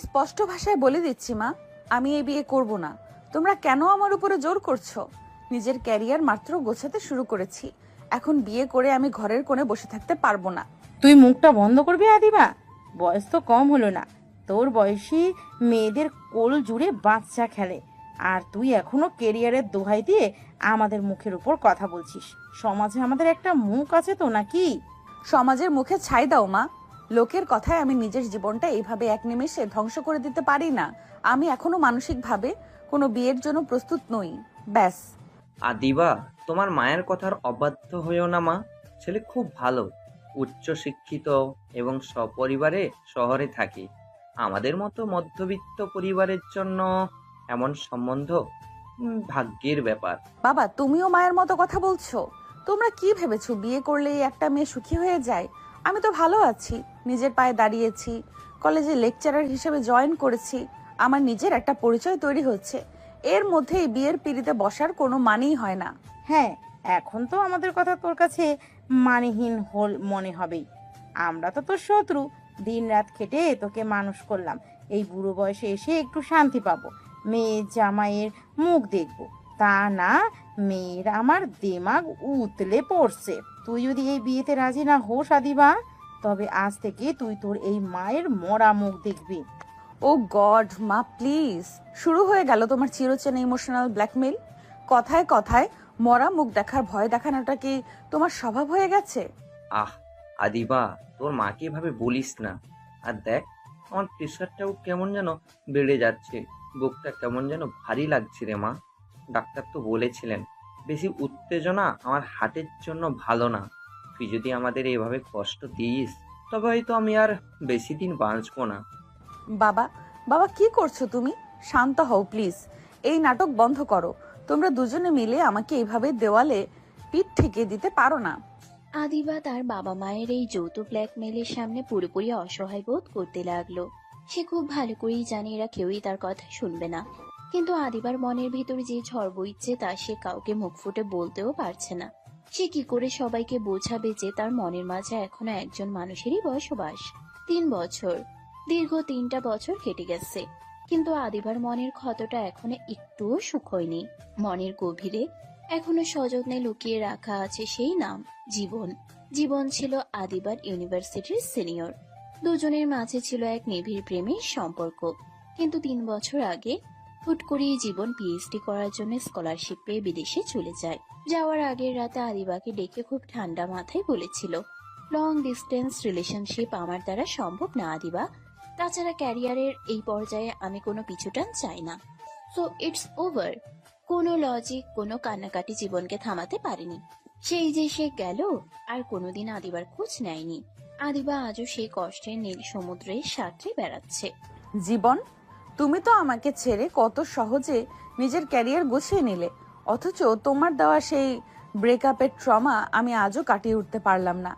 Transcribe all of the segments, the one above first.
স্পষ্ট ভাষায় বলে দিচ্ছি মা, আমি এই বিয়ে করব না। তোমরা কেন আমার উপরে জোর করছো? নিজের ক্যারিয়ার মাত্র গোছাতে শুরু করেছি, এখন বিয়ে করে আমি ঘরের কোণে বসে থাকতে পারবো না। তুই মুখটা বন্ধ করবি আদিবা? বয়স তো কম হলো না, তোর বয়সী মেয়েদের কোল জুড়ে বাচ্চা খেলে, আর তুই এখনো কেরিয়ারের দোহাই দিয়ে আমাদের মুখের উপর কথা বলছিস। সমাজে আমাদের একটা মুখ আছে তো নাকি? সমাজের মুখে ছাই দাও মা, লোকের কথায় আমি নিজের জীবনটা এইভাবে এক নিমেষে ধ্বংস করে দিতে পারি না। আমি এখনো মানসিকভাবে কোনো বিয়ের জন্য প্রস্তুত নই, ব্যাস। আদিবা, তোমার মায়ের কথার অবাধ্য হইও না মা। ছেলে খুব ভালো, উচ্চ শিক্ষিত এবং সপরিবারে শহরে থাকে। আমাদের মতো মধ্যবিত্ত পরিবারের জন্য এমন সম্বন্ধ ভাগ্যের ব্যাপার। বাবা, তুমিও মায়ের মতো কথা বলছো? তোমরা কি ভেবেছো বিয়ে করলেই একটা মেয়ে সুখী হয়ে যায়? আমি তো ভালো আছি, নিজের পায়ে দাঁড়িয়েছি, কলেজে লেকচারার হিসেবে জয়েন করেছি, আমার নিজের একটা পরিচয় তৈরি হচ্ছে। এর মধ্যে এই বিয়ের পিড়িতে বসার কোনো মানেই হয় না। হ্যাঁ, এখন তো আমাদের কথা তোর কাছে মানেহীন হল মনে হবেই। আমরা তো তোর শত্রু, দিন রাত খেটে তোকে মানুষ করলাম। এই বুড়ো বয়সে এসে একটু শান্তি পাবো, মেয়ের জামাইয়ের মুখ দেখবো, তা না। মেয়ের আমার দেমাগ উতলে পড়ছে। তুই যদি এই বিয়েতে রাজি না হোস আদিবা, তবে আজ থেকে তুই তোর এই মায়ের মরা মুখ দেখবি। ও গড মা, প্লিজ। শুরু হয়ে গেল তোমার চিরচেনা ইমোশনাল ব্ল্যাকমেল। কথায় কথায় মরা মুখ দেখার ভয় দেখানোটা কি তোমার স্বভাব হয়ে গেছে? আহ আদিবা, তোর মাকে এভাবে বলিস না। আর দেখ, আমার প্রেশারটাও কেমন যেন বেড়ে যাচ্ছে, বুকটা কেমন যেন ভারী লাগছে রে মা। ডাক্তার তো বলেছিলেন বেশি উত্তেজনা আমার হার্টের জন্য ভালো না। তুই যদি আমাদের এইভাবে কষ্ট দিস, তবে হয়তো আমি আর বেশি দিন বাঁচবো না। বাবা, বাবা কি করছো তুমি? শান্ত হও প্লিজ, এই নাটক বন্ধ করো। তোমরা দুজনে মিলে আমাকে এইভাবে দেওয়ালে পিঠ ঠেকিয়ে দিতে পারো না। আদিবা তার বাবা মায়ের এই যৌথ ব্ল্যাকমেইলের সামনে পুরোপুরি অসহায় বোধ করতে লাগলো। সে খুব ভালো করেই জানে এরা কেউই তার কথা শুনবে না, কিন্তু আদিবার মনের ভিতর যে ঝড় বইছে তা সে কাউকে মুখ ফুটে বলতেও পারছে না। সে কি করে সবাইকে বোঝাবে যে তার মনের মাঝে এখনো একজন মানুষেরই বসবাস? 3 বছর, দীর্ঘ 3টা বছর কেটে গেছে, কিন্তু আদিবার মনের ক্ষতটা এখনো একটুও শুকোয়নি। মনের গভীরে এখনো সযত্নে লুকিয়ে রাখা আছে সেই নাম, জীবন। জীবন ছিল আদিবার ইউনিভার্সিটির সিনিয়র। দুজনের মাঝে ছিল এক নিবিড় প্রেমের সম্পর্ক, কিন্তু 3 বছর আগে হুট করেই জীবন পিএইচডি করার জন্য স্কলারশিপ পেয়ে বিদেশে চলে যায়। যাওয়ার আগের রাতে আদিবাকে ডেকে খুব ঠান্ডা মাথায় বলেছিল, লং ডিস্টেন্স রিলেশনশিপ আমার দ্বারা সম্ভব না আদিবা। তাছাড়া ক্যারিয়ারের এই পর্যায়ে আমি কোনো পিছুটান চাই না। So it's over. কোনো লজিক, কোনো কান্নাকাটি জীবনকে থামাতে পারেনি। সেই যে সে গেল, আর কোনোদিন আদিবার খোঁজ নেয়নি। আদিবা আজও সেই কষ্টের নীল সমুদ্রে সাঁতরে বেড়াচ্ছে। জীবন, তুমি তো আমাকে ছেড়ে কত সহজে নিজের ক্যারিয়ার গুছিয়ে নিলে, অথচ তোমার দেওয়া সেই ব্রেকআপের ট্রমা আমি আজও কাটিয়ে উঠতে পারলাম না।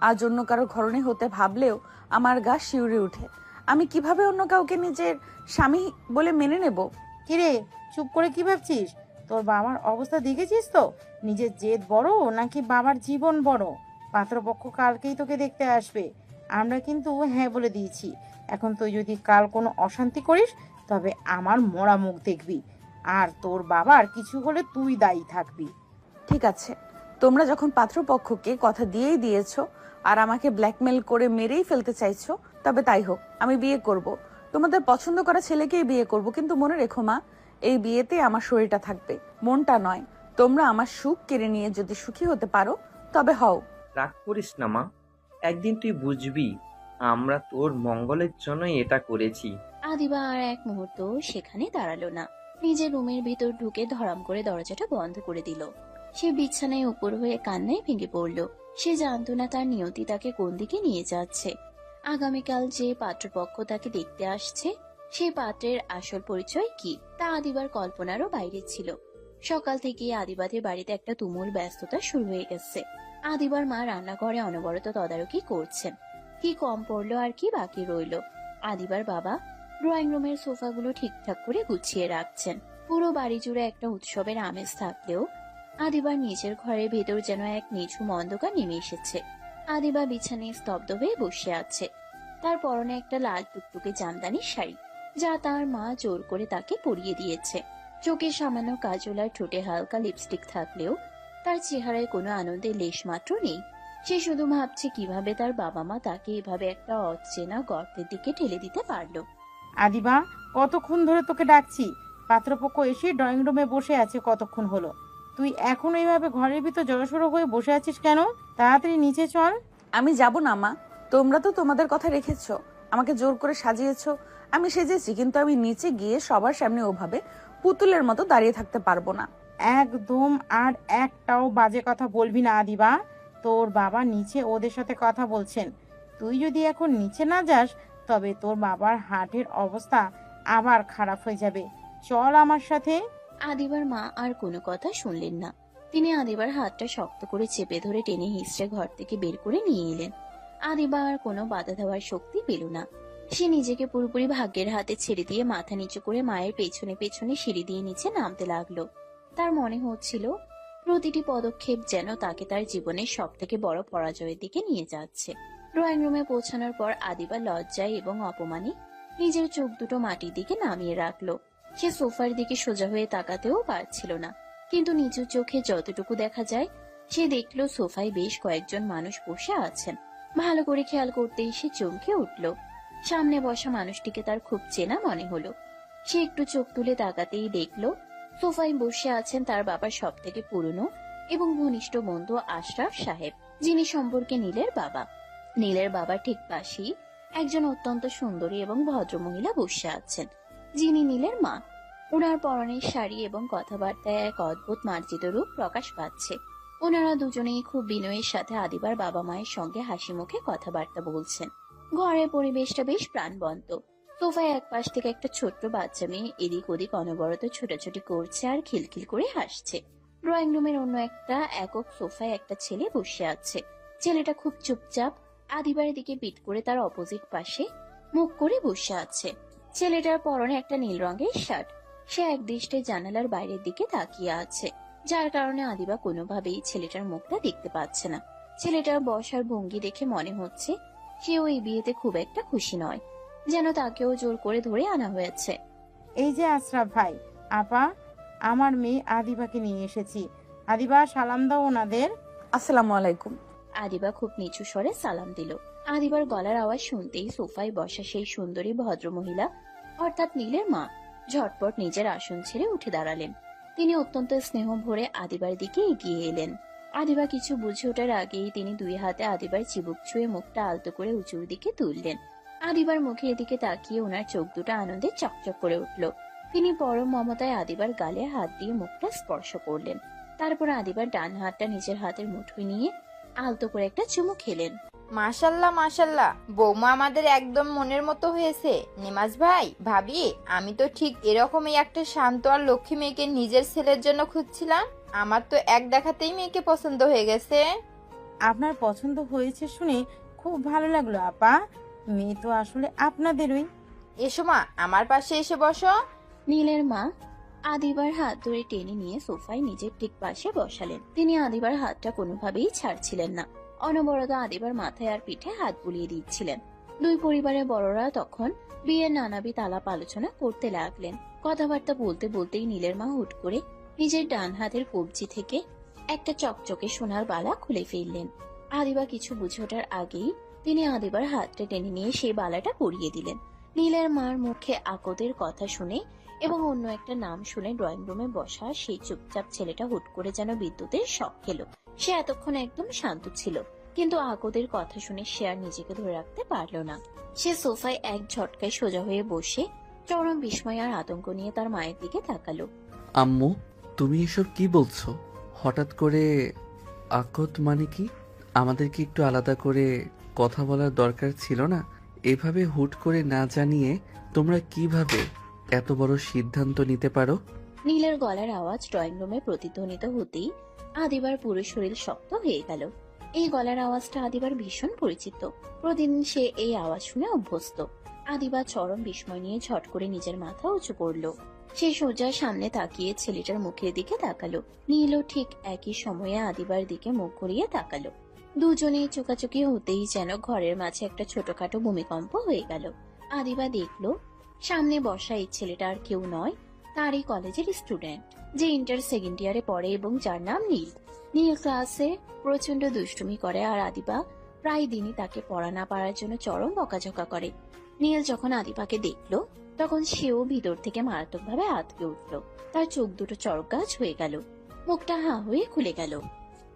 আজ অন্য কারো ঘরণী হতে ভাবলেও আমার গা শিউরে উঠে। আমি কিভাবে অন্য কাউকে নিজের স্বামী বলে মেনে নেব? কিরে, চুপ করে কি ভাবছিস? তোর বাবার অবস্থা দেখেছিস তো? নিজের জেদ বড় নাকি বাবার জীবন বড়? পাত্রপক্ষ কালকেই তোকে দেখতে আসবে। আমরা কিন্তু হ্যাঁ বলে দিয়েছি। এখন তুই যদি কাল কোনো অশান্তি করিস, তবে আমার মরা মুখ দেখবি, আর তোর বাবার কিছু হলে তুই দায়ী থাকবি। ঠিক আছে, তোমরা যখন পাত্রপক্ষকে কথা দিয়েই দিয়েছো আর আমাকে ব্ল্যাকমেল করে মেরেই ফেলতে চাইছো, তবে তাই হোক, আমি বিয়ে করব। তোমাদের পছন্দ করা ছেলেকেই বিয়ে করব, কিন্তু মনে রেখো মা, এই বিয়েতে আমার শরীরটা থাকবে, মনটা নয়। তোমরা আমার সুখ কেড়ে নিয়ে যদি সুখী হতে পারো তবে হও। রাগ করিস না মা, একদিন তুই বুঝবি আমরা তোর মঙ্গলের জন্যই এটা করেছি। আদিবা আর এক মুহূর্ত সেখানে দাঁড়ালো না। নিজের রুমের ভিতর ঢুকে ধরাম করে দরজাটা বন্ধ করে দিল। সে বিছানায় উপর হয়ে কান্নায় ভেঙে পড়ল। সে জানতো না তার নিয়তি তাকে কোন দিকে নিয়ে যাচ্ছে। আগামীকাল যে পাত্রপক্ষ তাকে দেখতে আসছে, সেই পাত্রের আসল পরিচয় কি তা আদিবার কল্পনারও বাইরে ছিল। সকাল থেকেই আদিবাদের বাড়িতে একটা তুমুল ব্যস্ততা শুরু হয়ে গেছে। আদিবার মা রান্নাঘরে অনবরত তদারকি করছেন। কি কম পড়লো আর কি বাকি রইলো। আদিবার বাবা ড্রয়িং রুমের সোফাগুলো ঠিকঠাক করে গুছিয়ে রাখছেন। পুরো বাড়ি জুড়ে একটা উৎসবের আমেজ থাকলেও আদিবার নিজের ঘরের ভেতর যেন এক নিঝুম অন্ধকার নেমে এসেছে। আদিবা বিছানায় স্তব্ধ হয়ে বসে আছে। তার পরনে একটা লাল টুকটুকে জামদানির শাড়ি, যা তার মা জোর করে তাকে পরিয়ে দিয়েছে। চোখে সামান্য কাজল আর ঠোঁটে হালকা লিপস্টিক থাকলেও তার চেহারায় কোনো আনন্দের লেশ মাত্র নেই। সে শুধু ভাবছে কিভাবে তার বাবা মা তাকে এভাবে একটা অচেনা গর্তের দিকে ঠেলে দিতে পারলো। আদিবা, কতক্ষণ ধরে তোকে ডাকছি। পাত্রপক্ষ এসে ড্রয়িং রুমে বসে আছে কতক্ষণ হলো। তুই এখন এইভাবে ঘরের ভিতর জড়সড়ো হয়ে বসে আছিস কেন? তাড়াতাড়ি নিচে চল। আমি যাব না মা, তোমরা তো তোমাদের কথা রেখেছো, আমাকে জোর করে সাজিয়েছো, আমি সেজেছি, কিন্তু আমি নিচে গিয়ে সবার সামনে ওভাবে পুতুলের মতো দাঁড়িয়ে থাকতে পারবো না। একদম আর একটাও বাজে কথা বলবি না আদিবা। তোর বাবা নিচে ওদের সাথে কথা বলছেন। তুই যদি এখন নিচে না যাস তবে তোর বাবার হার্টের অবস্থা আবার খারাপ হয়ে যাবে। চল আমার সাথে। আদিবার মা আর কোনো কথা শুনলেন না। তিনি আদিবার হাতটা শক্ত করে চেপে ধরে টেনে হিঁচড়ে ঘর থেকে বের করে নিয়ে এলেন। আদিবা আর কোনো বাধা দেওয়ার শক্তি পেল না। সে নিজেকে পুরোপুরি ভাগ্যের হাতে ছেড়ে দিয়ে মাথা নিচু করে মায়ের পেছনে পেছনে সিঁড়ি দিয়ে নিচে নামতে লাগলো। তার মনে হচ্ছিল প্রতিটি পদক্ষেপ যেন তাকে তার জীবনের সব থেকে বড় পরাজয়ের দিকে নিয়ে যাচ্ছে। ড্রয়িং রুমে পৌঁছানোর পর আদিবা লজ্জায় এবং অপমানে নিজের চোখ দুটো মাটির দিকে নামিয়ে রাখলো। সে সোফার দিকে সোজা হয়ে তাকাতেও পারছিল না, কিন্তু নিচু চোখে যতটুকু দেখা যায় সে দেখলো সোফায় বেশ কয়েকজন মানুষ বসে আছেন। ভালো করে খেয়াল করতেই সে চমকে উঠল। সামনে বসা মানুষটিকে তার খুব চেনা মনে হলো। সে একটু চোখ তুলে তাকাতেই দেখলো সোফায় বসে আছেন তার বাবার সব থেকে পুরনো এবং ঘনিষ্ঠ বন্ধু আশরাফ সাহেব, যিনি সম্পর্কে নীলের বাবা। নীলের বাবার ঠিক পাশেই একজন অত্যন্ত সুন্দরী এবং ভদ্র মহিলা বসে আছেন, যিনি নীলের মা। ওনার পরনের শাড়ি এবং কথাবার্তায় এক অদ্ভুত মার্জিত রূপ প্রকাশ পাচ্ছে। ওনারা দুজনেই খুব বিনয়ের সাথে আদিবার বাবা মায়ের সঙ্গে হাসি মুখে কথাবার্তা বলছেন। ঘরের পরিবেশটা বেশ প্রাণবন্ত। সোফায় এক পাশ থেকে একটা ছোট্ট বাচ্চা মেয়ে এদিক ওদিক অনবরত ছোটাছুটি করছে আর খিলখিল করে হাসছে। ড্রয়িং রুমের অন্য একটা একক সোফায় একটা ছেলে বসে আছে। ছেলেটা খুব চুপচাপ আদিবার দিকে পিঠ করে তার অপোজিট পাশে মুখ করে বসে আছে। ছেলেটার পরনে একটা নীল রঙের শার্ট। সে এক দৃষ্টে জানালার বাইরের দিকে তাকিয়ে আছে, যার কারণে আদিবা কোনোভাবেই ছেলেটার মুখটা দেখতে পাচ্ছে না। ছেলেটার বসার ভঙ্গি দেখে মনে হচ্ছে সে ওই বিয়েতে খুব একটা খুশি নয়, যেন তাকেও জোর করে ধরে আনা হয়েছে। এই যে আশরাফ ভাই, আপা, আমার মেয়ে আদিবাকে নিয়ে এসেছি। আদিবা, সালাম দাও ওনাদের। আসসালামু আলাইকুম। আদিবা খুব নিচু স্বরে সালাম দিল। আদিবার গলার আওয়াজ শুনতেই সোফায় বসা সেই সুন্দরী ভদ্র মহিলা অর্থাৎ নীলের মা ঝটপট নিজের আসন ছেড়ে উঠে দাঁড়ালেন। তিনি অত্যন্ত স্নেহ ভরে আদিবার দিকে এগিয়ে এলেন। আদিবা কিছু বুঝে ওঠার আগেই তিনি দুই হাতে আদিবার চিবুক ছুঁয়ে মুখটা আলতো করে উঁচুর দিকে তুললেন। আদিবার মুখের দিকে তাকিয়ে ওনার চোখ দুটো আনন্দে চকচক করে উঠল। তিনি পরম মমতায় আদিবার গালে হাত দিয়ে মুখটা স্পর্শ করলেন। তারপর আদিবার ডান হাতটা নিজের হাতের মুঠোয় নিয়ে আলতো করে একটা চুমু খেলেন। মাশাল্লাহ মাশাল্লাহ, বৌমা আমাদের একদম মনের মতো হয়েছে। নিমাজ ভাই, ভাবি, আমি তো ঠিক এরকমই একটা শান্ত আর লক্ষ্মী মেয়েকে নিজের ছেলের জন্য খুঁজছিলাম। আমার তো এক দেখাতেই মেয়েকে পছন্দ হয়ে গেছে। আপনার পছন্দ হয়েছে শুনে খুব ভালো লাগলো আপা। মেয়ে তো আসলে আপনাদেরই। এসো মা, আমার পাশে এসে বসো। নীলের মা আদিবার হাত ধরে টেনে নিয়ে সোফায় নিজের ঠিক পাশে বসালেন। তিনি আদিবার হাতটা কোনোভাবেই ছাড়ছিলেন না। অনবরত আদিবার মাথায় আর পিঠে হাত বুলিয়ে দিচ্ছিলেন। দুই পরিবারের বড়রা তখন বিয়ের নানাবিধ আলাপ আলোচনা করতে লাগলেন। কথাবার্তা বলতে বলতেই নীলের মা হুট করে নিজের ডান হাতের কবজি থেকে একটা চকচকে সোনার বালা খুলে ফেললেন। আদিবা কিছু বুঝে ওঠার আগেই তিনি আদিবার হাতটা টেনে নিয়ে সেই বালাটা পরিয়ে দিলেন। নীলের মার মুখে আকদের কথা শুনে এবং অন্য একটা নাম শুনে ড্রয়িং রুমে বসা সেই চুপচাপ ছেলেটা হুট করে যেন বিদ্যুতের শক খেল। সে এতক্ষণ একদম শান্ত ছিল, কিন্তু আকদের কথা শুনে সে আর নিজেকে ধরে রাখতে পারল না। সে সোফায় এক ঝটকায় সোজা হয়ে বসে চরম বিস্ময় আর আতঙ্ক নিয়ে তার মায়ের দিকে তাকালো। আম্মু, তুমি এসব কি বলছো? হঠাৎ করে আকত মানে কি? আমাদের কি একটু আলাদা করে কথা বলার দরকার ছিল না? এভাবে হুট করে না জানিয়ে তোমরা কিভাবে এত বড় সিদ্ধান্ত নিতে পারো? নীলের গলার আওয়াজ ড্রয়িং রুমে প্রতিধ্বনিত হতেই আদিবার পুরো শরীর শক্ত হয়ে গেল। এই গলার আওয়াজটা আদিবার ভীষণ পরিচিত। প্রতিদিন সে এই আওয়াজ শুনে অভ্যস্ত। আদিবা চরম বিস্ময় নিয়ে ঝট করে নিজের মাথা উঁচু করল। সে সোজা সামনে তাকিয়ে ছেলেটার মুখের দিকে তাকালো। নীলও ঠিক একই সময়ে আদিবার দিকে মুখ ঘুরিয়ে তাকালো। দুজনেই চোকাচোকি হতেই যেন ঘরের মাঝে একটা ছোটখাটো ভূমিকম্প হয়ে গেল। আদিবা দেখলো সামনে বসা এই ছেলেটা আর কেউ নয়, তারই কলেজের স্টুডেন্ট, যে ইন্টার সেকেন্ড ইয়ারে পড়ে এবং যার নাম নীল। নীল ক্লাসে প্রচন্ড দুষ্টুমি করে আর আদিবা প্রায় দিনই তাকে পড়া না পারার জন্য চরম বকাঝকা করে। নীল যখন আদিবাকে দেখলো তখন সেও ভিতর থেকে মারাত্মকভাবে আঁতকে উঠলো। তার চোখ দুটো চড়ক গাছ হয়ে গেল, মুখটা হাঁ হয়ে খুলে গেল,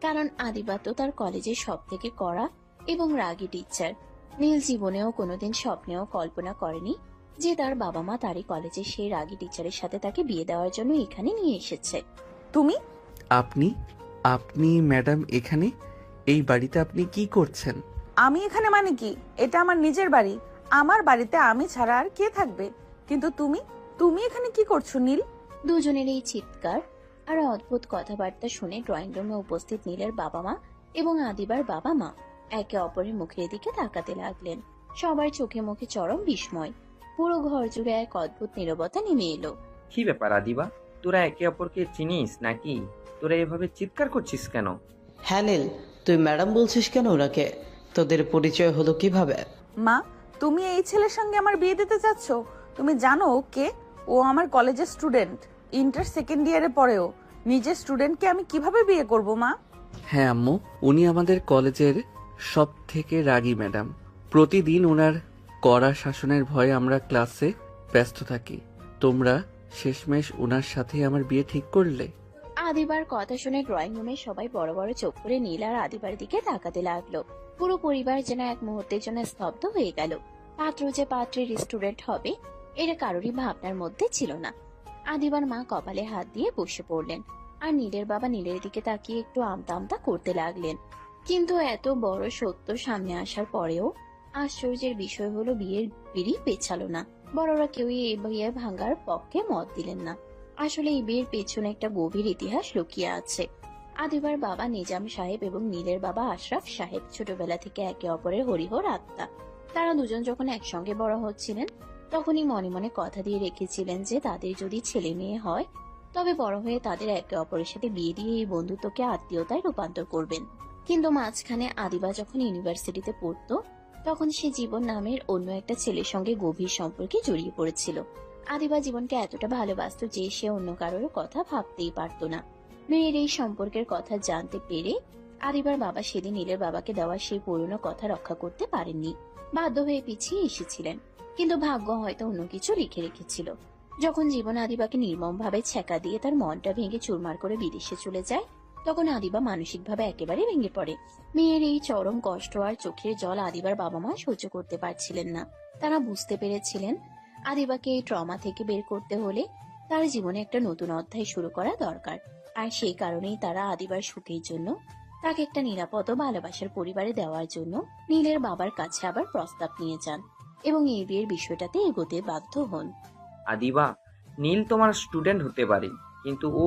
কারণ আদিবা তো তার কলেজের সব থেকে কড়া এবং রাগী টিচার। নীল জীবনেও কোনোদিন স্বপ্নেও কল্পনা করেনি যে তার বাবা মা তারই কলেজের সেই রাগী টিচারের সাথে তাকে বিয়ে দেওয়ার জন্য এখানে নিয়ে এসেছে। তুমি আপনি আপনি ম্যাডাম এখানে এই বাড়িতে আপনি কি করছেন? আমি এখানে মানে কি? এটা আমার নিজের বাড়ি। আমার বাড়িতে আমি ছাড়া আর কে থাকবে? কিন্তু তুমি তুমি এখানে কি করছো নীল? দুজনের এই চিৎকার আর অদ্ভুত কথাবার্তা শুনে ড্রয়িং রুমে উপস্থিত নীলের বাবা মা এবং আদিবার বাবা মা একে অপরের মুখের দিকে তাকাতে লাগলেন। সবার চোখে মুখে চরম বিস্ময়। পুরো ঘর জুড়ে এক অদ্ভুত নীরবতা নেমে এলো। কি ব্যাপার আদিবা, তোরা একে অপরকে চিনিস নাকি? তোরা এভাবে চিৎকার করছিস কেন? হ্যাঁ নীল, তুই ম্যাডাম বলছিস কেন ওনাকে? তোদের পরিচয় হলো কিভাবে? মা, তুমি এই ছেলের সঙ্গে আমার বিয়ে দিতে চাচ্ছ? তুমি জানো ও কে? ও আমার কলেজের স্টুডেন্ট, ইন্টার সেকেন্ড ইয়ারে পড়েও। নিজের স্টুডেন্টকে আমি কিভাবে বিয়ে করব মা? হ্যাঁ আম্মু, উনি আমাদের কলেজের সব থেকে রাগী ম্যাডাম। প্রতিদিন ওনার কড়া শাসনের ভয়ে আমরা ক্লাসে ব্যস্ত থাকি। তোমরা শেষমেশ ওনার সাথে আমার বিয়ে ঠিক করলে। আদিবার কথা শুনে ড্রয়িং রুমে সবাই বড় বড় চোখ করে নীল আর আদিবার দিকে তাকাতে লাগলো। পুরো পরিবার যেন এক মুহূর্তের জন্য স্তব্ধ হয়ে গেল। পাত্র যে পাত্রের স্টুডেন্ট হবে এটা কারোরই ভাবনার মধ্যে ছিল না। আদিবার মা কপালে হাত দিয়ে বসে পড়লেন আর নীলের বাবা নীলের দিকে তাকিয়ে একটু আমতা আমতা করতে লাগলেন। কিন্তু এত বড় সত্য সামনে আসার পরেও আশ্চর্যের বিষয় হলো বিয়ের পিঁড়ি পেছালো না। বড়রা কেউই এই বিয়ে ভাঙার পক্ষে মত দিলেন না। আসলে এই বিয়ের পেছনে একটা গভীর ইতিহাস লুকিয়ে আছে। আদিবার বাবা নিজাম সাহেব এবং নীলের বাবা আশরাফ সাহেব ছোটবেলা থেকে একে অপরের হরিহর আত্মা। তারা দুজন যখন একসঙ্গে বড় হচ্ছিলেন তখনই মনে মনে কথা দিয়ে রেখেছিলেন যে তাদের যদি ছেলে মেয়ে হয় তবে বড় হয়ে তাদের একে অপরের সাথে বিয়ে দিয়ে এই বন্ধুত্বকে আত্মীয়তায় রূপান্তর করবেন। কিন্তু মাঝখানে আদিবা যখন ইউনিভার্সিটিতে পড়তো তখন সে জীবন নামের অন্য একটা ছেলের সঙ্গে গভীর সম্পর্কে জড়িয়ে পড়েছিল। আদিবা জীবনকে এতটা ভালোবাসতো যে সে অন্য কারোর কথা ভাবতেই পারতো না। মেয়ের এই সম্পর্কের কথা জানতে পেরে আদিবার বাবা সেদিন নীলের বাবাকে দেওয়া সেই পুরনো কথা রক্ষা করতে পারেননি, বাধ্য হয়ে পিছিয়ে এসেছিলেন। কিন্তু ভাগ্য হয়তো অন্য কিছু লিখে রেখেছিল। যখন জীবন আদিবাকে নির্মম ভাবে ছ্যাঁকা দিয়ে তার মনটা ভেঙে চুরমার করে বিদেশে চলে যায় তখন আদিবা মানসিকভাবে একেবারে ভেঙে পড়ে। মেয়ের এই চরম কষ্ট আর চোখের জল আদিবার বাবা মা সহ্য করতে পারছিলেন না। তারা বুঝতে পেরেছিলেন আদিবাকে এই ট্রমা থেকে বের করতে হলে তার জীবনে একটা নতুন অধ্যায় শুরু করা দরকার। আর সেই কারণেই তারা আদিবার সুখের জন্য তাকে একটা নিরাপদ ও ভালোবাসার পরিবারে দেওয়ার জন্য নীলের বাবার কাছে আবার প্রস্তাব নিয়ে যান এবং এই বিয়ের বিষয়টাতে এগোতে বাধ্য হন। আদিবা, নীল তোমার স্টুডেন্ট হতে পারে, কিন্তু ও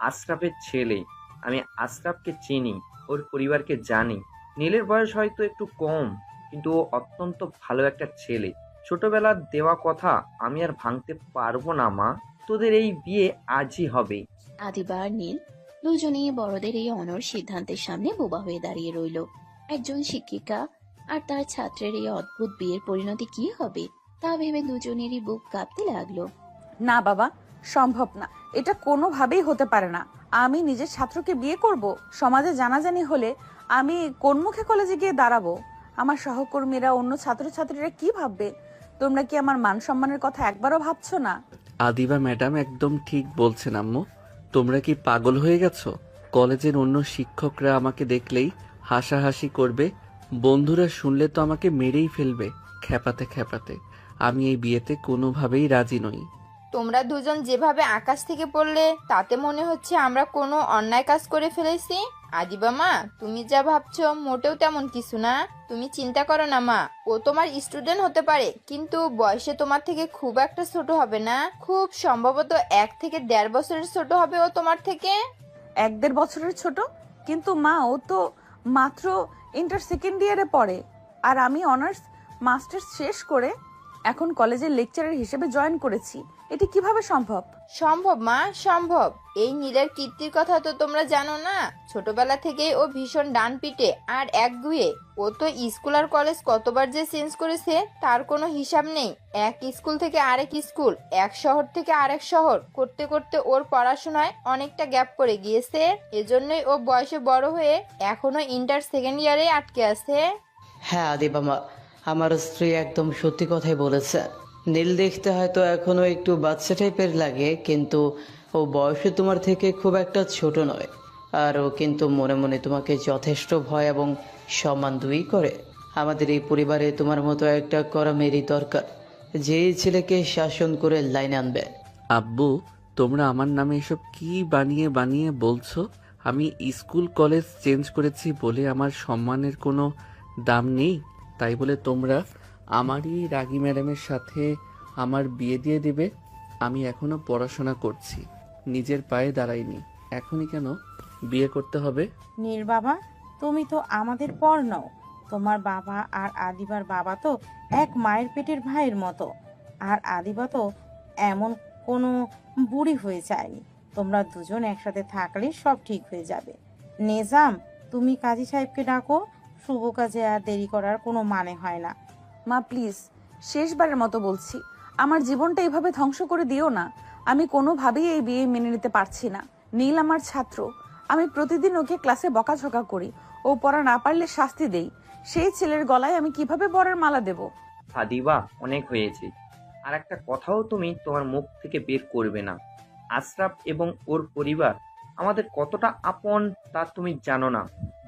আশরাফের ছেলে। আমি আশরাফকে চিনি, ওর পরিবারকে জানি। নীলের বয়স হয়তো একটু কম, কিন্তু ও অত্যন্ত ভালো একটা ছেলে। ছোটবেলার দেওয়া কথা আমি আর ভাঙতে পারবো না মা। তোদের এই বিয়ে আজই হবে। আদিবা আর নীল দুজনেই বড়দের এই অনড় সিদ্ধান্তের সামনে বোবা হয়ে দাঁড়িয়ে রইল। একজন শিক্ষিকা আর তার ছাত্রের এই অদ্ভুত বিয়ের পরিণতি কি হবে তা ভেবে দুজনেরই বুক কাঁপতে লাগলো। না বাবা, সম্ভব না। এটা কোনোভাবেই হতে পারে না। আমি নিজের ছাত্রকে বিয়ে করব? সমাজে জানাজানি হলে আমি কোন মুখে কলেজে গিয়ে দাঁড়াবো? আমার সহকর্মীরা, অন্য ছাত্রছাত্রীরা কি ভাববে? তোমরা কি আমার মান সম্মানের কথা একবারও ভাবছো না? আদিবা ম্যাডাম একদম ঠিক বলছেন আম্মু। তোমরা কি পাগল হয়ে গেছো? কলেজের অন্য শিক্ষকরা আমাকে দেখলেই হাসাহাসি করবে, বন্ধুরা শুনলে তো আমাকে মেরেই ফেলবে খেপাতে খেপাতে। আমি এই বিয়েতে কোনোভাবেই রাজি নই। তোমরা দুজন যেভাবে আকাশ থেকে পড়লে তাতে মনে হচ্ছে আমরা কোনো অন্যায় কাজ করে ফেলেছি। আদিবা মা, তুমি যা ভাবছো মোটেও তেমন কিছু না। তুমি চিন্তা করো না মা, ও তোমার স্টুডেন্ট হতে পারে কিন্তু বয়সে তোমার থেকে খুব একটা ছোট হবে না। খুব সম্ভবত 1 থেকে 1.5 বছরের ছোট হবে ও তোমার থেকে। 1-1.5 বছরের ছোট? কিন্তু মা, ও তো মাত্র ইন্টার সেকেন্ড ইয়ারে পড়ে, আর আমি অনার্স মাস্টার্স শেষ করে এখন কলেজের লেকচারার হিসেবে জয়েন করেছি। এটি কিভাবে সম্ভব? সম্ভব মা, সম্ভব। এই নীলের কীর্তির কথা তো তোমরা জানো না। ছোটবেলা থেকেই ও ভীষণ ডান পিটে আর একগুঁয়ে। ও তো স্কুল আর কলেজ কতবার যে চেঞ্জ করেছে তার কোনো হিসাব নেই। এক স্কুল থেকে আরেক স্কুল, এক শহর থেকে আরেক শহর করতে করতে ওর পড়াশোনায় অনেকটা গ্যাপ পড়ে গিয়েছে। এজন্যই ও বয়সে বড় হয়ে এখনো ইন্টার সেকেন্ড ইয়ারে আটকে আছে। হ্যাঁ আদিবা মা, আমার স্ত্রী একদম সত্যি কথাই বলেছে। নীল দেখতে হয়তো এখনো একটু বাচ্চা টাইপের লাগে, কিন্তু ও বয়সে তোমার থেকে খুব একটা ছোট নয়। আর ও কিন্তু মনে মনে তোমাকে যথেষ্ট ভয় এবং সম্মান দুই করে। আমাদের এই পরিবারে তোমার মতো একটা কড়া মেয়েরই দরকার, যে এই ছেলেকে শাসন করে লাইনে আনবে। আব্বু, তোমরা আমার নামে এসব কি বানিয়ে বানিয়ে বলছো? আমি স্কুল কলেজ চেঞ্জ করেছি বলে আমার সম্মানের কোনো দাম নেই? তাই বলে তোমরা আমারই রাগী ম্যাডামের সাথে আমার বিয়ে দিয়ে দেবে? আমি এখনো পড়াশোনা করছি, নিজের পায়ে দাঁড়াইনি, এখনই কেন বিয়ে করতে হবে? নীল বাবা, তুমি তো আমাদের পর নও। তোমার বাবা আর আদিবার বাবা তো এক মায়ের পেটের ভাইয়ের মতো। আর আদিবা তো এমন কোনো বুড়ি হয়ে যায়নি। তোমরা দুজন একসাথে থাকলে সব ঠিক হয়ে যাবে। নেজাম, তুমি কাজী সাহেবকে ডাকো। শুভ কাজে আর দেরি করার কোনো মানে হয় না। মা প্লিজ, শেষবারের মতো বলছি, আমার জীবনটা এইভাবে ধ্বংস করে দিও না। আমি কোনোভাবেই এই বিয়ে মেনে নিতে পারছি না। নীল আমার ছাত্র, আমি প্রতিদিন ওকে ক্লাসে বকাঝকা করি, ও পড়া না পারলে শাস্তি দেই। সেই ছেলের গলায় আমি কিভাবে বরের মালা দেব? আদিবা, অনেক হয়েছে। আর একটা কথাও তুমি তোমার মুখ থেকে বের করবে না। আশরাফ এবং ওর পরিবার আমাদের কতটা আপন তা তুমি জানো না।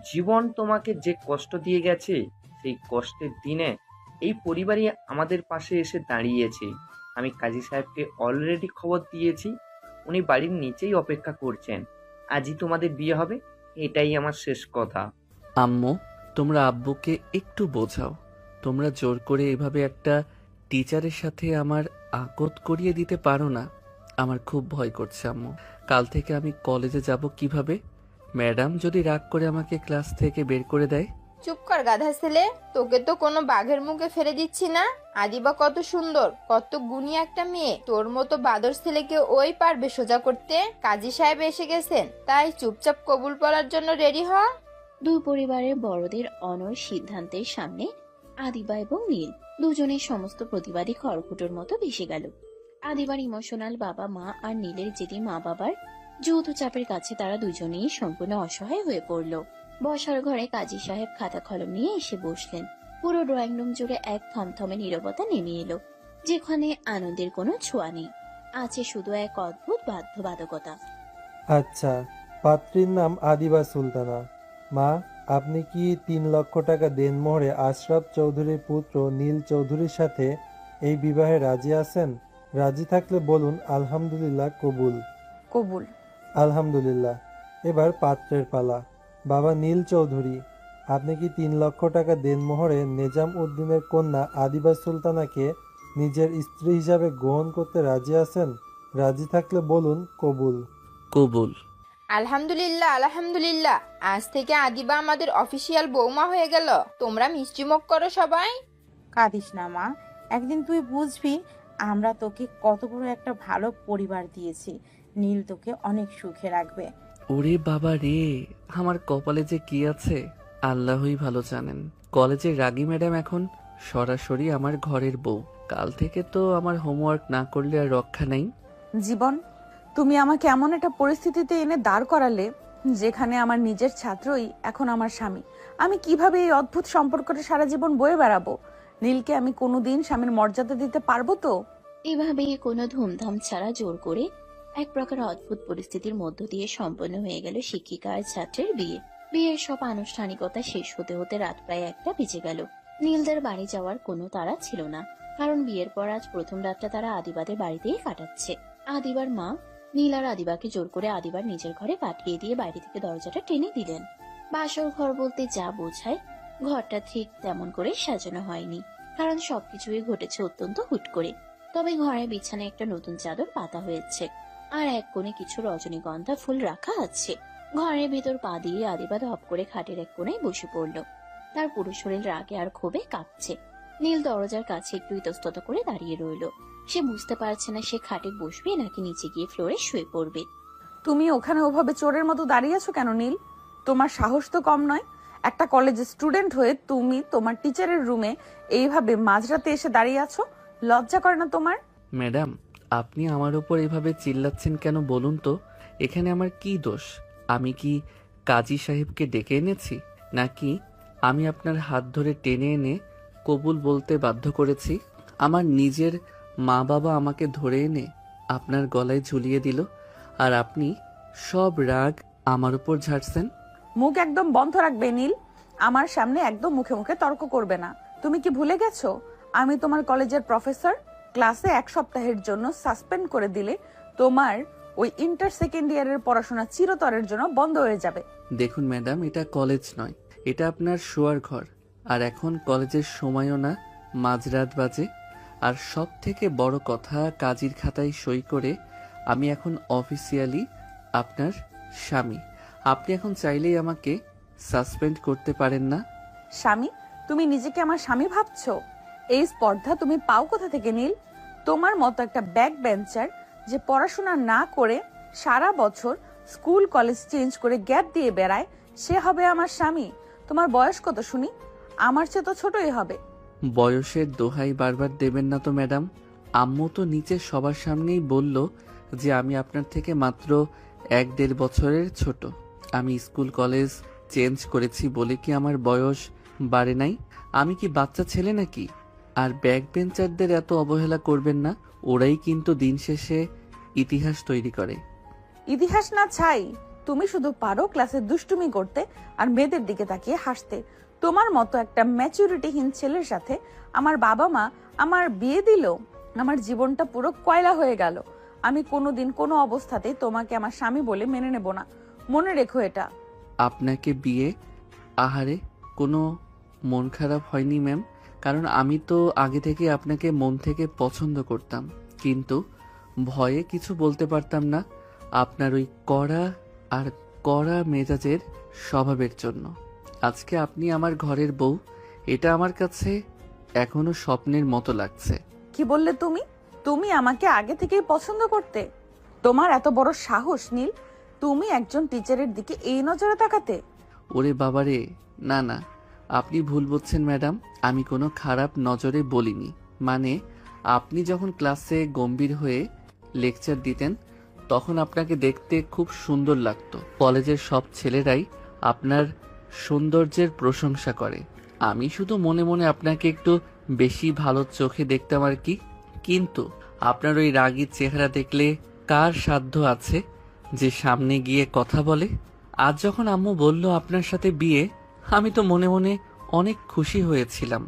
জীবন তোমাকে যে কষ্ট দিয়ে গেছে, সেই কষ্টের দিনে এই পরিবারই আমাদের পাশে এসে দাঁড়িয়েছে। আমি কাজী সাহেবকে অলরেডি খবর দিয়েছি, উনি বাড়ির নিচেই অপেক্ষা করছেন। আজই তোমাদের বিয়ে হবে, এটাই আমার শেষ কথা। আম্মু, তোমরা আব্বুকে একটু বোঝাও। তোমরা জোর করে এভাবে একটা টিচারের সাথে আমার আকত করিয়ে দিতে পারো না। আমার খুব ভয় করছে আম্মু। কাল থেকে আমি কলেজে যাব কিভাবে? ম্যাডাম যদি রাগ করে আমাকে ক্লাস থেকে বের করে দেয়? চুপ কর গাধা ছেলে, তোকে তো কোনো বাঘের মুখে ফেলে দিচ্ছি না। আদিবা কত সুন্দর, কত গুণী একটা মেয়ে। তোর মতো বাদর ছেলেকে ওই পারবে সোজা করতে? কাজী সাহেব এসে গেছেন, তাই চুপচাপ কবুল পড়ার জন্য রেডি হ। দুই পরিবারের বড়দের অনর সিদ্ধান্তের সামনে আদিবা এবং নীল দুজনের সমস্ত প্রতিবাদী খড়কুটোর মতো ভেসে গেল। আদিবার ইমোশনাল বাবা মা আর নীলের জেদি মা বাবার যৌথ চাপের কাছে তারা দুজনেই সম্পূর্ণ অসহায় হয়ে পড়ল। বসার ঘরে কাজী সাহেব খাতা কলম নিয়ে এসে বসলেন। পুরো ড্রয়িং রুম জুড়ে এক থমথমে নীরবতা নেমে এলো, যেখানে আনন্দের কোনো ছোঁয়া নেই, আছে শুধু এক অদ্ভুত বাধ্যবাধকতা। আচ্ছা, পাত্রীর নাম আদিবা সুলতানা। মা, আপনি কি 3 লক্ষ টাকা দেনমোহরে আশরাফ চৌধুরীর পুত্র নীল চৌধুরীর সাথে এই বিবাহে রাজি আছেন? রাজি থাকলে বলুন আলহামদুলিল্লাহ, কবুল। কবুল। আলহামদুলিল্লাহ। এবার পাত্রের পালা। বাবা নীল চৌধুরী, আপনি কি 3 লক্ষ টাকা দেনমোহরে নেজাম উদ্দিনের কন্যা আদিবা সুলতানাকে নিজের স্ত্রী হিসাবে গ্রহণ করতে রাজি আছেন? রাজি থাকলে বলুন কবুল। কবুল। আলহামদুলিল্লাহ আলহামদুলিল্লাহ, আজ থেকে আদিবা আমাদের অফিসিয়াল বৌমা হয়ে গেল। তোমরা মিষ্টিমুখ করো সবাই। কাঁদিস না মা, একদিন তুই বুঝবি আমরা তোকে কত বড় একটা ভালো পরিবার দিয়েছি। নীল তোকে অনেক সুখে রাখবে। ওরে বাবা রে, আমার কপালে যে কি আছে আল্লাহই ভালো জানেন। কলেজের রাগী ম্যাডাম এখন সরাসরি আমার ঘরের বউ। কাল থেকে তো আমার হোমওয়ার্ক না করলে আর রক্ষা নেই। জীবন, তুমি আমাকে এমন একটা পরিস্থিতিতে এনে দাঁড় করালে যেখানে আমার নিজের ছাত্রই এখন আমার স্বামী। আমি কিভাবে এই অদ্ভুত সম্পর্কটা সারা জীবন বয়ে বেড়াবো? নীলকে আমি কোনোদিন স্বামীর মর্যাদা দিতে পারবো তো? এভাবে কোনো ধুমধাম ছাড়া জোর করে এক প্রকার অদ্ভুত পরিস্থিতির মধ্য দিয়ে সম্পন্ন হয়ে গেল শিক্ষিকা আর ছাত্রের বিয়ে। বিয়ের সব আনুষ্ঠানিকতা শেষ হতে হতে রাত প্রায় 1টা বেজে গেল। নীলদের বাড়ি যাওয়ার কোনো তাড়া ছিল না, কারণ বিয়ের পর আজ প্রথম রাতটা তারা আদিবাদের বাড়িতেই কাটাচ্ছে। আদিবার মা নীল আর আদিবাকে জোর করে আদিবার নিজের ঘরে পাঠিয়ে দিয়ে বাইরে থেকে দরজাটা টেনে দিলেন। বাসর ঘর বলতে যা বোঝায়, ঘরটা ঠিক তেমন করে সাজানো হয়নি, কারণ সবকিছুই ঘটেছে অত্যন্ত হুট করে। তবে ঘরে বিছানায় একটা নতুন চাদর পাতা হয়েছে, আর এক কোণে কিছু রজনীগন্ধা ফুল রাখা আছে। ঘরের ভেতর পা দিয়ে আদিবা ধপ করে খাটের এক কোণায় বসে পড়ল। তার পুরো শরীর রাগে আর ক্ষোভে কাঁপছে। নীল দরজার কাছে একটু ইতস্তত করে দাঁড়িয়ে রইল। সে বুঝতে পারছে না সে খাটে বসবে নাকি নিচে গিয়ে ফ্লোরে শুয়ে পড়বে। তুমি ওখানে ওভাবে চোরের মতো দাঁড়িয়ে আছো কেন নীল? তোমার সাহস তো কম নয়। একটা কলেজের স্টুডেন্ট হয়ে তুমি তোমার টিচারের রুমে এইভাবে মাঝরাতে এসে দাঁড়িয়ে আছো, লজ্জা করে না তোমার? ম্যাডাম, আপনি আমার ওপর এভাবে চিল্লাচ্ছেন কেন বলুন তো? এখানে আমার কি দোষ? আমি কি কাজী সাহেবকে ডেকে এনেছি, নাকি আমি আপনার হাত ধরে টেনে এনে কবুল বলতে বাধ্য করেছি? আমার নিজের মা বাবা আমাকে ধরে এনে আপনার গলায় ঝুলিয়ে দিল, আর আপনি সব রাগ আমার উপর ঝাড়ছেন। মুখ একদম বন্ধ রাখবে নীল। আমার সামনে একদম মুখে মুখে তর্ক করবে না। তুমি কি ভুলে গেছো আমি তোমার কলেজের প্রফেসর? ক্লাসে 1 সপ্তাহের জন্য সাসপেন্ড করে দিলে তোমার ওই ইন্টার সেকেন্ড ইয়ারের পড়াশোনা চিরতরের জন্য বন্ধ হয়ে যাবে। দেখুন ম্যাডাম, এটা কলেজ নয়, এটা আপনার শোয়ার ঘর। আর এখন কলেজের সময়ও না, মাঝরাত বাজে। আর সব থেকে বড় কথা, কাজীর খাতায় সই করে আমি এখন অফিসিয়ালি আপনার স্বামী। আপনি এখন চাইলেই আমাকে সাসপেন্ড করতে পারেন না। স্বামী? তুমি নিজেকে আমার স্বামী ভাবছো? এই স্পর্ধা তুমি পাও কোথা থেকে নীল? তোমার মতো একটা ব্যাক বেঞ্চার যে পড়াশোনা না করে সারা বছর স্কুল কলেজ চেঞ্জ করে গ্যাপ দিয়ে বেড়ায়, সে হবে আমার স্বামী? তোমার বয়স কত শুনি? আমার চেয়ে তো ছোটই হবে। বয়সের দোহাই বারবার দেবেন না তো ম্যাডাম। আম্মু তো নিচে সবার সামনেই বলল যে আমি আপনার থেকে মাত্র 1-1.5 বছরের ছোট। আমি স্কুল কলেজ চেঞ্জ করেছি বলে কি আমার বয়স বাড়ে নাই? আমি কি বাচ্চা ছেলে নাকি? আর ব্যাক বেঞ্চারদের এত অবহেলা করবেন না, ওরাই কিন্তু দিন শেষে ইতিহাস তৈরি করে। ইতিহাস না ছাই, তুমি শুধু পারো ক্লাসে দুষ্টুমি করতে আর মেয়েদের দিকে তাকিয়ে হাসতে। তোমার মতো একটা ম্যাচুরিটিহীন ছেলের সাথে আমার বাবা মা আমার বিয়ে দিল, আমার জীবনটা পুরো কয়লা হয়ে গেল। আমি কোনোদিন কোনো অবস্থাতেই তোমাকে আমার স্বামী বলে মেনে নেব না, মনে রেখো এটা। আপনাকে বিয়ে? আহারে, কোনো মন খারাপ হয়নি ম্যাম, কারণ আমি তো আগে থেকে আপনাকে মন থেকে পছন্দ করতাম, কিন্তু ভয়ে কিছু বলতে পারতাম না আপনার ওই কড়া মেজাজের স্বভাবের জন্য। আজকে আপনি আমার ঘরের বউ, এটা আমার কাছে এখনো স্বপ্নের মতো লাগছে। কি বললে তুমি? তুমি আমাকে আগে থেকেই পছন্দ করতে? তোমার এত বড় সাহস নীল, তুমি একজন টিচারের দিকে এই নজরে তাকাতে? ওরে বাবারে, না না, আপনি ভুল বুঝছেন ম্যাডাম। আমি কোনো খারাপ নজরে বলিনি। মানে, আপনি যখন ক্লাসে গম্ভীর হয়ে লেকচার দিতেন তখন আপনাকে দেখতে খুব সুন্দর লাগতো। কলেজের সব ছেলেরাই আপনার সৌন্দর্যের প্রশংসা করে। আমি শুধু মনে মনে আপনাকে একটু বেশি ভালো চোখে দেখতাম আর কি। কিন্তু আপনার ওই রাগী চেহারা দেখলে কার সাধ্য আছে যে সামনে গিয়ে কথা বলে? আজ যখন আম্মু বলল আপনার সাথে বিয়ে, আমি তো মনে মনে অনেক খুশি হয়েছিলাম,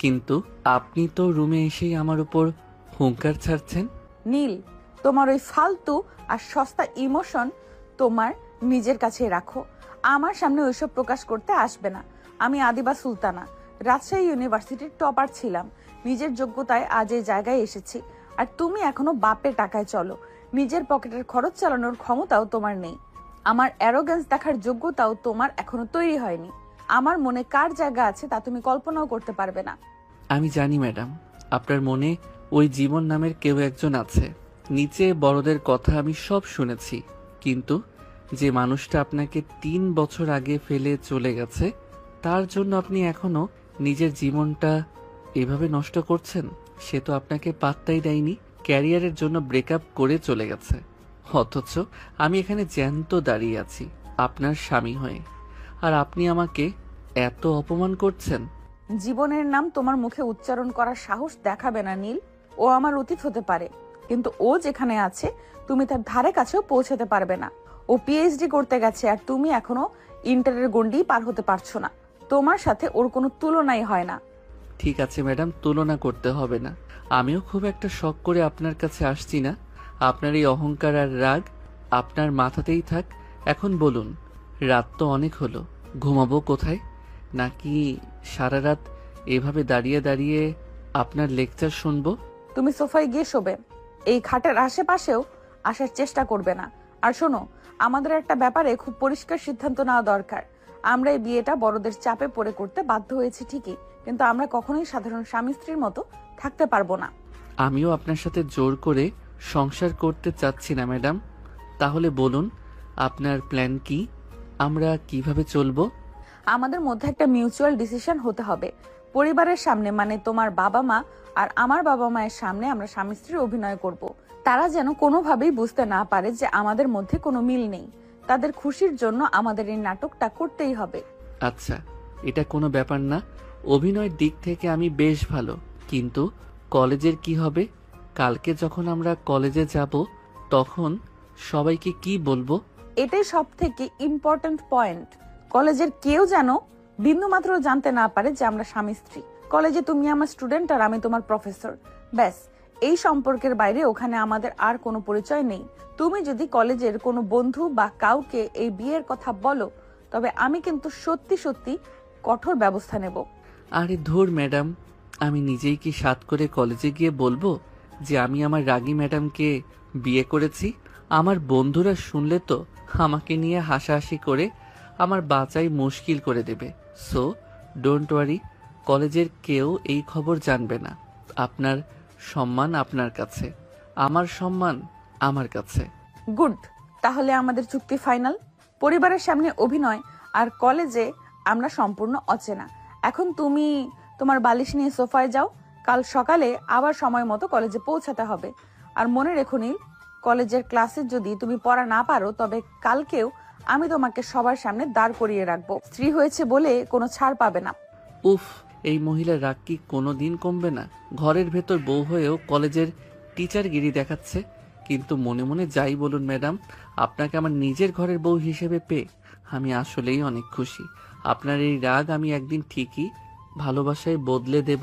কিন্তু আপনি তো রুমে এসেই আমার উপর হুঙ্কার ছাড়ছেন। নীল, তোমার ওই ফালতু আর সস্তা ইমোশন তোমার নিজের কাছে রাখো, আমার সামনে ওইসব প্রকাশ করতে আসবে না। আমি আদিবা সুলতানা, রাজশাহী ইউনিভার্সিটির টপার ছিলাম। নিজের যোগ্যতায় আজ এই জায়গায় এসেছি, আর তুমি এখনো বাপের টাকায় চলো। নিজের পকেটের খরচ চালানোর ক্ষমতাও তোমার নেই। আমার অ্যারোগ্যান্স দেখার যোগ্যতাও তোমার এখনো তৈরি হয়নি। আমার মনে কার জায়গা আছে তা তুমি কল্পনাও করতে পারবে না। আমি জানি ম্যাডাম, আপনার মনে ওই জীবন নামের কেউ একজন আছে। নিচে বড়দের কথা আমি সব শুনেছি, কিন্তু যে মানুষটা আপনাকে 3 বছর আগে ফেলে চলে গেছে, তার জন্য আপনি এখনো নিজের জীবনটা এভাবে নষ্ট করছেন। সে তো আপনাকে পাত্তাই দেয়নি, ক্যারিয়ারের জন্য ব্রেকআপ করে চলে গেছে। অথচ আমি এখানে জ্যান্ত দাঁড়িয়ে আছি আপনার স্বামী হয়ে, আর আপনি আমাকে এত অপমান করছেন। জীবনের নাম তোমার মুখে উচ্চারণ করার সাহস দেখাবে না নীল। ও আমার অতীত হতে পারে, কিন্তু ও যেখানে আছে তুমি তার ধারে কাছেও পৌঁছাতে পারবে না। ও পিএইচডি করতে গেছে, আর তুমি এখনো ইন্টারের গন্ডি পার হতে পারছো না। তোমার সাথে ওর কোনো তুলনাই হয় না। ঠিক আছে ম্যাডাম, তুলনা করতে হবে না। আমিও খুব একটা শখ করে আপনার কাছে আসছি না। আপনার এই অহংকার আর রাগ আপনার মাথাতেই থাক। এখন বলুন, রাত তো অনেক হলো, ঘুমাবো কোথায়? নাকি সারা রাত এভাবে দাঁড়িয়ে দাঁড়িয়ে আপনার লেকচার শুনবো? তুমি সোফায় গিয়ে শোবে, এই খাটের আশেপাশেও আসার চেষ্টা করবে না। আর শোনো, আমাদের একটা ব্যাপারে খুব পরিষ্কার সিদ্ধান্ত নেওয়া দরকার। আমরা এই বিয়েটা বড়দের চাপে পড়ে করতে বাধ্য হয়েছি ঠিকই, কিন্তু আমরা কখনোই সাধারণ স্বামী স্ত্রীর মতো থাকতে পারবো না। আমিও আপনার সাথে জোর করে সংসার করতে চাচ্ছি না ম্যাডাম। তাহলে বলুন আপনার প্ল্যান কি? আমরা কিভাবে চলবো? আমাদের মধ্যে একটা মিউচুয়াল ডিসিশন হতে হবে। পরিবারের সামনে, মানে তোমার বাবা মা আর আমার বাবা মায়ের সামনে আমরা স্বামী স্ত্রীর অভিনয় করব। তারা যেন কোনোভাবেই বুঝতে না পারে যে আমাদের মধ্যে কোনো মিল নেই। তাদের খুশির জন্য আমাদের এই নাটকটা করতেই হবে। আচ্ছা, এটা কোনো ব্যাপার না। অভিনয়ের দিক থেকে আমি বেশ ভালো, কিন্তু কলেজের কি হবে? কালকে যখন আমরা কলেজে যাব তখন সবাইকে কি বলবো? এটাই সব থেকে ইম্পর্ট্যান্ট পয়েন্ট। কলেজের কেউ যেন বিন্দুমাত্র জানতে না পারে যে আমরা স্বামী স্ত্রী। কলেজে তুমি আমার স্টুডেন্ট আর আমি তোমার প্রফেসর, ব্যাস। এই সম্পর্কের বাইরে ওখানে আমাদের আর কোনো পরিচয় নেই। তুমি যদি কলেজের কোনো বন্ধু বা কাউকে এই বিয়ের কথা বলো, তবে আমি কিন্তু সত্যি সত্যি কঠোর ব্যবস্থা নেব। আরে ধুর ম্যাডাম, আমি নিজেই কি সাত করে কলেজে গিয়ে বলবো যে আমি আমার রাগী ম্যাডামকে বিয়ে করেছি? আমার বন্ধুরা শুনলে তো আমাকে নিয়ে হাসাহাসি করে আমার বাঁচাই মুশকিল করে দেবে। সো ডোন্ট ওয়ারি, কলেজের কেউ এই খবর জানবে না। আপনার সম্মান আপনার কাছে, আমার সম্মান আমার কাছে। গুড, তাহলে আমাদের চুক্তি ফাইনাল। পরিবারের সামনে অভিনয় আর কলেজে আমরা সম্পূর্ণ অচেনা। এখন তুমি তোমার বালিশ নিয়ে সোফায় যাও। কাল সকালে আবার সময় মতো কলেজে পৌঁছাতে হবে। আর মনে রেখো নীল, কলেজের ক্লাসে যদি তুমি পড়া না পারো, তবে কালকেও আমি তোমাকে সবার সামনে দাঁড় করিয়ে রাখবো। স্ত্রী হয়েছে বলে কোনো ছাড় পাবে না। উফ, এই মহিলার রাগ কি কোনো দিন কমবে না? ঘরের ভেতর বউ হয়েও কলেজের টিচারগিরি দেখাচ্ছে। কিন্তু মনে মনে যাই বলুন ম্যাডাম, আপনাকে আমার নিজের ঘরের বউ হিসেবে পেয়ে আমি আসলেই অনেক খুশি। আপনার এই রাগ আমি একদিন ঠিকই ভালোবাসায় বদলে দেব।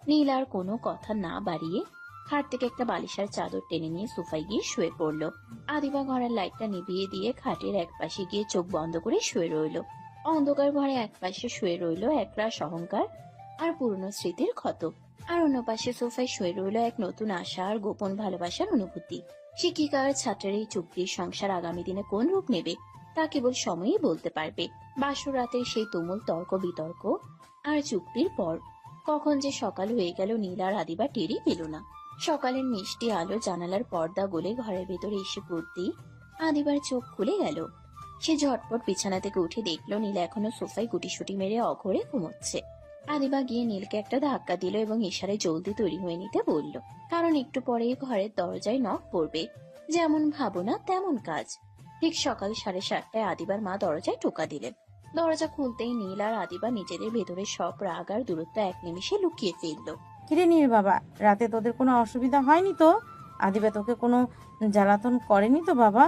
নীল আর কোনো কথা না বাড়িয়ে খাট থেকে একটা বালিশার চাদর টেনে নিয়ে সোফায় গিয়ে শুয়ে পড়লো। আদিবা ঘরের লাইটটা নিভিয়ে দিয়ে খাটের এক পাশে গিয়ে চোখ বন্ধ করে শুয়ে রইল। অন্ধকার ঘরে এক পাশে শুয়ে রইল একরাশ অহংকার আর পুরনো স্মৃতির ক্ষত, আর অন্য পাশে সোফায় শুয়ে রইল এক নতুন আশা আর গোপন ভালোবাসার অনুভূতি। শিক্ষিকা আর ছাত্রের এই চুক্তির সংসার আগামী দিনে কোন রূপ নেবে তা কেবল সময়ই বলতে পারবে। বাসর রাতের সেই তুমুল তর্ক বিতর্ক আর চুক্তির পর কখন যে সকাল হয়ে গেল নীল আর আদিবা টেরই পেল না। সকালের মিষ্টি আলো জানালার পর্দা গলে ঘরের ভেতরে এসে পড়তেই আদিবার চোখ খুলে গেল। সে ঝটপট বিছানা থেকে উঠে দেখলো নীল এখনো সোফায় গুটিসুটি মেরে অঘরে ঘুমোচ্ছে। আদিবা গিয়ে নীলকে একটা ধাক্কা দিল এবং ইশারায় জলদি তৈরি হয়ে নিতে বলল, কারণ একটু পরেই ঘরের দরজায় নখ পড়বে। যেমন ভাবনা তেমন কাজ। ঠিক সকাল 7:30টায় আদিবার মা দরজায় টোকা দিলেন। দরজা খুলতেই নীল আর আদিবা নিজেদের ভেতরে সব রাগ আর দূরত্ব এক নিমিষে লুকিয়ে ফেললো। কিরে নীল বাবা, রাতে তোদের কোনো অসুবিধা হয়নি তো? আদিবা তোকে কোনো জ্বালাতন করেনি তো বাবা?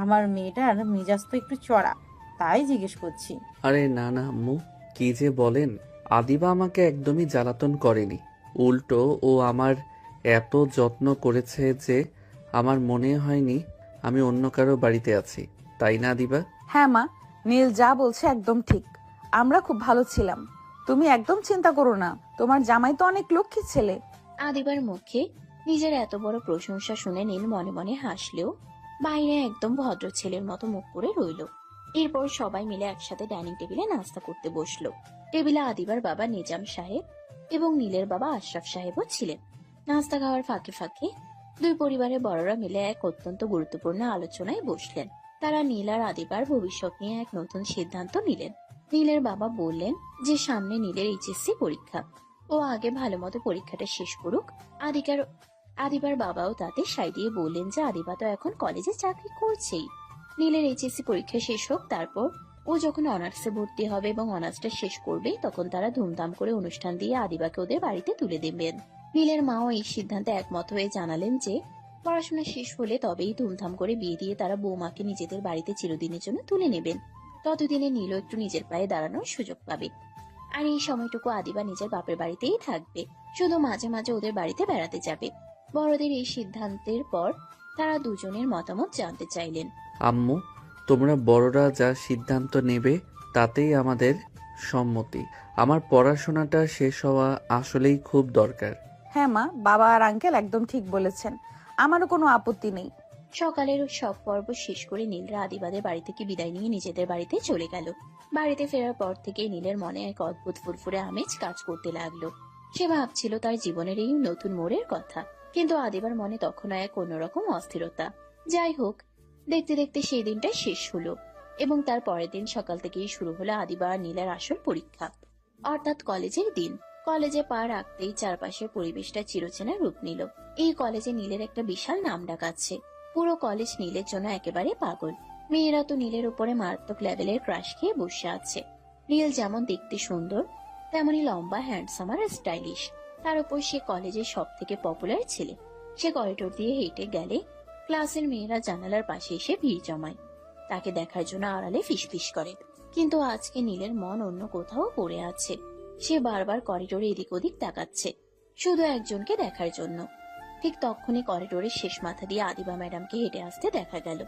আমার মেয়েটার মেজাজ তো একটু চড়া, তাই জিজ্ঞেস করছি। আরে না না আম্মু, কি যে বলেন। আদিবা আমাকে একদমই জ্বালাতন করেনি। উল্টো ও আমার এত যত্ন করেছে যে আমার মনে হয়নি আমি অন্য কারো বাড়িতে আছি। তাই না আদিবা? হ্যাঁ মা, নীল যা বলছে একদম ঠিক। আমরা খুব ভালো ছিলাম, তুমি একদম চিন্তা করো না। তোমার জামাই তো অনেক লক্ষ্মী ছেলে। আদিবার মুখে নিজের এত বড় প্রশংসা শুনে নীল মনে মনে হাসলেও বাইরে একদম ভদ্র ছেলের মতো মুখ করে রইল। এরপর সবাই মিলে একসাথে ডাইনিং টেবিলে নাস্তা করতে বসলো। টেবিলে আদিবার বাবা নিজাম সাহেব এবং নীলের বাবা আশরাফ সাহেবও ছিলেন। নাস্তা খাওয়ার ফাঁকে ফাঁকে দুই পরিবারের বড়রা মিলে এক অত্যন্ত গুরুত্বপূর্ণ আলোচনায় বসলেন। তারা নীল আর আদিবার ভবিষ্যৎ নিয়ে এক নতুন সিদ্ধান্ত নিলেন। নীলের বাবা বললেন যে সামনে নীলের এইচএসসি পরীক্ষা, ও আগে ভালো মতো পরীক্ষাটা শেষ করুক। আদিবার বাবাও তাতে সাই দিয়ে বললেন যে আদিবা তো এখন কলেজে চাকরি করছেই, নীলের এইচএসসি পরীক্ষা শেষ হোক, তারপর ও যখন অনার্সে ভর্তি হবে এবং অনার্সটা শেষ করবে তখন তারা ধুমধাম করে অনুষ্ঠান দিয়ে আদিবাকে ওদের বাড়িতে তুলে দেবেন। নীলের মাও এই সিদ্ধান্তে একমত হয়ে জানালেন যে পড়াশোনা শেষ হলে তবেই ধুমধাম করে বিয়ে দিয়ে তারা বৌমাকে নিজেদের বাড়িতে চিরদিনের জন্য তুলে নেবেন। ততদিনে নীলও একটু নিজের পায়ে দাঁড়ানোর সুযোগ পাবে। আর এই সময়টুকু আদিবা নিজের বাপের বাড়িতেই থাকবে, শুধু মাঝে মাঝে ওদের বাড়িতে বেড়াতে যাবে। বড়দের এই সিদ্ধান্তের পর তারা দুজনের মতামত জানতে চাইলেন। আম্মু, তোমরা বড়রা যা সিদ্ধান্ত নেবে তাতেই আমাদের সম্মতি। আমার পড়াশোনাটা শেষ হওয়া আসলেই খুব দরকার। হ্যাঁ মা, বাবা আর আঙ্কেল একদম ঠিক বলেছেন, আমারও কোনো আপত্তি নেই। সকালের সব পর্ব শেষ করে নীলরা আদিবাদের বাড়ি থেকে বিদায় নিয়ে নিজেদের বাড়িতে চলে গেল। বাড়িতে ফেরার পর থেকে নীলের মনে এক অদ্ভুত ফুরফুরে আমেজ কাজ করতে লাগলো। সে ভাবছিল তার জীবনের এই নতুন মোড়ের কথা, কিন্তু আদিবার মনে তখনও এক অন্যরকম অস্থিরতা। যাই হোক, দেখতে দেখতে সেই দিনটা শেষ হলো এবং তার পরের দিন সকাল থেকেই শুরু হলো আদিবা আর নীলের আসল পরীক্ষা, অর্থাৎ কলেজের দিন। কলেজে পা রাখতেই চারপাশের পরিবেশটা চিরচেনা রূপ নিল। এই কলেজে নীলের একটা বিশাল নাম ডাক আছে। পুরো কলেজ নীলের জন্য একেবারে পাগল। মেয়েরা তো নীলের উপরে মারাত্মক লেভেলের ক্রাশ খেয়ে বসে আছে। নীল যেমন দেখতে সুন্দর, তেমনি লম্বা, হ্যান্ডসাম আর স্টাইলিশ। তার উপর সে কলেজের সব থেকে পপুলার ছেলে। সে করিডোর দিয়ে হেঁটে গেলে ক্লাসের মেয়েরা জানালার পাশে এসে ভিড় জমায়, তাকে দেখার জন্য আড়ালে ফিসফিস করে। কিন্তু আজকে নীলের মন অন্য কোথাও পড়ে আছে। সে বারবার করিডোরে এদিক ওদিক তাকাচ্ছে, শুধু একজনকে দেখার জন্য। ঠিক তখনই করিডোরের শেষ মাথা দিয়ে আদিবা ম্যাডামকে হেঁটে আসতে দেখা গেল।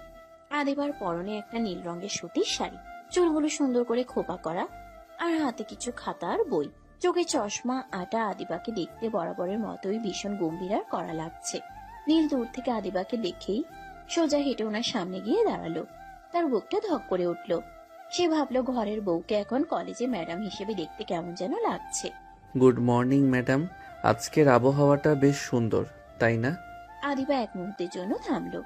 আদিবার পরনে একটা নীল রঙের সুতির শাড়ি, চুলগুলো সুন্দর করে খোপা করা, আর হাতে কিছু খাতা আর বই। চোখে চশমা আটা। আদিবাকে দেখতে বরাবরের মতোই ভীষণ গম্ভীর আর কড়া লাগছে। নীল দূর থেকে আদিবাকে দেখেই সোজা হেঁটে ওনার সামনে গিয়ে দাঁড়ালো। তার বুকটা ধক করে উঠল। সে ভাবলো ঘরের বউকে এখন কলেজে ম্যাডাম হিসেবে দেখতে কেমন যেন লাগছে। গুড মর্নিং ম্যাডাম, আজকের আবহাওয়াটা বেশ সুন্দর, তাই না? আদিবা এক মুহূর্তের জন্য থামলো।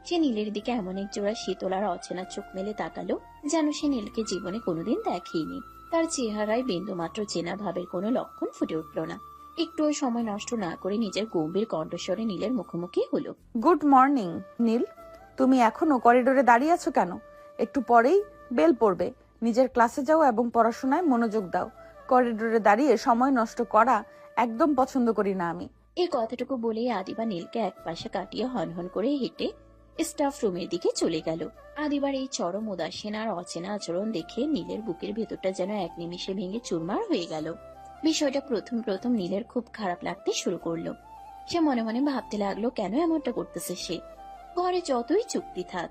সে নীলের দিকে এমন এক জোড়া শীতল আর অচেনা চোখ মেলে তাকালো, যেন সে নীলকে জীবনে কোনোদিন দেখেনি। তার চেহারায় বিন্দুমাত্র চেনা ভাবের কোনো লক্ষণ ফুটে উঠল না। একটুও সময় নষ্ট না করে নিজের গম্ভীর কণ্ঠস্বরে নীলের মুখোমুখি হলো। গুড মর্নিং নীল, তুমি এখনো করিডোরে দাঁড়িয়ে আছো কেন? একটু পরেই বেল পড়বে। নিজের ক্লাসে যাও এবং পড়াশোনায় মনোযোগ দাও। করিডোরে দাঁড়িয়ে সময় নষ্ট করা একদম পছন্দ করি না আমি। এই কথাটুকু বলেই আদিবা নীলকে এক পাশে কাটিয়ে হনহন করে হেঁটে স্টাফ রুমের দিকে চলে গেল। আদিবার এই চরম উদাসীন আর অচেনা আচরণ দেখে নীলের বুকের ভেতরটা যেন এক নিমিষে ভেঙে চুরমার হয়ে গেল। বিষয়টা প্রথম নীলের খুব খারাপ লাগতে শুরু করলো। সে মনে মনে ভাবতে লাগলো, কেন এমনটা করতেছে সে? ঘরে যতই চুক্তি থাক,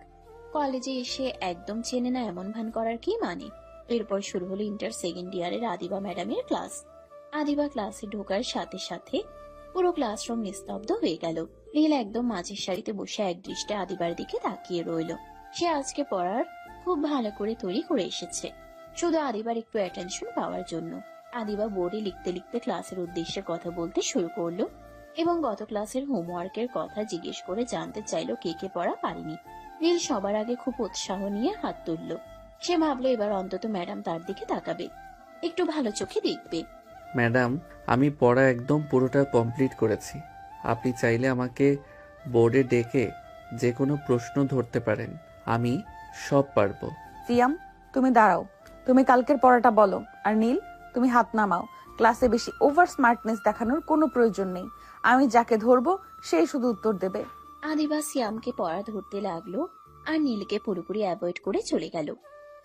কলেজে এসে একদম চেনে না এমন ভান করার কি মানে? এরপর শুরু হলো ইন্টার সেকেন্ড ইয়ারের আদিবা ম্যাডামের ক্লাস। আদিবা ক্লাসে ঢোকার সাথে সাথে পুরো ক্লাসরুম নিস্তব্ধ হয়ে গেল। নীল একদম মাঝের সারিতে বসে এক দৃষ্টে আদিবার দিকে তাকিয়ে রইল। সে আজকে পড়ার খুব ভালো করে তৈরি করে এসেছে, শুধু আদিবার একটু অ্যাটেনশন পাওয়ার জন্য। আদিবা বোর্ডে লিখতে লিখতে ক্লাসের উদ্দেশ্যে কথা বলতে শুরু করলো এবং গত ক্লাসের হোমওয়ার্কের কথা জিজ্ঞেস করে জানতে চাইলো কে কে পড়া পারেনি। নীল সবার আগে খুব উৎসাহ নিয়ে হাত তুললো। সে ভাবলো এবার অন্তত ম্যাডাম তার দিকে তাকাবে, একটু ভালো চোখে দেখবে। ম্যাডাম, আমি পড়া একদম পুরোটা কমপ্লিট করেছি। আপনি চাইলে আমাকে বোর্ডে ডেকে যে কোনো প্রশ্ন ধরতে পারেন, আমি সব পারবো। সিয়াম, তুমি দাঁড়াও। তুমি কালকের পড়াটা বলো। আর নীল, তুমি হাত নামাও। ক্লাসে বেশি ওভার স্মার্টনেস দেখানোর কোনো প্রয়োজন নেই। আমি যাকে ধরবো সেই শুধু উত্তর দেবে। আদিবা সিয়ামকে পড়া ধরতে লাগলো আর নীলকে পুরোপুরি অ্যাভয়েড করে চলে গেল।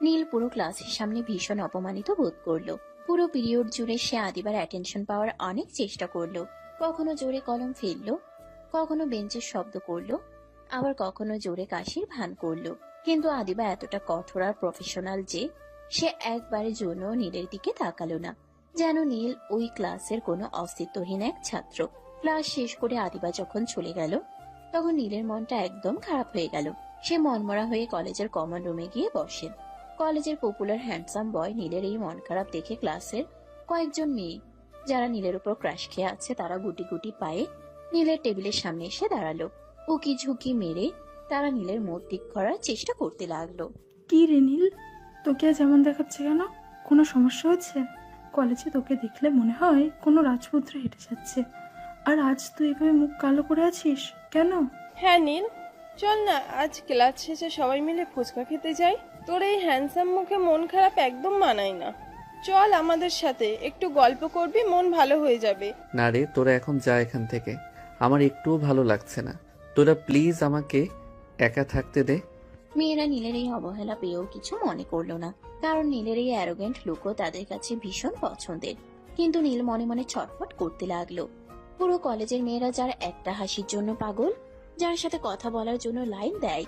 নীল পুরো ক্লাসের সামনে ভীষণ অপমানিত বোধ করলো। পুরো পিরিয়ড জুড়ে সে আদিবার অ্যাটেনশন পাওয়ার অনেক চেষ্টা করলো। কখনো জোরে কলম ফেললো, কখনো বেঞ্চের শব্দ করলো, আবার কখনো জোরে কাশির ভান করলো। কিন্তু আদিবা এতটা কঠোর আর প্রফেশনাল যে সে একবারের জন্য নীলের দিকে তাকালো না, যেন নীল ওই ক্লাসের কোনো অস্তিত্বহীন এক ছাত্র। ক্লাস শেষ করে আদিবা যখন চলে গেল, তখন নীলের মনটা একদম খারাপ হয়ে গেল। সে মনমরা হয়ে কলেজের কমন রুমে গিয়ে বসে। কলেজের পপুলার হ্যান্ডসাম বয় নীলের এই মন খারাপ দেখে ক্লাসের কয়েকজন মেয়ে যারা নীলের উপর ক্রাশ খেয়ে আছে তারা গুটি গুটি পায়ে নীলের টেবিলের সামনে এসে দাঁড়ালো। উকি ঝুঁকি মেরে তারা নীলের মুখ ঠিক করার চেষ্টা করতে লাগলো। কি রে নীল, তোকে আজ এমন দেখাচ্ছে কেন? কোনো সমস্যা হচ্ছে? কলেজে তোকে দেখলে মনে হয় কোনো রাজপুত্র হেঁটে যাচ্ছে, আর আজ তুই এভাবে মুখ কালো করে আছিস কেন? হ্যাঁ নীল, চল না আজ ক্লাস শেষে সবাই মিলে ফুচকা খেতে যাই। তোর এই হ্যান্ডসাম মুখে মন খারাপ একদম মানায় না। চল আমাদের সাথে, একটু গল্প করবি, মন ভালো হয়ে যাবে। না রে, তোরা এখন যা এখান থেকে, আমার একটুও ভালো লাগছে না। তোরা প্লিজ আমাকে একা থাকতে দে। মেয়েরা নীলের এই অবহেলা পেয়েও কিছু মনে করলো না, কারণ নীলের এই অ্যারোগেন্ট লুকও তাদের কাছে ভীষণ পছন্দের। কিন্তু নীল মনে মনে ছটফট করতে লাগলো। পুরো কলেজের মেয়েরা যার একটা হাসির জন্য পাগল, যার সাথে কথা বলার জন্য লাইন দেয়,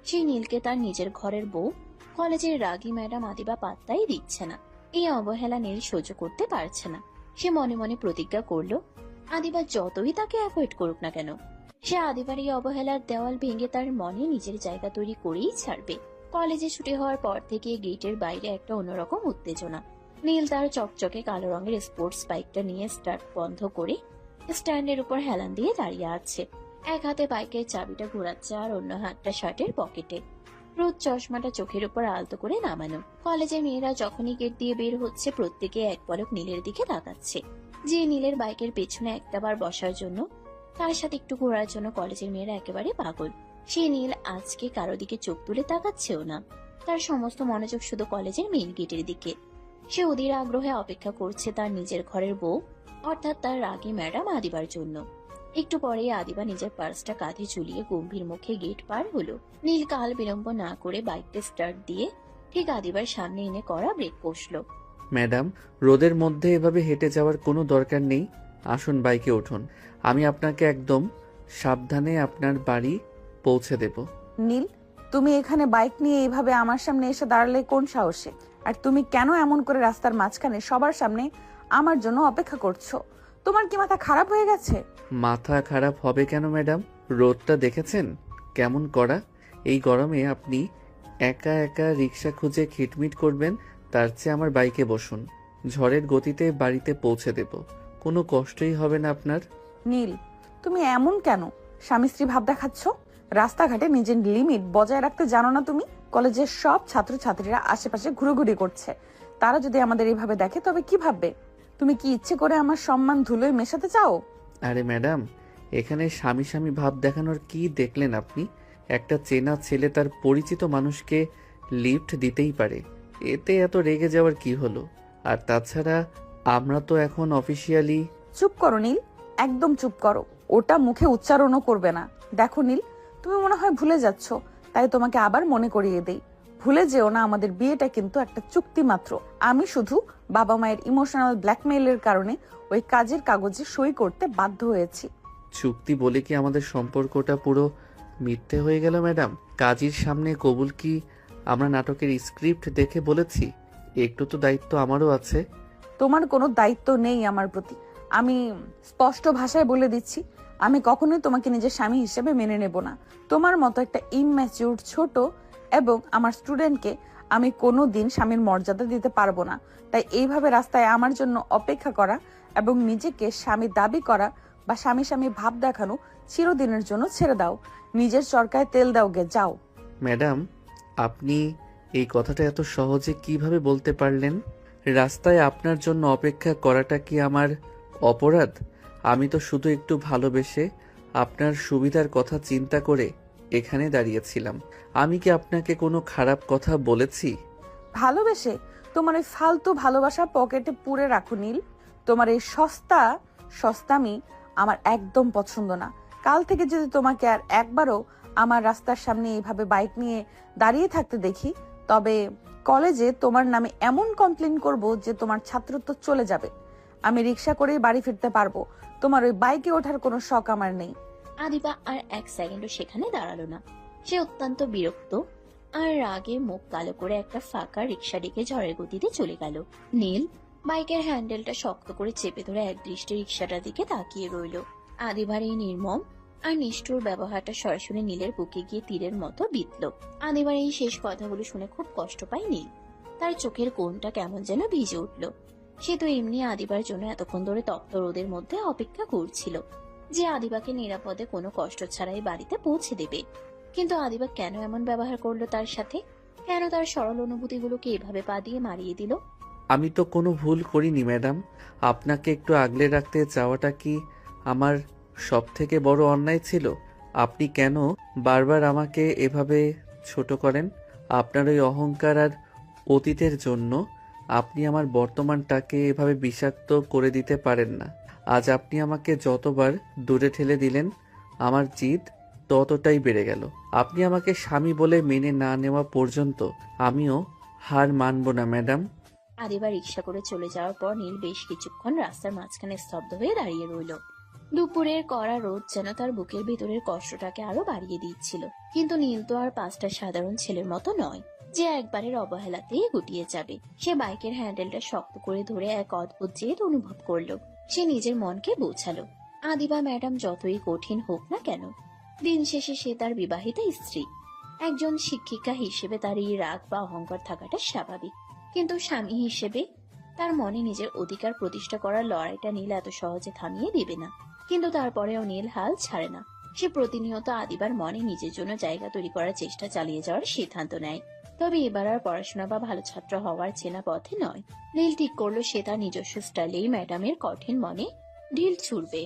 সেই নীলকে তার নিজের ঘরের বউ কলেজের রাগী ম্যাডাম আদিবা পাত্তাই দিচ্ছে না। এই অবহেলা নীল সহ্য করতে পারছে না। সে মনে মনে প্রতিজ্ঞা করলো, আদিবা যতই তাকে অ্যাভয়েড করুক না কেন, সে আদিবার এই অবহেলার দেওয়াল ভেঙে তার মনে নিজের জায়গা তৈরি করেই ছাড়বে। কলেজে ছুটি হওয়ার পর থেকে গেটের বাইরে একটা অন্যরকম উত্তেজনা। নীল তার চকচকে কালো রঙের স্পোর্টস বাইকটা নিয়ে স্টার্ট বন্ধ করে স্ট্যান্ডের উপর হেলান দিয়ে দাঁড়িয়ে আছে। এক হাতে বাইকের চাবিটা ঘোরাচ্ছে আর অন্য হাতটা শার্টের পকেটে। রোদ চশমাটা চোখের উপর আলতো করে নামানো। কলেজের মেয়েরা যখনই গেট দিয়ে বের হচ্ছে প্রত্যেকে এক পলক নীলের দিকে তাকাচ্ছে। যে নীলের বাইকের পেছনে একটাবার বসার জন্য, তার সাথে একটু ঘোরার জন্য কলেজের মেয়েরা একেবারে পাগল। সে নীল আজকে কারো দিকে চোখ তুলে তাকাচ্ছেও না, তার সমস্ত মনোযোগ শুধু কলেজের মেইন গেটের দিকে। সে অধীর আগ্রহে অপেক্ষা করছে তার নিজের ঘরের বউ অর্থাৎ তার রাগী ম্যাডাম আদিবার জন্য। একটু পরেই আদিবা নিজের পার্সটা কাঁধে ঝুলিয়ে গম্ভীর মুখে গেট পার হলো। নীল কাল বিলম্ব না করে বাইকটা স্টার্ট দিয়ে ঠিক আদিবার সামনে এনে করা ব্রেক কষলো। ম্যাডাম, রোদের মধ্যে এভাবে হেঁটে যাওয়ার কোনো দরকার নেই, আসুন বাইকে উঠুন, আমি আপনাকে একদম সাবধানে আপনার বাড়ি পৌঁছে দেব। নীল, তুমি এখানে বাইক নিয়ে এইভাবে আমার সামনে এসে দাঁড়ালে কোন সাহসে? আর তুমি কেন এমন করে রাস্তার মাঝখানে সবার সামনে আমার জন্য অপেক্ষা করছো? তোমার কি মাথা খারাপ হয়ে গেছে? মাথা খারাপ হবে কেন ম্যাডাম? রোদটা দেখেছেন কেমন কড়া? এই গরমে আপনি একা একা রিক্সা খুঁজে খিটমিট করবেন, তার চেয়ে আমার বাইকে বসুন, ঝড়ের গতিতে বাড়িতে পৌঁছে দেব, কোনো কষ্টই হবে না আপনার। নীল, তুমি এমন কেন স্বামী স্ত্রী ভাব দেখাচ্ছ? রাস্তাঘাটে নিজের লিমিট বজায় রাখতে জানো না তুমি? কলেজের সব ছাত্রছাত্রীরা আশেপাশে ঘুরোঘুরি করছে, তারা যদি আমাদের এইভাবে দেখে তবে কি ভাববে? তুমি কি ইচ্ছে করে আমার সম্মান ধুলোয় মেশাতে চাও? আরে ম্যাডাম, এখানে স্বামী স্বামী ভাব দেখানোর কি দেখলেন আপনি? একটা চেনা ছেলে তার পরিচিত মানুষকে লিফট দিতেই পারে, এতে এত রেগে যাওয়ার কি হলো? আর তাছাড়া আমরা তো এখন অফিসিয়ালি। চুপ করো নীল, একদম চুপ করো, ওটা মুখে উচ্চারণও করবে না। দেখো নীল, তুমি মনে হয় ভুলে যাচ্ছ, তাই তোমাকে আবার মনে করিয়ে দেই। ভুলে যেও না, আমাদের বিয়েটা কিন্তু একটা চুক্তি মাত্র। আমি শুধু বাবা মায়ের ইমোশনাল ব্ল্যাকমেইলের কারণে ওই কাজের কাগজে সই করতে বাধ্য হয়েছি। চুক্তি বলে কি আমাদের সম্পর্কটা পুরো মিথ্যে হয়ে গেল ম্যাডাম? কাজীর সামনে কবুল কি আমরা নাটকের স্ক্রিপ্ট দেখে বলেছি? একটু তো দায়িত্ব আমারও আছে। তোমার কোনো দায়িত্ব নেই আমার প্রতি। আমি স্পষ্ট ভাষায় বলে দিচ্ছি, আমি কখনোই তোমাকে নিজের স্বামী হিসেবে মেনে নেব না। তোমার মতো একটা ইমম্যাচিউর ছোট এবং আমার স্টুডেন্টকে আমি কোনো দিন স্বামীর মর্যাদা দিতে পারবো না। তাই এইভাবে রাস্তায় আমার জন্য অপেক্ষা করা এবং নিজেকে স্বামী দাবি করা বা স্বামী স্বামী ভাব দেখানো চিরদিনের জন্য ছেড়ে দাও। নিজের চরকায় তেল দাও গে, যাও। ম্যাডাম, আপনি এই কথাটা এত সহজে কিভাবে বলতে পারলেন? রাস্তায় আপনার জন্য অপেক্ষা করাটা কি আমার অপরাধ? আমি তো শুধু একটু ভালোবেসে আপনার সুবিধার কথা চিন্তা করে এখানে দাঁড়িয়েছিলাম। আমি কি আপনাকে কোনো খারাপ কথা বলেছি? ভালোবেসে? তোমার ওই ফালতু ভালোবাসা পকেটে পুরে রাখো নীল। তোমার এই সস্তামি আমার একদম পছন্দ না। কাল থেকে যদি তোমাকে আর একবারও আমার রাস্তার সামনে এইভাবে বাইক নিয়ে দাঁড়িয়ে থাকতে দেখি, তবে কলেজে তোমার নামে এমন কমপ্লেন করব যে তোমার ছাত্রত্ব চলে যাবে। আমি রিক্সা করেই বাড়ি ফিরতে পারবো, তোমার ওই বাইকে ওঠার কোনো শখ আমার নেই। আদিবা আর এক সেকেন্ডও সেখানে দাঁড়ালো না। সে অত্যন্ত বিরক্ত আর রাগে মুখ কালো করে একটা ফাঁকা রিক্সা ডেকে ঝড়ের গতিতে চলে গেল। নীল বাইকের হ্যান্ডেলটা শক্ত করে চেপে ধরে এক দৃষ্টি রিক্সাটার দিকে তাকিয়ে রইল। আদিবার এই নির্মম আর নিষ্ঠুর ব্যবহারটা সরাসরি নীলের বুকে গিয়ে তীরের মতো বিঁধল। আদিবার এই শেষ কথাগুলো শুনে খুব কষ্ট পায় নীল। তার চোখের কোণটা কেমন যেন ভিজে উঠল। সে তো এমনি আদিবার জন্য এতক্ষণ ধরে তপ্ত রোদের মধ্যে অপেক্ষা করছিল যে আদিবাকে নিরাপদে কোনো কষ্ট ছাড়াই বাড়িতে পৌঁছে দেবে। কিন্তু আদিবা কেন এমন ব্যবহার করলো তার সাথে? কেন তার সরল অনুভূতিগুলোকে এভাবে পা দিয়ে মারিয়ে দিল? আমি তো কোনো ভুল করিনি ম্যাডাম। আপনাকে একটু আগলে রাখতে চাওয়াটা কি আমার সব থেকে বড় অন্যায় ছিল? আপনি কেন বারবার আমাকে এভাবে ছোট করেন? আপনার ওই অহংকার আর অতীতের জন্য আপনি আমার বর্তমানটাকে এভাবে বিষাক্ত করে দিতে পারেন না। আজ আপনি আমাকে যতবার দূরে ঠেলে দিলেন, আমার জিদ ততটাই বেড়ে গেল। আপনি আমাকে স্বামী বলে মেনে না নেওয়া পর্যন্ত আমিও হার মানব না ম্যাডাম। আদিবা রিক্সা করে চলে যাওয়ার পর নীল বেশ কিছুক্ষণ রাস্তার মাঝখানে স্তব্ধ হয়ে দাঁড়িয়ে রইল। দুপুরের কড়া রোদ যেন তার বুকের ভিতরের কষ্টটাকে আরো বাড়িয়ে দিচ্ছিল। কিন্তু নীল তো আর পাঁচটা সাধারণ ছেলের মতো নয় যে একবারের অবহেলাতেই গুটিয়ে যাবে। সে বাইকের হ্যান্ডেলটা শক্ত করে ধরে এক অদ্ভুত জেদ অনুভব করলো। সে নিজের মনকে বোঝালো, আদিবা ম্যাডাম যতই কঠিন হোক না কেন, দিন শেষে সে তার বিবাহিতা স্ত্রী। একজন শিক্ষিকা হিসেবে তার এই রাগ বা অহংকার থাকাটা স্বাভাবিক, কিন্তু স্বামী হিসেবে তার মনে নিজের অধিকার প্রতিষ্ঠা করার লড়াইটা নীল এত সহজে থামিয়ে দিবে না। কিন্তু তারপরেও নীল হাল ছাড়ে না। সে প্রতিনিয়ত আদিবার মনে নিজের জন্য জায়গা তৈরি করার চেষ্টা চালিয়ে যাওয়ার সিদ্ধান্ত নেয়। তবে এবার আর পড়াশোনা বা ভালো ছাত্র হওয়ার চেনা পথে নয়। নীল ঠিক করলো সে তার নিজস্ব স্টাইলেই ম্যাডামের কঠিন মনে ঢিল ছুড়বে।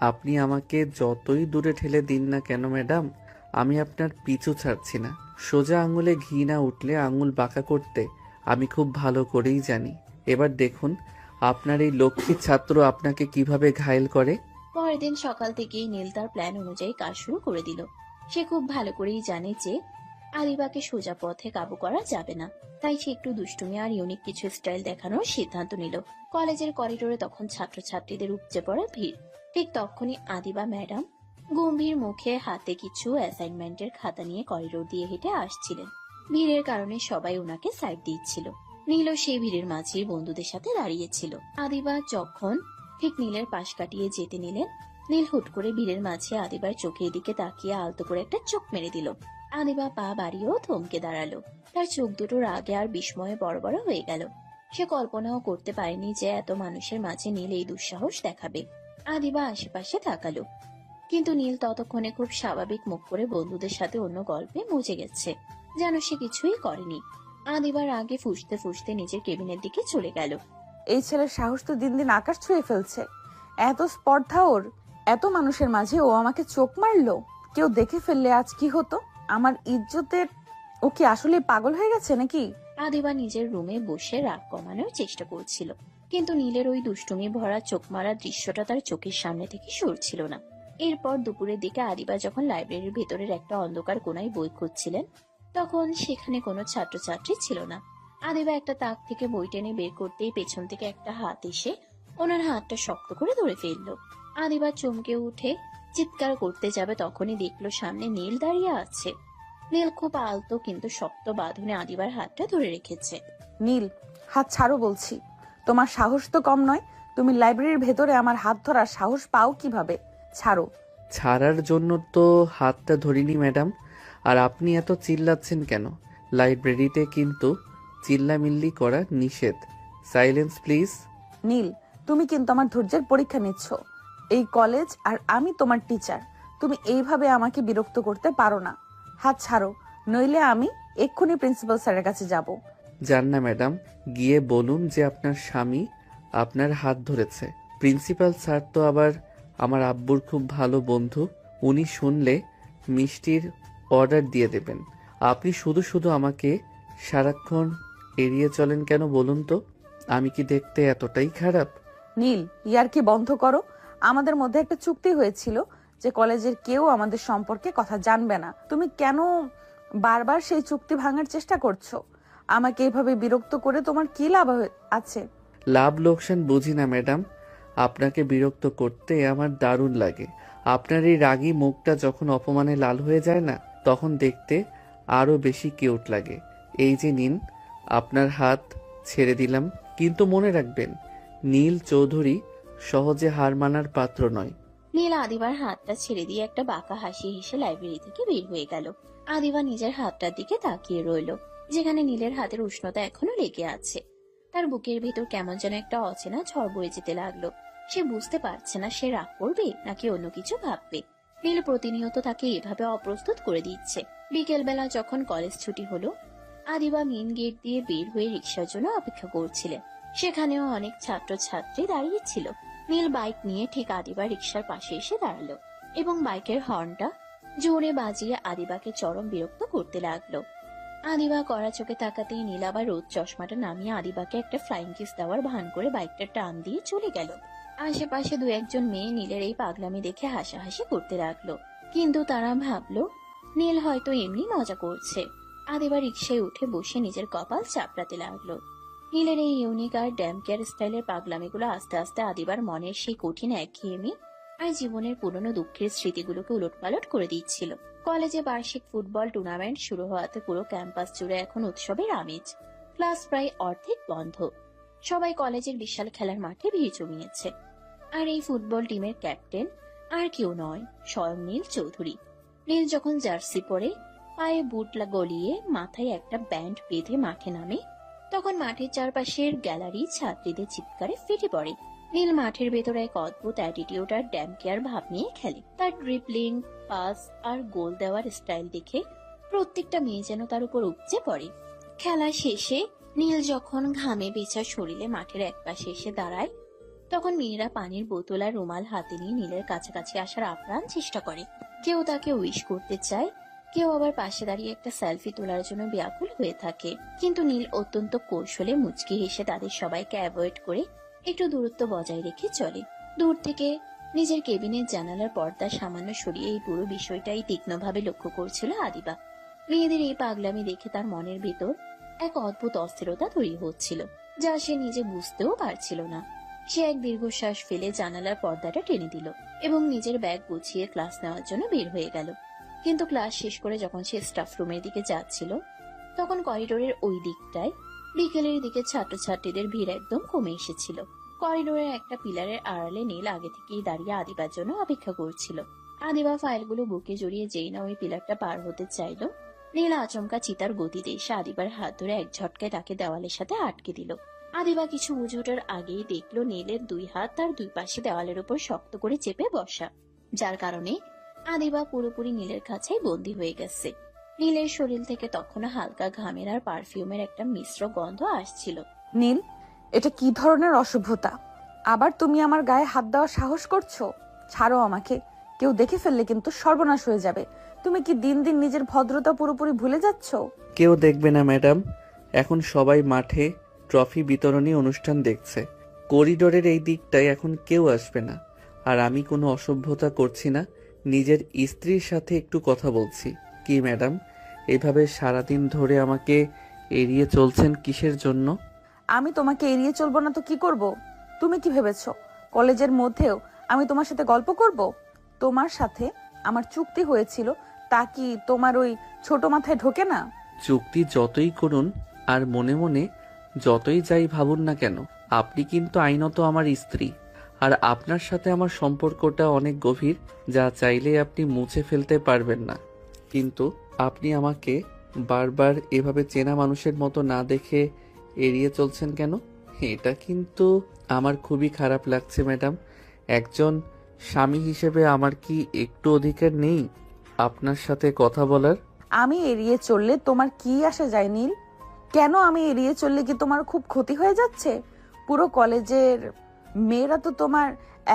আপনি আমাকে যতই দূরে ঠেলে দিন না কেন ম্যাডাম, আমি আপনার পিছু ছাড়ছি না। সোজা আঙুলে ঘি না উঠলে আঙুল বাঁকা করতে আমি খুব ভালো করেই জানি। এবার দেখুন আপনার এই লক্ষ্মী ছাত্র আপনাকে কিভাবে ঘায়েল করে। পরের দিন সকাল থেকেই নীল তার প্ল্যান অনুযায়ী কাজ শুরু করে দিল। সে খুব ভালো করেই জানে যে আদিবাকে সোজা পথে কাবু করা যাবে না, তাই সে একটু দুষ্টুমি আর ইউনিক কিছু স্টাইল দেখানোর সিদ্ধান্ত নিল। কলেজের করিডোরে তখন ছাত্রছাত্রীদের উপচে পড়া ভিড়। ঠিক তখনই আদিবা ম্যাডাম গম্ভীর মুখে হাতে কিছু অ্যাসাইনমেন্টের খাতা নিয়ে করিডোর দিয়ে হেঁটে আসছিলেন। ভিড়ের কারণে সবাই ওনাকে সাইড দিচ্ছিল। নীলও সেই ভিড়ের মাঝেই বন্ধুদের সাথে দাঁড়িয়েছিল। আদিবা যখন ঠিক নীলের পাশ কাটিয়ে যেতে নিলেন, নীল হুট করে ভিড়ের মাঝে আদিবার চোখের দিকে তাকিয়ে আলতো করে একটা চোখ মেরে দিল। আদিবা পা বাড়িয়েও থমকে দাঁড়ালো। তার চোখ দুটো রাগে আর বিস্ময়ে বড় বড় হয়ে গেল। সে কল্পনাও করতে পারেনি যে এত মানুষের মাঝে নীল এই দুঃসাহস দেখাবে। আদিবা আশেপাশে তাকালো, কিন্তু নীল ততক্ষণে খুব স্বাভাবিক মুখ করে বন্ধুদের সাথে অন্য গল্পে মুজে গেছে, যেন সে কিছুই করেনি। আদিবার আগে ফুঁসতে ফুঁসতে নিজের কেবিনের দিকে চলে গেল। এই ছেলের সাহস তো দিন দিন আকাশ ছুঁয়ে ফেলছে। এত স্পর্ধা ওর, এত মানুষের মাঝে ও আমাকে চোখ মারলো। কেউ দেখে ফেললে আজ কি হতো আমার ইজ্জতের। ও কি আসলে পাগল হয়ে গেছে নাকি? আদিবা নিজের রুমে বসে রাগ কমানোর চেষ্টা করছিল, কিন্তু নীলের ওই দুষ্টুমি ভরা চোখ মারা দৃশ্যটা তার চোখের সামনে থেকে সরছিল না। এরপর দুপুরের দিকে আদিবা যখন লাইব্রেরির ভেতরের একটা অন্ধকার কোনায় বই খুঁজছিলেন, তখন সেখানে কোনো ছাত্রছাত্রী ছিল না। আদিবা একটা তাক থেকে বই টেনে বের করতেই পেছন থেকে একটা হাত এসে ওনার হাতটা শক্ত করে ধরে ফেললো। আদিবা চমকে উঠে চিৎকার করতে যাবে, তখনই দেখলো সামনে নীল দাঁড়িয়ে আছে। নীল খুব আলতো কিন্তু শক্ত বাঁধনে আদিবার হাতটা ধরে রেখেছে। নীল, হাত ছাড়ো বলছি। তোমার সাহস তো কম নয়। তুমি লাইব্রেরির ভেতরে আমার হাত ধরার সাহস পাও কিভাবে? ছাড়ো। ছাড়ার জন্য তো হাতটা ধরিনি ম্যাডাম। আর আপনি এত চিল্লাচ্ছেন কেন? লাইব্রেরিতে কিন্তু চিল্লামিল্লি করা নিষেধ। Silence please. নীল, তুমি কিন্তু আমার ধৈর্যের পরীক্ষা নিচ্ছ। এই কলেজ আর আমি তোমার টিচার। তুমি এইভাবে আমাকে বিরক্ত করতে পারো না। হাত ছাড়ো, নইলে আমি এক্ষুনি প্রিন্সিপাল স্যারের কাছে যাব। যান না ম্যাডাম, গিয়ে বলুন যে আপনার স্বামী আপনার হাত ধরেছে। প্রিন্সিপাল স্যার তো আবার আমার আব্বুর খুব ভালো বন্ধু। উনি শুনলে মিষ্টির অর্ডার দিয়ে দেবেন। আপনি শুধু শুধু আমাকে সারাক্ষণ এড়িয়ে চলেন কেন বলুন তো? আমি কি দেখতে এতটাই খারাপ? নীল, ইয়ার্কি বন্ধ করো। আমাদের মধ্যে একটা চুক্তি হয়েছিল যে কলেজের কেউ আমাদের সম্পর্কে কথা জানবে না। তুমি কেন বারবার সেই চুক্তি ভাঙার চেষ্টা করছো? আমাকে এভাবে বিরক্ত করে তোমার কি লাভ আছে? লাভ লোকসান বুঝি না ম্যাডাম। আপনাকে বিরক্ত করতে আমার দারুণ লাগে। আপনার এই রাগী মুখটা যখন অপমানে লাল হয়ে যায় না, তখন দেখতে আরো বেশি কিউট লাগে। এই যে নিন, আপনার হাত ছেড়ে দিলাম, কিন্তু মনে রাখবেন নীল চৌধুরী সহজে হার মানার পাত্র নয়। নীল আদিবার হাতটা ছেড়ে দিয়ে একটা বাঁকা হাসি হেসে লাইব্রেরি থেকে বের হয়ে গেল। আদিবা নিজের হাতটার দিকে তাকিয়ে রইল, যেখানে নীলের হাতের উষ্ণতা এখনো লেগে আছে। তার বুকের ভেতর কেমন যেন একটা অচেনা ঝড় বয়ে যেতে লাগলো। সে বুঝতে পারছে না সে রাগ করবে নাকি অন্য কিছু ভাববে। নীল প্রতিনিয়ত তাকে এভাবে অপ্রস্তুত করে দিচ্ছে। বিকেল বেলা যখন কলেজ ছুটি হলো, আদিবা মেন গেট দিয়ে বের হয়ে রিক্সার জন্য অপেক্ষা করছিলেন। সেখানেও অনেক ছাত্র ছাত্রী দাঁড়িয়ে ছিল। নীল বাইক নিয়ে ঠিক আদিবা রিক্সার পাশে এসে দাঁড়ালো এবং বাইকের হর্নটা জোরে বাজিয়ে আদিবাকে চরম বিরক্ত করতে লাগলো। আদিবা কড়া চোখে তাকাতেই নীল আবার রোদ চশমাটা নামিয়ে আদিবাকে একটা ফ্লাইং কিস দেওয়ার ভান করে বাইকটা টান দিয়ে চলে গেল। আশেপাশে দু একজন মেয়ে নীলের এই পাগলামি দেখে হাসাহাসি করতে লাগলো, কিন্তু তারা ভাবলো নীল হয়তো এমনি মজা করছে। আদিবা রিক্সায় উঠে বসে নিজের কপাল চাপড়াতে লাগলো। নীলের এই ইউনিক আর ড্যাম কেয়ার স্টাইলের পাগলামিগুলো আস্তে আস্তে আদিবার মনের সেই কঠিন একঘেয়েমি আর জীবনের পুরনো দুঃখের স্মৃতিগুলোকে উলটপালট করে দিচ্ছিল। কলেজে বার্ষিক ফুটবল টুর্নামেন্ট শুরু হওয়াতে পুরো ক্যাম্পাস জুড়ে এখন উৎসবের আমেজ। ক্লাস প্রায় অর্ধেক বন্ধ। সবাই কলেজের বিশাল খেলার মাঠে ভিড় জমিয়েছে। আর এই ফুটবল টিমের ক্যাপ্টেন আর কেউ নয়, স্বয়ং নীল চৌধুরী। নীল যখন জার্সি পরে, পায়ে বুট গলিয়ে, মাথায় একটা ব্যান্ড বেঁধে মাঠে নামে, তখন মাঠের চারপাশের গ্যালারি ছাত্রীদের চিৎকারে ফেটে পড়ে। নীল মাঠের ভেতরে এক অদ্ভুত অ্যাটিটিউড আর ড্যাম কেয়ার ভাব নিয়ে খেলে। তার ড্রিবলিং, পাস আর গোল দেওয়ার স্টাইল দেখে প্রত্যেকটা মেয়ে যেন তার উপর উপচে পড়ে। খেলা শেষে নীল যখন ঘামে বেচা শরীরে মাঠের একপাশে এসে দাঁড়ায়, তখন মেয়েরা পানির বোতল আর রুমাল হাতে নিয়ে নীলের কাছাকাছি আসার আপ্রাণ চেষ্টা করে। কেউ তাকে উইশ করতে চায়, কেউ আবার পাশে দাঁড়িয়ে একটা সেলফি তোলার জন্য ব্যাকুল হয়ে থাকে। কিন্তু নীল অত্যন্ত কৌশলে মুচকি হেসে তাদের সবাইকে অ্যাভয়েড করে একটু দূরত্ব বজায় রেখে চলে। দূর থেকে নিজের কেবিনের জানালার পর্দা সামান্য সরিয়ে এই পুরো বিষয়টাই তীক্ষ্ণভাবে লক্ষ্য করছিল আদিবা। মেয়েদের এই পাগলামি দেখে তার মনের ভেতর এক অদ্ভুত অস্থিরতা তৈরি হচ্ছিল, যা সে নিজে বুঝতেও পারছিল না। সে এক দীর্ঘশ্বাস ফেলে জানালার পর্দাটা টেনে দিল এবং নিজের ব্যাগ গুছিয়ে ক্লাস নেওয়ার জন্য বের হয়ে গেল। কিন্তু ক্লাস শেষ করে যখন সে স্টাফ রুমের দিকে যাচ্ছিল, তখন করিডোরের ওই দিকটায় বিকেলের দিকে ছাত্রছাত্রীদের ভিড় একদম কমে এসেছিল। করিডোরের একটা পিলারের আড়ালে নীল আগে থেকেই দাঁড়িয়ে আদিবার জন্য অপেক্ষা করছিল। আদিবা ফাইলগুলো বুকে জড়িয়ে যেই না ওই পিলারটা পার হতে চাইল, নীল আচমকা চিতার গতিতে এসে আদিবার হাত ধরে এক ঝটকায় তাকে দেওয়ালের সাথে আটকে দিল। আদিবা কিছু বুঝে ওঠার আগেই দেখলো নীলের দুই হাত তার দুই পাশে দেওয়ালের উপর শক্ত করে চেপে বসা, যার কারণে আদিবা পুরোপুরি নীলের কাছেই বন্দী হয়ে গেছে। নীলের শরীর থেকে তখনও হালকা ঘামের আর পারফিউমের একটা মিশ্র গন্ধ আসছিল। নীল, এটা কি ধরনের অসভ্যতা? আবার তুমি আমার গায়ে হাত দেওয়ার সাহস করছো? ছাড়ো আমাকে, কেউ দেখে ফেললে কিন্তু সর্বনাশ হয়ে যাবে। তুমি কি দিন দিন নিজের ভদ্রতা পুরোপুরি ভুলে যাচ্ছ? কেউ দেখবে না ম্যাডাম, এখন সবাই মাঠে ট্রফি বিতরণী অনুষ্ঠান দেখছে। করিডোরের এই দিকটায় এখন কেউ আসবে না। আর আমি কোনো অসভ্যতা করছি না, নিজের স্ত্রীর সাথে একটু কথা বলছি। কি ম্যাডাম, এভাবে সারাদিন ধরে আমাকে এড়িয়ে চলছেন কিসের জন্য? আমি তোমাকে এড়িয়ে চলবো না তো কি করব? তুমি কি ভেবেছো কলেজের মধ্যেও আমি তোমার সাথে গল্প করব? তোমার সাথে আমার চুক্তি হয়েছিল, তা কি তোমার ওই ছোট মাথায় ঢোকে না? চুক্তি যতই করুন আর মনে মনে যতই যাই ভাবুন না কেন, আপনি কিন্তু আইনত আমার স্ত্রী। আর আপনার সাথে আমার সম্পর্কটা অনেক গভীর, যা চাইলে আপনি মুছে ফেলতে পারবেন না। কিন্তু আপনি আমাকে বারবার এভাবে চেনা মানুষের মতো না দেখে এড়িয়ে চলছেন কেন? এটা কিন্তু আমার খুবই খারাপ লাগছে ম্যাডাম। একজন স্বামী হিসেবে আমার কি একটু অধিকার নেই আপনার সাথে কথা বলার? আমি এড়িয়ে চললে তোমার কি আসে যায় নীল? কেন আমি এড়িয়ে চললে কি তোমার খুব ক্ষতি হয়ে যাচ্ছে? পুরো কলেজের মেয়েরা তো তোমার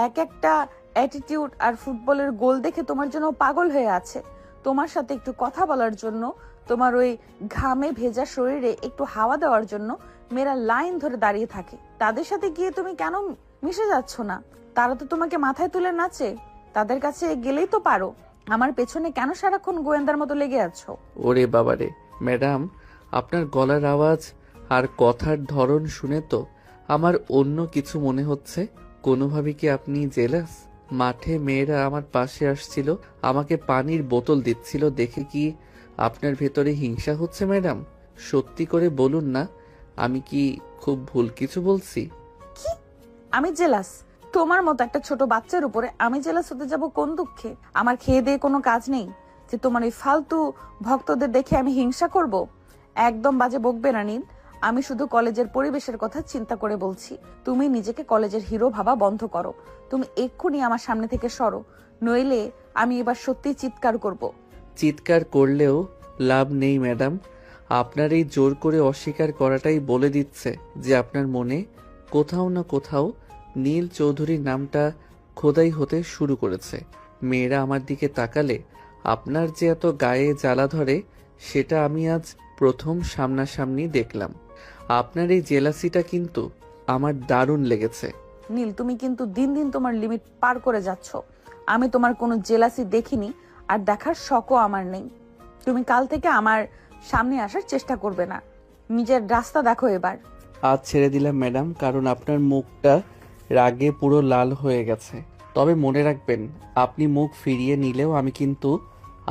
এক একটা অ্যাটিটিউড আর ফুটবলের গোল দেখে তোমার জন্য পাগল হয়ে আছে। তোমার সাথে একটু কথা বলার জন্য, তোমার ওই ঘামে ভেজা শরীরে একটু হাওয়া দেওয়ার জন্য মেয়েরা লাইন ধরে দাঁড়িয়ে থাকে। তাদের সাথে গিয়ে তুমি কেন মিশে যাচ্ছ না? তারা তো তোমাকে মাথায় তুলে নাচে, তাদের কাছে গেলেই তো পারো। আমার পেছনে কেন সারাক্ষণ গোয়েন্দার মতো লেগে আছো? ওরে বাবারে ম্যাডাম, আপনার গলার আওয়াজ আর কথার ধরন শুনে তো আমার অন্য কিছু মনে হচ্ছে। কোনোভাবে কি আপনি জেলাস? মাঠে মেয়েরা আমার পাশে আসছিল, আমাকে পানির বোতল দিচ্ছিল দেখে কি আপনার ভেতরে হিংসা হচ্ছে ম্যাডাম? সত্যি করে বলুন না, আমি কি খুব ভুল কিছু বলছি? কি? আমি জেলাস? তোমার মতো একটা ছোট বাচ্চার উপরে আমি জেলাস হতে যাব কোন দুঃখে? আমার খেয়ে দিয়ে কোনো কাজ নেই যে তোমার এই ফালতু ভক্তদের দেখে আমি হিংসা করব? একদম বাজে বকবে না নীল। আমি শুধু কলেজের পরিবেশের কথা চিন্তা করে বলছি। তুমি নিজেকে কলেজের হিরো ভাবা বন্ধ করো। তুমি এক্ষুনি আমার সামনে থেকে সরো, নইলে আমি এবার সত্যি চিৎকার করব। চিৎকার করলেও লাভ নেই ম্যাডাম। আপনার এই জোর করে অস্বীকার করাটাই বলে দিচ্ছে যে আপনার মনে কোথাও না কোথাও নীল চৌধুরীর নামটা খোদাই হতে শুরু করেছে। মেয়েরা আমার দিকে তাকালে আপনার যে এত গায়ে জ্বালা ধরে, সেটা আমি আজ প্রথম সামনাসামনি দেখলাম। আপনার এই জেলাসিটা কিন্তু আমার দারুণ লেগেছে। নীল, তুমি কিন্তু দিন দিন তোমার লিমিট পার করে যাচ্ছ। আমি তোমার কোনো জেলাসি দেখিনি, আর দেখার শখও আমার নেই। তুমি কাল থেকে আমার সামনে আসার চেষ্টা করবে না। নিজের রাস্তা দেখো এবার। আজ ছেড়ে দিলাম ম্যাডাম, কারণ আপনার মুখটা রাগে পুরো লাল হয়ে গেছে। তবে মনে রাখবেন, আপনি মুখ ফিরিয়ে নিলেও আমি কিন্তু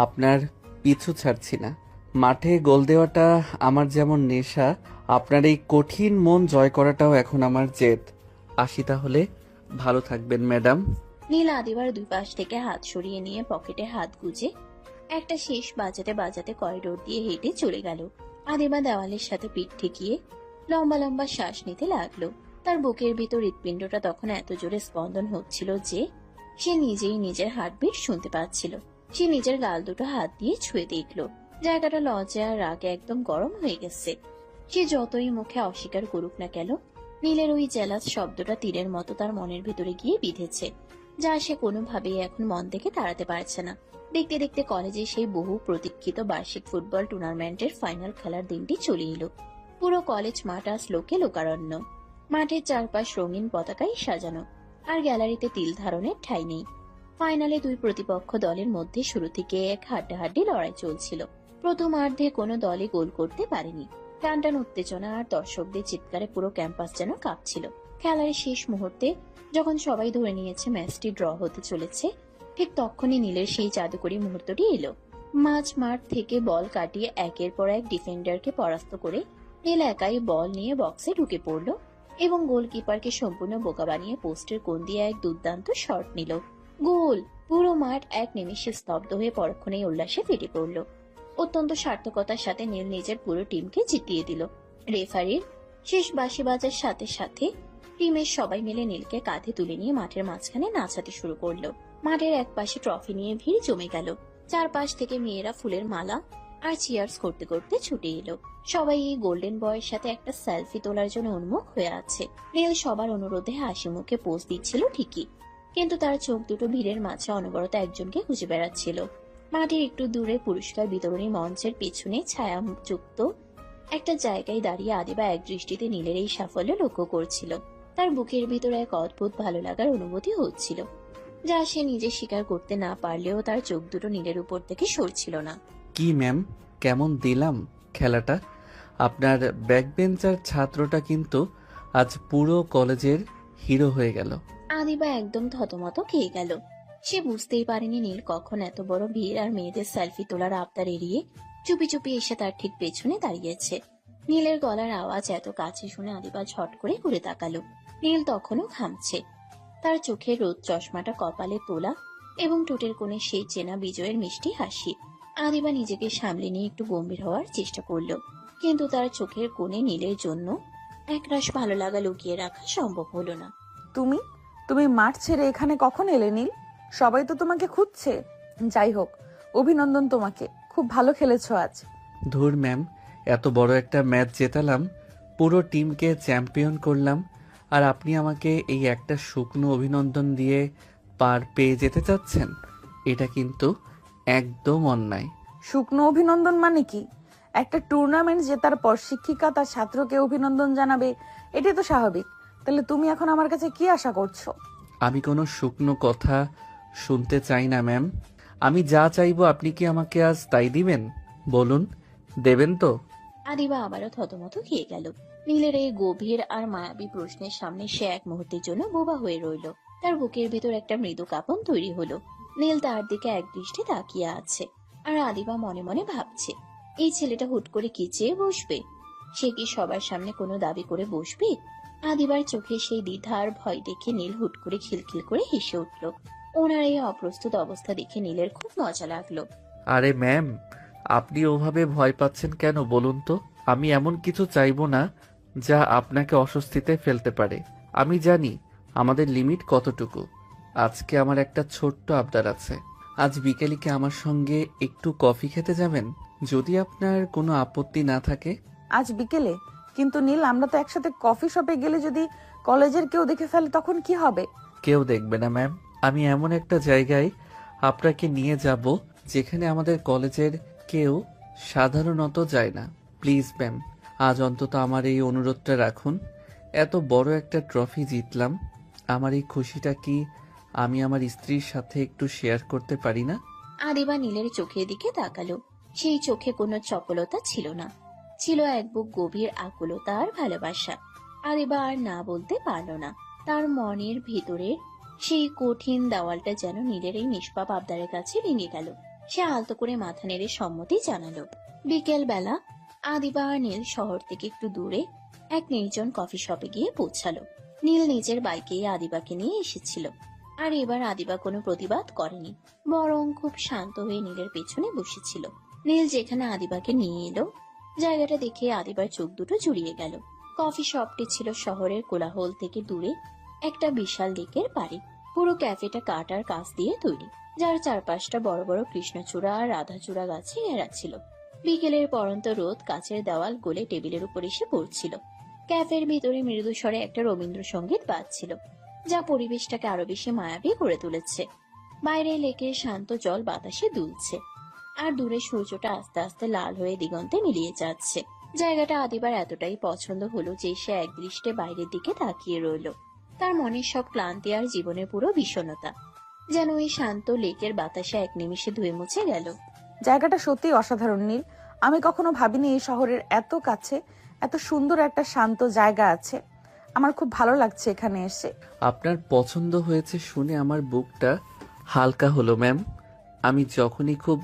আপনার পিছু ছাড়ছি না। মাঠে গোল দেওয়াটা আমার যেমন নেশা, আপনার এই কঠিন মন জয় করাটাও এখন আমার জেদ। আসি তাহলে, ভালো থাকবেন ম্যাডাম। নীল আদিবার দুই পাশ থেকে হাত সরিয়ে নিয়ে পকেটে হাত গুজে একটা শেষ বাজাতে বাজাতে করিডোর দিয়ে হেঁটে চলে গেল। আদিবা দেওয়ালের সাথে পিঠ ঠেকিয়ে লম্বা লম্বা শ্বাস নিতে লাগলো। তার বুকের ভিতর হৃৎপিণ্ডটা তখন এত জোরে স্পন্দন হচ্ছিল যে সে নিজেই নিজের হার্টবিট শুনতে পাচ্ছিল। সে নিজের গাল দুটো হাত দিয়ে ছুঁয়ে দেখলো, জায়গাটা লজ্জা আর রাগে একদম গরম হয়ে গেছে। সে যতই মুখে অস্বীকার করুক না কেন, নীলের ওই জেলাস শব্দটা তীরের মতো তার মনের ভিতরে গিয়ে বিঁধেছে, যা সে কোনোভাবেই এখন মন থেকে তাড়াতে পারছে না। দেখতে দেখতে কলেজে সেই বহু প্রতীক্ষিত বার্ষিক ফুটবল টুর্নামেন্টের ফাইনাল খেলার দিনটি চলে এলো। পুরো কলেজ মাঠ আজ লোকে লোকারণ্য। মাঠের চারপাশ রঙিন পতাকায় সাজানো, আর গ্যালারিতে তিল ধারণের ঠাঁই নেই। ফাইনালে দুই প্রতিপক্ষ দলের মধ্যে শুরু থেকে এক হাড্ডাহাড্ডি লড়াই চলছিল। প্রথমার্ধে কোনো দলই গোল করতে পারেনি। টানটান উত্তেজনা আর দর্শকদের চিৎকারে পুরো ক্যাম্পাস যেন কাঁপছিল। খেলার শেষ মুহূর্তে যখন সবাই ধরে নিয়েছে ম্যাচটি ড্র হতে চলেছে, ঠিক তখনই নীলের সেই জাদুকরী মুহূর্তটি এলো। মাঝ মাঠ থেকে বল কাটিয়ে একের পর এক ডিফেন্ডারকে পরাস্ত করে নীল একাই বল নিয়ে বক্সে ঢুকে পড়লো এবং গোলকিপারকে সম্পূর্ণ বোকা বানিয়ে পোস্টের কোণ দিয়ে এক দুর্দান্ত শট নিল। গোল! পুরো মাঠ এক নিমিষে স্তব্ধ হয়ে পরক্ষণেই উল্লাসে ফেটে পড়ল। অত্যন্ত সার্থকতার সাথে নীল নিজের পুরো টিমকে জিতিয়ে দিল। রেফারির শেষ বাঁশি বাজার সাথে সাথে টিমের সবাই মিলে নীলকে কাঁধে তুলে নিয়ে মাঠের মাঝখানে নাচাতে শুরু করলো। মাঠের এক পাশে ট্রফি নিয়ে ভিড় জমে গেল। চারপাশ থেকে মেয়েরা ফুলের মালা আর চিয়ার্স করতে করতে ছুটে এলো। সবাই এই গোল্ডেন বয়ের সাথে একটা সেলফি তোলার জন্য উন্মুখ হয়ে আছে। নীল সবার অনুরোধে হাসি মুখে পোজ দিচ্ছিল ঠিকই, কিন্তু তার চোখ দুটো ভিড়ের মাঝে অনবরত একজনকে খুঁজে বেড়াচ্ছিল। মাঠের একটু দূরে পুরস্কার বিতরণী মঞ্চের পিছনে ছায়াযুক্ত একটা জায়গায় দাঁড়িয়ে আদিবা এক দৃষ্টিতে নীলের এই সাফল্য লক্ষ্য করছিল। তার বুকের ভিতরে এক অদ্ভুত ভালো লাগার অনুভূতি হচ্ছিল, যা সে নিজে স্বীকার করতে না পারলেও তার চোখ দুটো নীলের উপর থেকে সরছিল না। কি ম্যাম, কেমন দিলাম খেলাটা? আপনার ব্যাকবেঞ্চার ছাত্রটা কিন্তু আজ পুরো কলেজের হিরো হয়ে গেল। আদিবা একদম থতমত খেয়ে গেল। সে বুঝতেই পারেনি নীল কখন এত বড় ভিড় আর মেয়েদের সেলফি তোলার আবদার এড়িয়ে চুপি চুপি এসে তার ঠিক পেছনে দাঁড়িয়েছে। নীলের গলার আওয়াজ এত কাছে শুনে আদিবা ঝট করে ঘুরে তাকালো। নীল তখনও ঘামছে। তার চোখের রোদ চশমাটা কপালে তোলা এবং ঠোঁটের কোণে সেই চেনা বিজয়ের মিষ্টি হাসি। আদিবা নিজেকে সামলে নিয়ে একটু গম্ভীর হওয়ার চেষ্টা করলো, কিন্তু তার চোখের কোণে নীলের জন্য একরাশ ভালো লাগা লুকিয়ে রাখা সম্ভব হলো না। তুমি মাঠ ছেড়ে এখানে কখন এলে নীল? সবাই তো তোমাকে খুঁজছে। যাই হোক, অভিনন্দন তোমাকে, খুব ভালো খেলেছো আজ। ধুর ম্যাম, এত বড় একটা ম্যাচ জেতালাম, পুরো টিমকে চ্যাম্পিয়ন করলাম, আর আপনি আমাকে এই একটা শুকনো অভিনন্দন দিয়ে পার পেয়ে যেতে চাচ্ছেন? এটা কিন্তু একদম অন্যায়। শুকনো অভিনন্দন মানে কি? একটা টুর্নামেন্ট জেতার পর শিক্ষিকা তার ছাত্রকে অভিনন্দন জানাবে, এটাই তো স্বাভাবিক। তাহলে তুমি এখন আমার কাছে কি আশা করছো? আমি কোনো শুকনো কথা শুনতে চাই না ম্যাম। আমি যা চাইবো আপনি কি আমাকে আজ তাই দিবেন? বলুন, দেবেন তো? আদিবা আবারও থতমত খেয়ে গেল। নীলের এই গভীর আর মায়াবী প্রশ্নের সামনে সে এক মুহূর্তের জন্য বোবা হয়ে রইল। তার বুকের ভেতর একটা মৃদু কাঁপন তৈরি হলো। নীল তার দিকে এক দৃষ্টি তাকিয়ে আছে, আর আদিবা মনে মনে ভাবছে, এই ছেলেটা হুট করে কি চেয়ে বসবে? সে কি সবার সামনে কোনো দাবি করে বসবে? আদিবার চোখে সেই দ্বিধা আর ভয় দেখে নীল হুট করে খিলখিল করে হেসে উঠল। ওনার এই অপ্রস্তুত অবস্থা দেখে নীলের খুব মজা লাগলো। আরে ম্যাম, আপনি ওভাবে ভয় পাচ্ছেন কেন বলুন তো? আমি এমন কিছু চাইবো না যা আপনাকে অস্বস্তিতে ফেলতে পারে। আমি জানি আমাদের লিমিট কতটুকু। আজকে আমার একটা ছোট্ট আবদার আছে। আজ বিকেলে কি আমার সঙ্গে একটু কফি খেতে যাবেন, যদি আপনার কোনো আপত্তি না থাকে? আজ বিকেলে? কিন্তু নীল, আমরা তো একসাথে কফি শপে গেলে যদি কলেজের কেউ দেখে ফেলে তখন কি হবে? কেউ দেখবে না ম্যাম। আমি এমন একটা জায়গায় আপনাকে নিয়ে যাব যেখানে আমাদের কলেজের কেউ সাধারণত যায় না। প্লিজ ম্যাম, আজ অন্তত আমার এই অনুরোধটা রাখুন। এত বড় একটা ট্রফি জিতলাম, আমার এই খুশিটা কি আমি আমার স্ত্রীর সাথে একটু শেয়ার করতে পারি না? আদিবা নীলের চোখের দিকে তাকালো। সেই চোখে কোনো চপলতা ছিল না, ছিল এক বুক গভীর আকুলতা আর ভালোবাসা। আদিবা আর না বলতে পারল না। তার মনের ভিতরের সেই কঠিন দেওয়ালটা যেন নীলের এই নিষ্পাপ আবদারের কাছে ভেঙে গেল। সে আলতো করে মাথা নেড়ে সম্মতি জানালো। বিকেল বেলা আদিবা আর নীল শহর থেকে একটু দূরে এক নির্জন কফি শপে গিয়ে পৌঁছালো। নীল নিজের বাইকে আদিবাকে নিয়ে এসেছিল, আর এবার আদিবা কোনো প্রতিবাদ করেনি, বরং খুব শান্ত হয়ে নীলের পেছনে বসেছিল। নীল যেখানে আদিবাকে নিয়ে এলো, জায়গাটা দেখে আদিবার চোখ দুটো জুড়িয়ে গেল। কফি শপটি ছিল শহরের কোলাহল থেকে দূরে একটা বিশাল লেকের পাড়ে। পুরো ক্যাফেটা কাটার কাছ দিয়ে তৈরি, যার চারপাশটা বড় বড় কৃষ্ণচূড়া আর রাধাচূড়া গাছে ঘেরা ছিল। বিকেলের পরন্ত রোদ কাচের দেওয়াল গলে টেবিলের উপর এসে পড়ছিল। ক্যাফের ভিতরে মৃদু স্বরে একটা রবীন্দ্রসঙ্গীত বাজছিল, যা পরিবেশটাকে আরো বেশি মায়াবী করে তুলেছে। বাইরে লেকের শান্ত জল বাতাসে দুলছে, আর দূরে সূর্যটা আস্তে আস্তে লাল হয়ে দিগন্তে মিলিয়ে যাচ্ছে। জায়গাটা আদিবার এতটাই পছন্দ হলো যে সে একদৃষ্টে বাইরের দিকে তাকিয়ে রইল। তার মনের সব ক্লান্তি আর জীবনের পুরো বিষণ্ণতা যেন ওই শান্ত লেকের বাতাসে এক নিমিষে ধুয়ে মুছে গেল। জায়গাটা সত্যিই অসাধারণ নীল। আমি কখনো ভাবিনি এই শহরের এত কাছে এত সুন্দর একটা শান্ত জায়গা আছে। আমার খুব ভালো লাগছে এখানে এসে। আপনার পছন্দ হয়েছে শুনে আমার বুকটা হালকা হলো ম্যাম। আমি যখনই খুব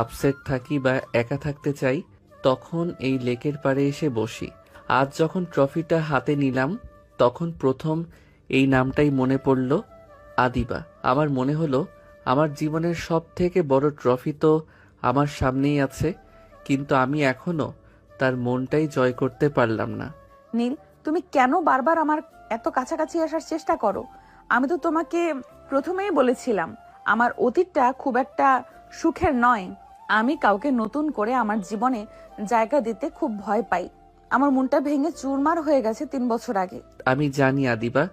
আপসেট থাকি বা একা থাকতে চাই তখন এই লেকের পাড়ে এসে বসি। আজ যখন ট্রফিটা হাতে নিলাম তখন প্রথম এই নামটাই মনে পড়ল, আদিবা। আমার মনে হলো আমার জীবনের সব থেকে বড় ট্রফি তো আমার সামনেই আছে, কিন্তু আমি এখনো তার মনটাই জয় করতে পারলাম না। নীল, তুমি কেন বারবার আমার এত কাছাকাছি আসার চেষ্টা করো? আমি তো তোমাকে প্রথমেই বলেছিলাম আমার অতীতটা খুব একটা সুখের নয়। আমি কাউকে নতুন করে আমার জীবনে জায়গা দিতে খুব ভয় পাই। আমার মনটা ভেঙে চুরমার হয়ে গেছে 3 বছর আগে। আমি জানি আদিবা,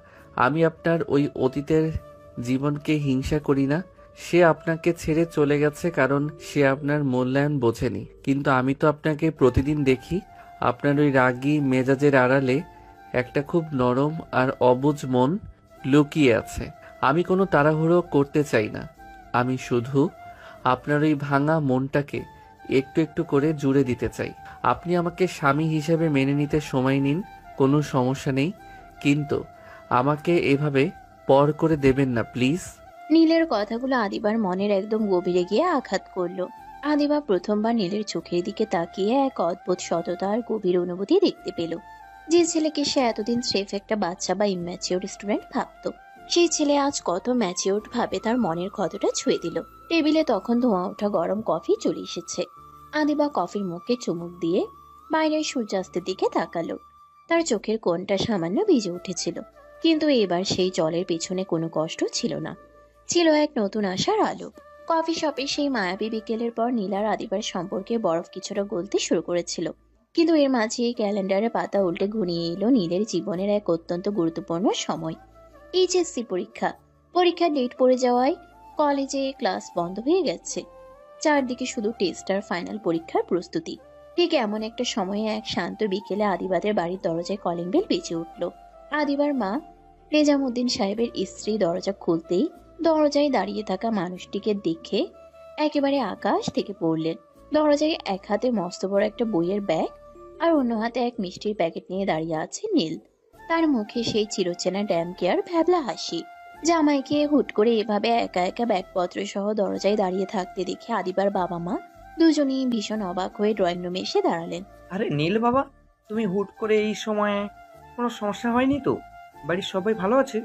আমি আপনার ওই অতীতের জীবনকে হিংসা করি না। সে আপনাকে ছেড়ে চলে গেছে কারণ সে আপনার মূল্যায়ন বোঝেনি, কিন্তু আমি তো আপনাকে প্রতিদিন দেখি। আপনার ওই রাগী মেজাজের আড়ালে একটা খুব নরম আর অবুঝ মন লুকিয়ে আছে। আমি কোনো তাড়াহুড়ো করতে চাই না, আমি শুধু আপনার ওই ভাঙা মনটাকে একটু একটু করে জুড়ে দিতে চাই। আপনি আমাকে স্বামী হিসেবে মেনে নিতে সময় নিন, কোনো সমস্যা নেই, কিন্তু আমাকে এভাবে পর করে দেবেন না প্লিজ। নীলের কথাগুলো আদিবার মনের একদম গভীরে গিয়ে আঘাত করলো। আদিবা প্রথমবার নীলের চোখের দিকে তাকিয়ে এক অদ্ভুত সততা আর গভীর অনুভূতি দেখতে পেল। যে ছেলেকে সে এতদিন স্রেফ একটা বাচ্চা বা ইম্যাচিওর স্টুডেন্ট ভাবতো, সেই ছেলে আজ কত ম্যাচিওর ভাবে তার মনের ক্ষতটা ছুঁয়ে দিল। টেবিলে তখন ধোঁয়া ওঠা গরম কফি চলে এসেছে। আদিবা কফির মুখে চুমুক দিয়ে বাইরের সূর্যাস্তের দিকে তাকালো। তার চোখের কোণটা সামান্য ভিজে উঠেছিল, কিন্তু এবার সেই জলের পেছনে কোনো কষ্ট ছিল না, ছিল এক নতুন আশার আলো। কফি শপে সেই মায়াবী বিকেলের পর নীল আর আদিবার সম্পর্কে বরফ কিছুটা গলতে শুরু করেছিল, কিন্তু এর মাঝে এই ক্যালেন্ডারের পাতা উল্টে ঘনিয়ে এলো নীলের জীবনের এক অত্যন্ত গুরুত্বপূর্ণ সময়, এইচএসসি পরীক্ষা। পরীক্ষার ডেট পড়ে যাওয়ায় কলেজে ক্লাস বন্ধ হয়ে গেছে। চারদিকে শুধু টেস্ট আর ফাইনাল পরীক্ষার প্রস্তুতি। ঠিক এমন একটা সময়ে এক শান্ত বিকেলে আদিবাদের বাড়ির দরজায় কলিং বেল বেজে উঠল। আদিবার মা রেজামউদ্দিন সাহেবের স্ত্রী দরজা খুলতেই দরজায় দাঁড়িয়ে থাকা মানুষটিকে দেখে একেবারে আকাশ থেকে পড়লেন। দরজায় এক হাতে মস্ত বড় একটা বইয়ের ব্যাগ আর অন্য হাতে এক মিষ্টির প্যাকেট নিয়ে দাঁড়িয়ে আছে নীল। তার মুখে সেই চিরচেনা ড্যাম কেয়ার ভ্যাবলা হাসি। জামাইকে হুট করে এভাবে একা একা ব্যাগপত্র সহ দরজায় দাঁড়িয়ে থাকতে দেখে আদিবার বাবা মা দুজনেই ভীষণ অবাক হয়ে ড্রয়িং রুমে এসে দাঁড়ালেন। আরে নীল বাবা, তুমি হুট করে এই সময়ে? কোনো সমস্যা হয়নি তো? বাড়ির সবাই ভালো আছে?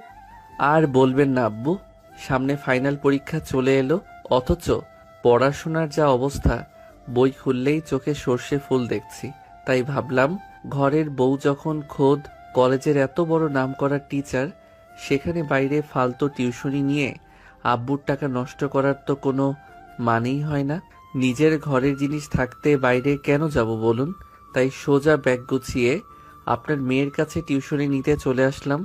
আর বলবেন না আব্বু, সামনে ফাইনাল পরীক্ষা চলে এলো, অথচ পড়াশোনার যা অবস্থা, বই খুললেই চোখে সর্ষে ফুল দেখছি। তাই ভাবলাম ঘরের বউ যখন খোদ কলেজের এত বড় নামকরা টিচার, সেখানে বাইরে ফালতু টিউশনি নিয়ে আব্বুর টাকা নষ্ট করার তো কোনো মানেই হয় না। নিজের ঘরের জিনিস থাকতে বাইরে কেন যাব বলুন? তাই সোজা ব্যাগ গুছিয়ে আপনার মেয়ের কাছে টিউশনি নিতে চলে আসলাম।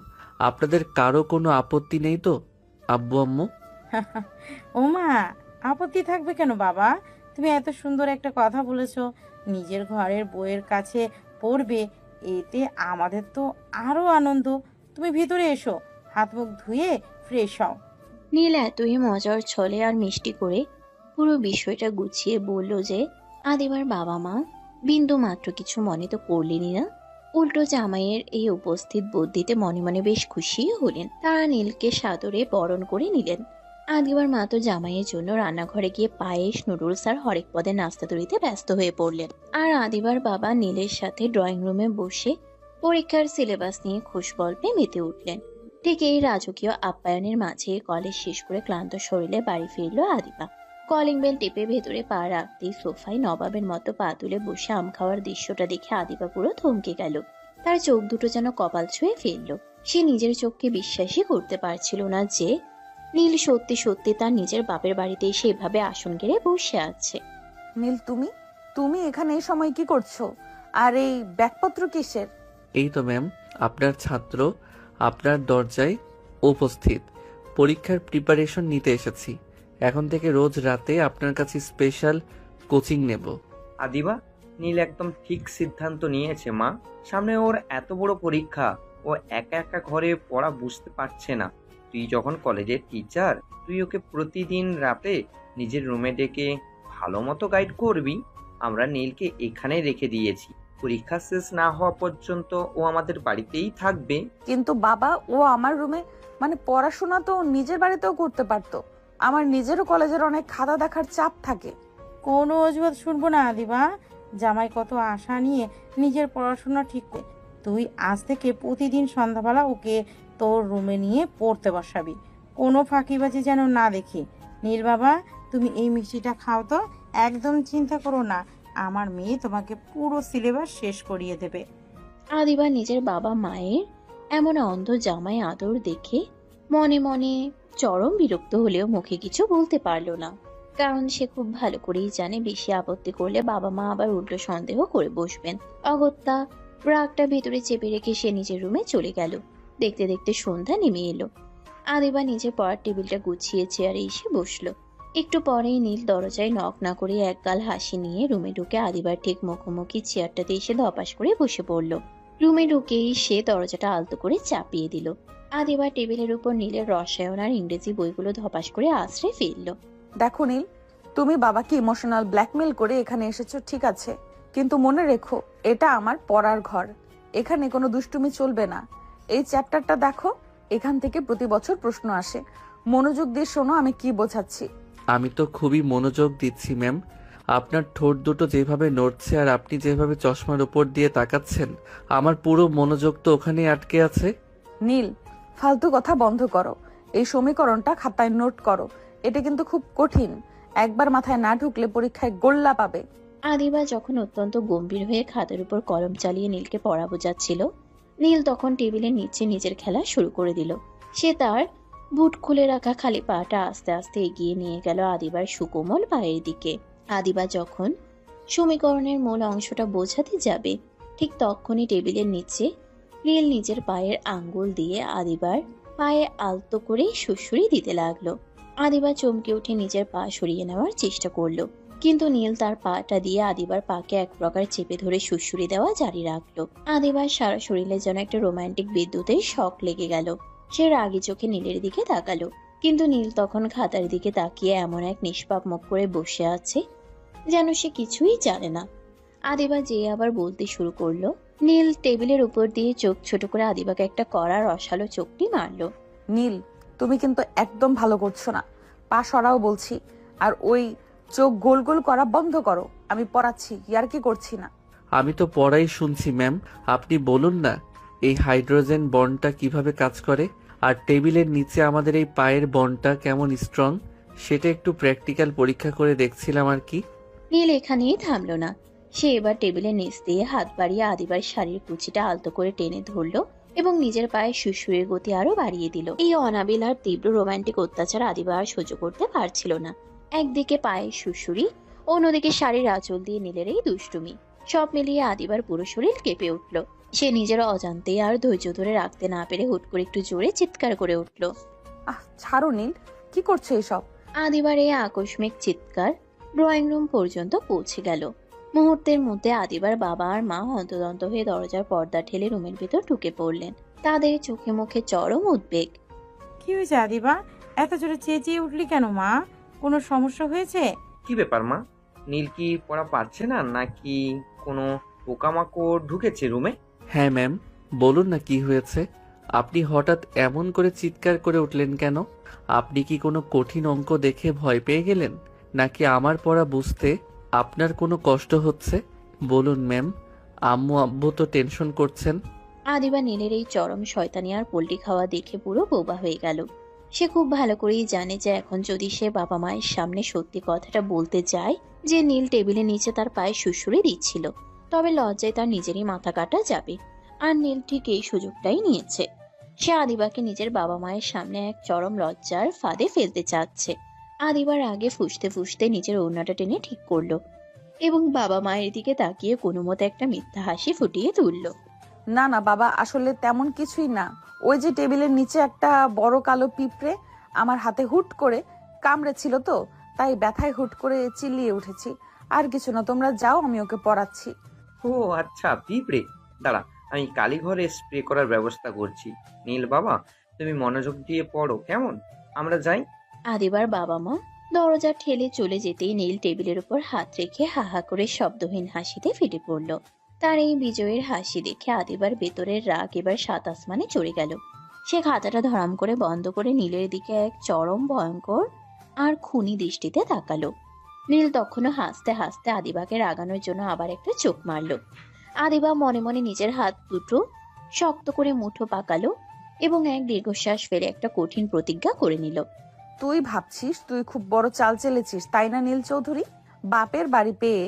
আপনাদের কারো কোনো আপত্তি নেই তো আব্বু আম্মু? ওমা, আপত্তি থাকবে কেন বাবা? তুমি এত সুন্দর একটা কথা বলেছো, নিজের ঘরের বইয়ের কাছে পড়বে, এতে আমাদের তো আরো আনন্দ। তুমি ভিতরে এসো, হাত মুখ ধুয়ে ফ্রেশ হও। নীল এতই মজার ছলে আর মিষ্টি করে পুরো বিষয়টা গুছিয়ে বলল যে আদিবার বাবা মা বিন্দু মাত্র কিছু মনে তো করলেনই না, উল্টো জামাইয়ের এই উপস্থিত বুদ্ধিতে মনে মনে বেশ খুশি হলেন। তারা নীলকে সাদরে বরণ করে নিলেন। আদিবার মা তো জামাইয়ের জন্য রান্নাঘরে গিয়ে পায়েস, নুডলস আর হরেক পদের নাস্তা তৈরিতে ব্যস্ত হয়ে পড়লেন। আর আদিবার বাবা নীলের সাথে ড্রয়িং রুমে বসে পরীক্ষার সিলেবাস নিয়ে খুশগল্পে মেতে উঠলেন। ঠিক এই রাজকীয় আপ্যায়নের মাঝে কলেজ শেষ করে ক্লান্ত শরীরে বাড়ি ফিরল আদিবা। কলিং বেল টিপে ভেতরে পা রাখতেই সোফায় নবাবের মতো পা তুলে বসে আম খাওয়ার দৃশ্যটা দেখে আদিবা পুরো থমকে গেল। তার চোখ দুটো যেন কপাল ছুঁয়ে ফেলল। সে নিজের চোখকে বিশ্বাসই করতে পারছিল না যে নীল সত্যি সত্যি তার নিজের বাপের বাড়িতে এসে এভাবে আসন গেড়ে বসে আছে। নীল, তুমি তুমি এখানে এই সময় কি করছো? আর এই ব্যাগপত্র কিসের? এই তো ম্যাম, আপনার ছাত্র আপনার দরজায় উপস্থিত। পরীক্ষার প্রিপারেশন নিতে এসেছি। এখন থেকে রোজ রাতে আপনার কাছে স্পেশাল কোচিং নেব। আদিবা, নীল একদম ঠিক সিদ্ধান্ত নিয়েছে মা। সামনে ওর এত বড় পরীক্ষা, ও একা একা ঘরে পড়া বুঝতে পারছে না। তুই যখন কলেজের টিচার, তুই ওকে প্রতিদিন রাতে নিজের রুমে ডেকে ভালো মতো গাইড করবি। আমরা নীলকে এখানে রেখে দিয়েছি। পরীক্ষা শেষ না হওয়া পর্যন্ত ও আমাদের বাড়িতেই থাকবে। কিন্তু বাবা, ও আমার রুমে মানে পড়াশোনা তো নিজের বাড়িতেও করতে পারতো। আমার নিজেরও কলেজের অনেক খাতা দেখার চাপ থাকে। কোনো অজুহাত শুনবো না আদিবা। জামাই কত আশা নিয়ে নিজের পড়াশোনা ঠিক করে, তুই আজ থেকে প্রতিদিন সন্ধ্যাবেলা ওকে তোর রুমে নিয়ে পড়তে বসাবি। কোনো ফাঁকিবাজি যেন না দেখি। নীল বাবা, তুমি এই মিষ্টিটা খাও তো। একদম চিন্তা করো না, আমার মেয়ে তোমাকে পুরো সিলেবাস শেষ করিয়ে দেবে। আদিবা নিজের বাবা মায়ের এমন অন্ধ জামাই আদর দেখে মনে মনে চরম বিরক্ত হলেও মুখে কিছু বলতে পারলো না। কারণ সে খুব ভালো করেই জানে বেশি আপত্তি করলে বাবা মা আবার উল্টো সন্দেহ করে বসবেন। অগত্যা রাগটা ভেতরে চেপে রেখে সে নিজের রুমে চলে গেল। দেখতে দেখতে সন্ধ্যা নেমে এলো। আদিবা নিজের পড়ার টেবিলটা গুছিয়ে চেয়ারে এসে বসলো। একটু পরেই নীল দরজায় নক না করে একগাল হাসি নিয়ে রুমে ঢুকে আদিবার ঠিক মুখোমুখি চেয়ারটাতে এসে ধপাস করে বসে পড়ল। রুমে ঢুকেই সে দরজাটা আলতো করে চাপিয়ে দিল। আদিবার টেবিলের উপর নীলের রসায়ন আর ইংরেজি বইগুলো ধপাস করে আশ্রে ফেলল। দেখো নীল, তুমি বাবাকে ইমোশনাল ব্ল্যাকমেল করে এখানে এসেছো, ঠিক আছে, কিন্তু মনে রেখো এটা আমার পড়ার ঘর। এখানে কোনো দুষ্টুমি চলবে না। এই চ্যাপ্টারটা দেখো, এখান থেকে প্রতি বছর প্রশ্ন আসে। মনোযোগ দিয়ে শোনো আমি কি বোঝাচ্ছি। আমি তো খুবই মনোযোগ দিচ্ছি ম্যাম। আপনার ঠোঁট দুটো যেভাবে নড়ছে আর আপনি যেভাবে চশমার উপর দিয়ে তাকাচ্ছেন, আমার পুরো মনোযোগ তো ওখানেই আটকে আছে। নীল, ফালতু কথা বন্ধ করো। এই সমীকরণটা খাতায় নোট করো। এটা কিন্তু খুব কঠিন। একবার মাথায় না ঢুকলে পরীক্ষায় গোল্লা পাবে। আদিবা যখন অত্যন্ত গম্ভীর হয়ে খাতার উপর কলম চালিয়ে নীলকে পড়া বোঝাচ্ছিল, নীল তখন টেবিলের নিচে নিজের খেলা শুরু করে দিল। সে তার বুট খুলে রাখা খালি পাটা আস্তে আস্তে এগিয়ে নিয়ে গেল আদিবার সুকোমল পায়ের দিকে। আদিবা যখন সমীকরণের মূল অংশটা বোঝাতে যাবে, ঠিক তখনই টেবিলের নিচে নীল নিজের পায়ের আঙ্গুল দিয়ে আদিবার পায়ে আলতো করে সুড়সুড়ি দিতে লাগলো। আদিবা চমকে উঠে নিজের পা সরিয়ে নেওয়ার চেষ্টা করলো, কিন্তু নীল তার পাটা দিয়ে আদিবার পাকে এক প্রকার চেপে ধরে সুড়সুড়ি দেওয়া জারি রাখলো। আদিবার সারা শরীরে যেন একটা রোমান্টিক বিদ্যুতের শক লেগে গেল। সে রাগী চোখে নীলের দিকে তাকালো, কিন্তু নীল তখন খাতার দিকে তাকিয়ে এমন এক নিষ্পাপ মুখ করে বসে আছে যেন সে কিছুই জানে না। আদিবা যে আবার বলতে শুরু করলো। নীল টেবিলের উপর দিয়ে চোখ ছোট করে আদিবাকে একটা কড়া রসালো চোখটি মারলো। নীল, তুমি কিন্তু একদম ভালো করছো না। পা সরাও বলছি। আর ওই চোখ গোল গোল করা বন্ধ করো। আমি পড়াচ্ছি, ইয়ার কি করছি না। আমি তো পড়াই শুনছি ম্যাম। আপনি বলুন না এই হাইড্রোজেন বন্ডটা কিভাবে কাজ করে, আর টেবিলের নিচে আমাদের এই পায়ের বন্ডটা কেমন স্ট্রং, সেটা একটু প্র্যাকটিক্যাল পরীক্ষা করে দেখছিলাম আর কি। নীল এখানেই থামলো না। সে এবার টেবিলের নিচ দিয়ে হাত বাড়িয়ে আদিবার শাড়ির কুচিটা আলতো করে টেনে ধরলো এবং নিজের পায়ে সুড়সুড়ির গতি আরো বাড়িয়ে দিল। এই অনাবিল আর তীব্র রোমান্টিক অত্যাচার আদিবা আর সহ্য করতে পারছিল না। একদিকে পায়ে সুড়সুড়ি, অন্যদিকে শাড়ির আঁচল দিয়ে নীলের এই দুষ্টুমি, সব মিলিয়ে আদিবার পুরো শরীর কেঁপে উঠল। সে নিজের অজান্তেই আর ধৈর্য ধরে রাখতে না পেরে হুট করে একটু জোরে চিৎকার করে উঠল। ছাড়ো নীল, কি করছো এসব? আদিবার এই আকস্মিক চিৎকার ড্রয়িং রুম পর্যন্ত পৌঁছে গেল। মুহূর্তের মধ্যে আদিবার বাবা আর মা হন্তদন্ত হয়ে দরজার পর্দা ঠেলে রুমের ভেতর ঢুকে পড়লেন। তাদের চোখে মুখে চরম উদ্বেগ। কি হয়েছে আদিবা? এত জোরে চেঁচিয়ে উঠলি কেন মা? কোনো সমস্যা হয়েছে? কি ব্যাপার মা? নীল কি পড়া পারছে না, নাকি কোনো পোকামাকড় ঢুকেছে রুমে? হ্যাঁ ম্যাম, বলুন না কি হয়েছে। আপনি হঠাৎ এমন করে চিৎকার করে উঠলেন কেন? আপনি কি কোনো কঠিন অঙ্ক দেখে ভয় পেয়ে গেলেন, নাকি আমার পড়া বুঝতে আপনার কোনো কষ্ট হচ্ছে? বলুন ম্যাম, আম্মু আব্বু তো টেনশন করছেন। আদিবা নীলের এই চরম শয়তানি আর পোল্টি খাওয়া দেখে পুরো বোবা হয়ে গেল। সে খুব ভালো করেই জানে যে এখন যদি সে বাবা মায়ের সামনে সত্যি কথাটা বলতে যায় যে নীল টেবিলের নিচে তার পায়ে সুড়সুড়ি দিচ্ছিল, তবে লজ্জায় তার নিজেরই মাথা কাটা যাবে। আর নীল ঠিক এই সুযোগটাই নিয়েছে। সে আদিবাকে নিজের বাবা মায়ের সামনে এক চরম লজ্জার ফাঁদে ফেলতে চাচ্ছে। আদিবার আগে ফুঁসতে ফুঁসতে নিজের ওড়নাটা টেনে ঠিক করলো এবং বাবা মায়ের দিকে তাকিয়ে কোনো মতে একটা মিথ্যা হাসি ফুটিয়ে তুলল। না না বাবা, আসলে তেমন কিছুই না। ওই যে টেবিলের নিচে একটা বড় কালো পিঁপড়ে আমার হাতে হুট করে কামড়েছিল, তো তাই ব্যথায় হুট করে চিল্লিয়ে উঠেছি। আর কিছু না, তোমরা যাও, আমি ওকে পড়াচ্ছি। ও আচ্ছা, পিঁপড়ে। দাঁড়া, আমি কালীঘরে স্প্রে করার ব্যবস্থা করছি। নীল বাবা, তুমি মনোযোগ দিয়ে পড়ো, কেমন? আমরা যাই। আদিবার বাবা মা দরজা ঠেলে চলে যেতেই নীল টেবিলের উপর হাত রেখে হা হা করে শব্দহীন হাসিতে ফেটে পড়ল। তার এই বিজয়ের হাসি দেখে আদিবার ভেতরের রাগ এবার সাত আসমানে চড়ে গেল। সে খাতাটা ধরাম করে বন্ধ করে নীলের দিকে এক চরম ভয়ঙ্কর আর খুনি দৃষ্টিতে তাকালো। নীল তখনও হাসতে হাসতে আদিবাকে রাগানোর জন্য আবার একটা চোখ মারল। আদিবা মনে মনে নিজের হাত দুটো শক্ত করে মুঠো পাকালো এবং এক দীর্ঘশ্বাস ফেলে একটা কঠিন প্রতিজ্ঞা করে নিল। তুই ভাবছিস তুই খুব বড় চাল চেলেছিস, তাই না নীল চৌধুরী? বাপের বাড়ি পেয়ে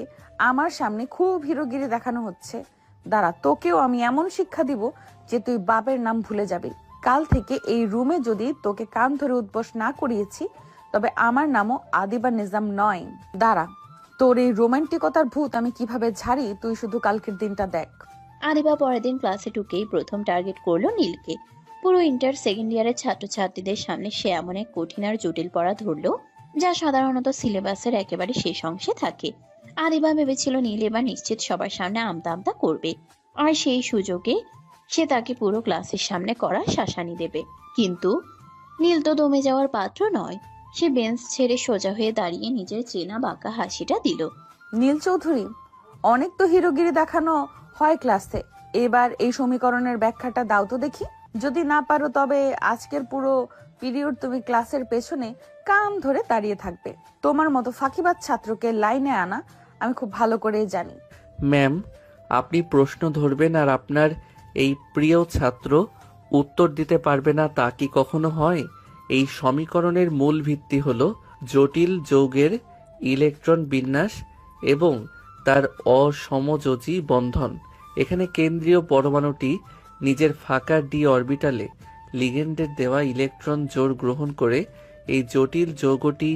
আমার সামনে খুব হিরোগিরি দেখানো হচ্ছে। দাঁড়া, তোকেও আমি এমন শিক্ষা দিব যে তুই বাপের নাম ভুলে যাবি। কাল থেকে এই রুমে যদি তোকে কান ধরে উদ্বোস না করিয়েছি, তবে আমার নামও আদিবা নিজাম নয়। দাঁড়া, তোর এই রোমান্টিকতার ভূত আমি কিভাবে ঝাড়ি, তুই শুধু কালকের দিনটা দেখ। আদিবা পরের দিন ক্লাসে ঢুকেই প্রথম টার্গেট করলো নীলকে। পুরো ইন্টার সেকেন্ড ইয়ারের ছাত্রছাত্রীদের সামনে সে এমন এক কঠিন আর জটিল পড়া ধরলো যা সাধারণত সিলেবাসের একেবারে শেষ অংশে থাকে। আদিবা ভেবেছিল নীল এবার নিশ্চিত সবার সামনে আমতা আমতা করবে, আর সেই সুযোগে সে তাকে পুরো ক্লাসের সামনে করা শাসানি দেবে। কিন্তু নীল তো দমে যাওয়ার পাত্র নয়। সে বেঞ্চ ছেড়ে সোজা হয়ে দাঁড়িয়ে নিজের চেনা বাঁকা হাসিটা দিল। নীল চৌধুরী, অনেক তো হিরোগিরি দেখানো হয় ক্লাসে, এবার এই সমীকরণের ব্যাখ্যাটা দাও তো দেখি। যদি না পারো তবে আজকের পুরো পিরিয়ড তুমি ক্লাসের পেছনে কান ধরে দাঁড়িয়ে থাকবে। তোমার মতো ফাঁকিবাজ ছাত্রকে লাইনে আনা আমি খুব ভালো করে জানি। ম্যাম, আপনি প্রশ্ন ধরবেন আর আপনার এই প্রিয় ছাত্র উত্তর দিতে পারবে না, তা কি কখনো হয়? এই সমীকরণের মূল ভিত্তি হলো জটিল যৌগের ইলেকট্রন বিন্যাস এবং তার অসমযোজী বন্ধন। এখানে কেন্দ্রীয় পরমাণুটি নিজের ফাঁকা ডি অরবিটালে লিগেন্ডের দেওয়া ইলেকট্রন জোড় গ্রহণ করে এই জটিল যৌগটি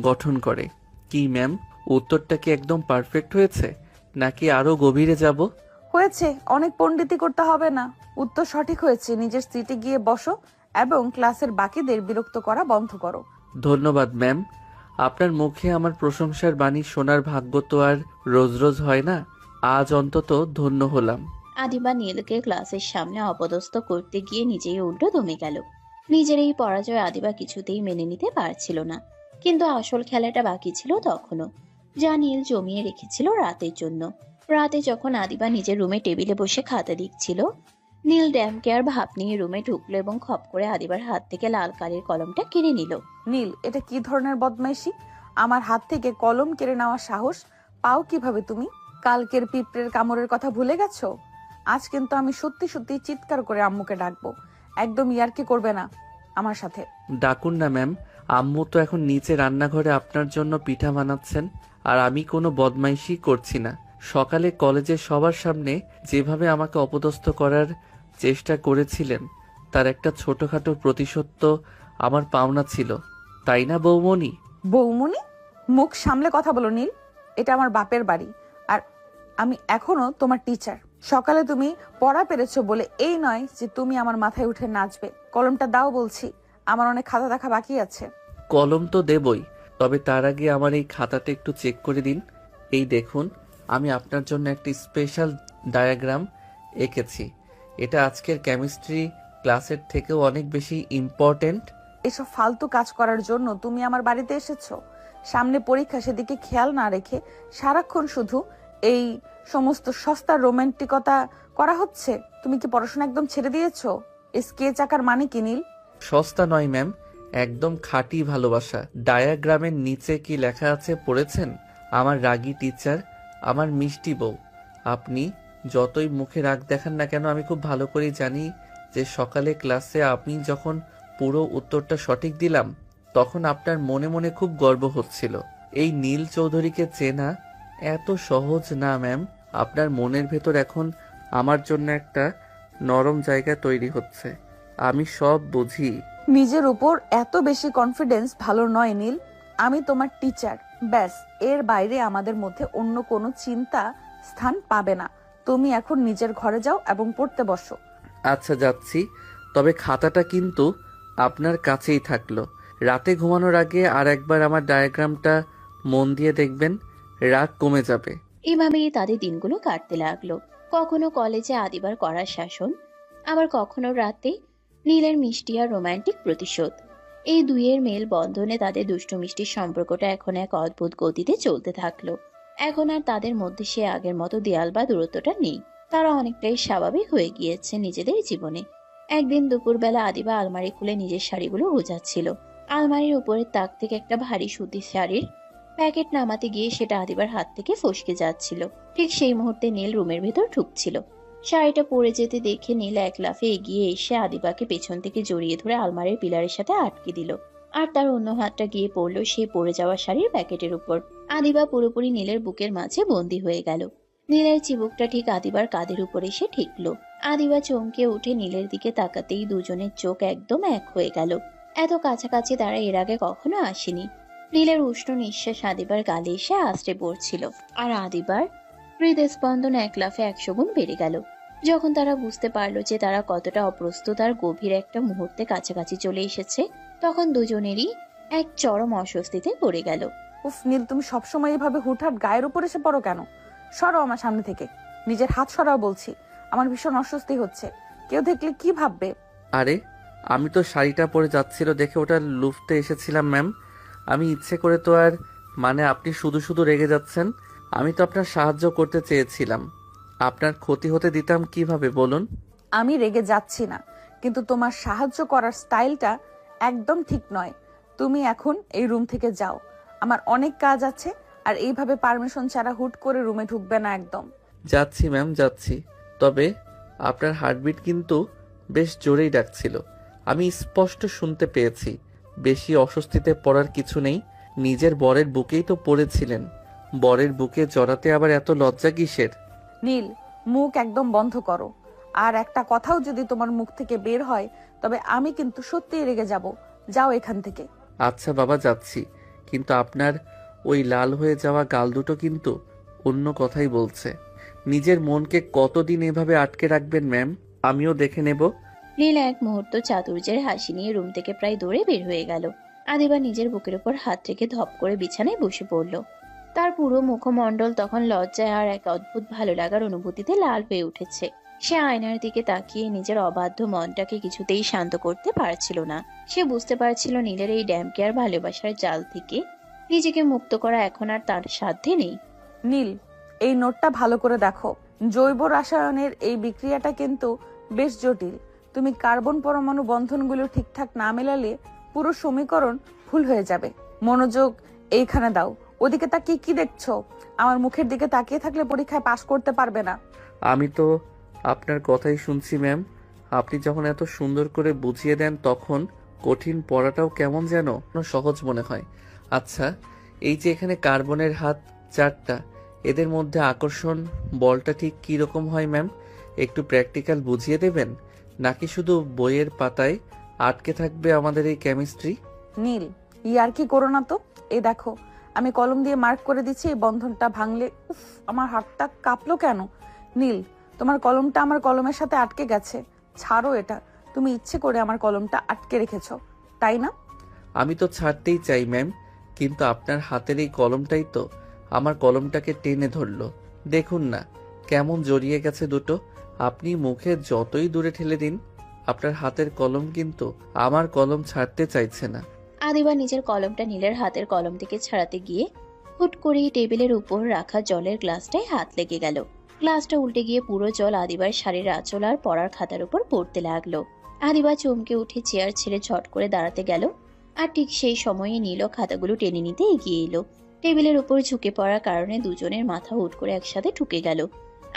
গঠন করে। কি ম্যাম, উত্তরটা কি একদম পারফেক্ট হয়েছে নাকি আরো গভীরে যাব? হয়েছে, অনেক পণ্ডিতি করতে হবে না। উত্তর সঠিক হয়েছে। নিজের সিটে গিয়ে বসো এবং ক্লাসের বাকিদের বিরক্ত করা বন্ধ করো। ধন্যবাদ ম্যাম। আপনার মুখে আমার প্রশংসার বাণী শোনার ভাগ্য তো আর রোজ রোজ হয় না। আজ অন্তত ধন্য হলাম। আদিবা নীলকে ক্লাসের সামনে অপদস্থ করতে গিয়ে নিজেই উল্টো দমে গেল। নিজের এই পরাজয় আদিবা কিছুতেই মেনে নিতে পারছিল না। কিন্তু আসল খেলাটা বাকি ছিল তখনও, যা নীল জমিয়ে রেখেছিল রাতের জন্য। রাতে যখন আদিবা নিজের রুমে টেবিলে বসে খাতা লিখছিল, নীল ড্যামকে আর ভাব নিয়ে রুমে ঢুকলো এবং খপ করে আদিবার হাত থেকে লাল কালির কলমটা কেড়ে নিল। নীল, এটা কি ধরনের বদমাইশি? আমার হাত থেকে কলম কেড়ে নেওয়ার সাহস পাও কিভাবে তুমি? কালকের পিঁপড়ের কামড়ের কথা ভুলে গেছো? আজ কিন্তু আমি সত্যি সত্যি চিৎকার করে আম্মুকে ডাকবো। একদম ইয়ার্কি করবে না আমার সাথে। ডাকুন না ম্যাম, আম্মু তো এখন নিচে রান্নাঘরে আপনার জন্য পিঠা বানাচ্ছেন, আর আমি কোনো বদমাইশি করছি না। সকালে কলেজে সবার সামনে যেভাবে আমাকে অপদস্থ করার চেষ্টা করেছিলেন, তার একটা ছোটখাটো প্রতিশোধ তো আমার পাওনা ছিল, তাই না বৌমণি? বৌমনি? মুখ সামলে কথা বলো নীল। এটা আমার বাপের বাড়ি, আর আমি এখনো তোমার টিচার। সকালে তুমি পড়া পেরেছো বলে এই নয় যে তুমি আমার মাথায় উঠে নাচবে। কলমটা দাও বলছি, আমার অনেক খাতা দেখা বাকি আছে। কলম তো দেবই, তবে তার আগে আমার এই খাতাটা একটু চেক করে দিন। এই দেখুন, আমি আপনার জন্য একটি স্পেশাল ডায়াগ্রাম এঁকেছি। এটা আজকের কেমিস্ট্রি ক্লাসের থেকেও অনেক বেশি ইম্পর্ট্যান্ট। এসব ফালতু কাজ করার জন্য তুমি আমার বাড়িতে এসেছো? সামনে পরীক্ষা, সেদিকে খেয়াল না রেখে সারাক্ষণ শুধু এই সমস্ত সস্তা রোমান্টিকতা করা হচ্ছে। তুমি কি পড়াশোনা একদম ছেড়ে দিয়েছো? স্কেচ আঁকার মানে কি নীল? সস্তা নয় ম্যাম, একদম খাঁটি ভালোবাসা। ডায়াগ্রামের নিচে কি লেখা আছে পড়েছেন? আমার রাগী টিচার, আমার মিষ্টি বউ। আপনি যতই মুখে রাগ দেখান না কেন, আমি খুব ভালো করেই জানি যে সকালে ক্লাসে আপনি যখন পুরো উত্তরটা সঠিক দিলাম, তখন আপনার মনে মনে খুব গর্ব হচ্ছিল। এই নীল চৌধুরীকে চেনা এত সহজ না ম্যাম। আপনার মনের ভেতর এখন আমার জন্য একটা নরম জায়গা তৈরি হচ্ছে। আমি সব বুঝি। নিজের উপর এত বেশি কনফিডেন্স ভালো নয় নীল। আমি তোমার টিচার, ব্যাস। এর বাইরে আমাদের মধ্যে অন্য কোনো চিন্তা স্থান পাবে না। তুমি এখন নিজের ঘরে যাও এবং পড়তে বসো। আচ্ছা যাচ্ছি, তবে খাতাটা কিন্তু আপনার কাছেই থাকলো। রাতে ঘুমানোর আগে আর একবার আমার ডায়াগ্রামটা মন দিয়ে দেখবেন, রাগ কমে যাবে। এভাবেই তাদের দিনগুলো কাটতে লাগলো। কখনো কলেজে আদিবার কড়া শাসন, আবার কখনো রাতে নীলের মিষ্টি আর রোমান্টিক প্রতিশোধ। এই দুইয়ের মেল বন্ধনে তাদের দুষ্টু মিষ্টির সম্পর্কটা এখন এক অদ্ভুত গতিতে চলতে থাকলো। এখন আর তাদের মধ্যে সে আগের মতো দেয়াল বা দূরত্বটা নেই। তারা অনেকটাই স্বাভাবিক হয়ে গিয়েছে নিজেদের জীবনে। একদিন দুপুরবেলা আদিবা আলমারি খুলে নিজের শাড়িগুলো গোছাচ্ছিল। আলমারির উপরের তাক থেকে একটা ভারী সুতির শাড়ির প্যাকেট নামাতে গিয়ে সেটা আদিবার হাত থেকে ফসকে যাচ্ছিল। ঠিক সেই মুহূর্তে নীল রুমের ভেতর ঢুকছিল। শাড়িটা পরে যেতে দেখে নীল এক লাফে এগিয়ে এসে আদিবাকে পেছন থেকে জড়িয়ে ধরে আলমারির পিলারের সাথে আটকে দিল। আর তার অন্য হাতটা গিয়ে পড়লো সেই পড়ে যাওয়া শাড়ির প্যাকেটের উপর। আদিবা পুরোপুরি নীলের বুকের মাঝে বন্দী হয়ে গেল। নীলের চিবুকটা ঠিক আদিবার কাঁধের উপর এসে ঠেকলো। আদিবা চমকে উঠে নীলের দিকে তাকাতেই দুজনের চোখ একদম এক হয়ে গেল। এত কাছাকাছি তারা এর আগে কখনো আসেনি। নীলের উষ্ণ নিঃশ্বাস আদিবার গালে এসে আশ্রে পড়ছিল, আর আদিবার হৃদস্পন্দন এক লাফে 100 গুণ বেড়ে গেল। যখন তারা বুঝতে পারলো যে তারা কতটা অপ্রস্তুত আর গভীর একটা মুহূর্তে কাছাকাছি চলে এসেছে, তখন দুজনেরই এক চরম অস্বস্তিতে পড়ে গেল। উফ নীল, তুমি সবসময় এভাবে হুটহাট গায়ের উপর এসে পড়ো কেন? সরো আমার সামনে থেকে, নিজের হাত সরাও বলছি। আমার ভীষণ অস্বস্তি হচ্ছে। কেউ দেখলে কি ভাববে? আরে আমি তো শাড়িটা পরে যাচ্ছিল দেখে ওটা লুফতে এসেছিলাম ম্যাম। আমি ইচ্ছে করে তো আর, মানে আপনি শুধু শুধু রেগে যাচ্ছেন। আমি তো আপনার সাহায্য করতে চেয়েছিলাম, আপনার ক্ষতি হতে দিতাম কিভাবে বলুন? আমি রেগে যাচ্ছি না, কিন্তু তোমার সাহায্য করার স্টাইলটা একদম ঠিক নয়। তুমি এখন এই রুম থেকে যাও, আমার অনেক কাজ আছে। আর এইভাবে পারমিশন ছাড়া হুট করে রুমে ঢুকবে না একদম। যাচ্ছি ম্যাম, যাচ্ছি। তবে আপনার হার্টবিট কিন্তু বেশ জোরেই ডাকছিল, আমি স্পষ্ট শুনতে পেয়েছি। বেশি অস্বস্তিতে পড়ার কিছু নেই, নিজের বরের বুকেই তো পড়েছিলেন। বরের বুকে জড়াতে আবার এত লজ্জা কিসের? নীল, মুখ একদম বন্ধ করো। আর একটা কথাও যদি তোমার মুখ থেকে বের হয় তবে আমি কিন্তু সত্যিই রেগে যাব। যাও এখান থেকে। আচ্ছা বাবা, যাচ্ছি। কিন্তু আপনার ওই লাল হয়ে যাওয়া গাল দুটো কিন্তু অন্য কথাই বলছে। নিজের মনকে কতদিন এভাবে আটকে রাখবেন ম্যাম? আমিও দেখে নেব। নীল এক মুহূর্ত চাতুর্যের হাসি নিয়ে রুম থেকে প্রায় দৌড়ে বের হয়ে গেল। আদিবা নিজের বুকের উপর হাত রেখে ধপ করে বিছানায় বসে পড়ল। তার পুরো মুখমণ্ডল তখন লজ্জায় আর এক অদ্ভুত ভালো লাগার অনুভূতিতে লাল হয়ে উঠেছে। সে আয়নার দিকে তাকিয়ে নিজের অবাধ্য মনটাকে কিছুতেই শান্ত করতে পারছিল না। সে বুঝতে পারছিল নীলের এই ড্যামকে আর ভালোবাসার জাল থেকে নিজেকে মুক্ত করা এখন আর তার সাধ্যে নেই। নীল, এই নোটটা ভালো করে দেখো। জৈব রসায়নের এই বিক্রিয়াটা কিন্তু বেশ জটিল। তুমি কার্বন পরমাণু বন্ধনগুলো ঠিকঠাক না মেলালে পুরো সমীকরণ ভুল হয়ে যাবে। মনোযোগ এইখানে দাও। ওদিকে তাকিয়ে কি দেখছো? আমার মুখের দিকে তাকিয়ে থাকলে পরীক্ষায় পাশ করতে পারবে না। আমি তো আপনার কথাই শুনছি ম্যাম। আপনি যখন এত সুন্দর করে বুঝিয়ে দেন তখন কঠিন পড়াটাও কেমন যেন সহজ মনে হয়। আচ্ছা, এই যে এখানে কার্বনের হাত 4টা, এদের মধ্যে আকর্ষণ বলটা ঠিক কী রকম হয় ম্যাম? একটু প্র্যাকটিক্যাল বুঝিয়ে দেবেন, নাকি শুধু বইয়ের পাতায় আটকে থাকবে আমাদের এই কেমিস্ট্রি? নীল, ইয়ার কি করো না তো। এই দেখো, আমি কলম দিয়ে মার্ক করে দিচ্ছি। এই বন্ধনটা ভাঙলে উফ, আমার হাতটা কাঁপলো কেন? নীল, তোমার কলমটা আমার কলমের সাথে আটকে গেছে। ছাড়ো এটা। তুমি ইচ্ছে করে আমার কলমটা আটকে রেখেছো, তাই না? আমি তো ছাড়তেই চাই ম্যাম, কিন্তু আপনার হাতের এই কলমটাই তো আমার কলমটাকে টেনে ধরলো। দেখুন না কেমন জড়িয়ে গেছে দুটো। আপনি মুখে যতই দূরে ঠেলে দিন, আপনার হাতের কলম কিন্তু আমার কলম ছাড়তে চাইছে না। আদিবা নিজের কলমটা নীলের হাতের কলম থেকে ছাড়াতে গিয়ে হুট করেই টেবিলের উপর রাখা জলের গ্লাসটায় হাত লেগে গেল। গ্লাসটা উল্টে গিয়ে পুরো জল আদিবার শাড়ির আঁচল আর পরার খাতার উপর পড়তে লাগলো। আদিবা চমকে উঠে চেয়ার ছেড়ে ঝট করে দাঁড়াতে গেল, আর ঠিক সেই সময়ে নীল খাতাগুলো টেনে নিতে এগিয়ে এলো। টেবিলের উপর ঝুঁকে পড়ার কারণে দুজনের মাথা হুট করে একসাথে ঠুকে গেল।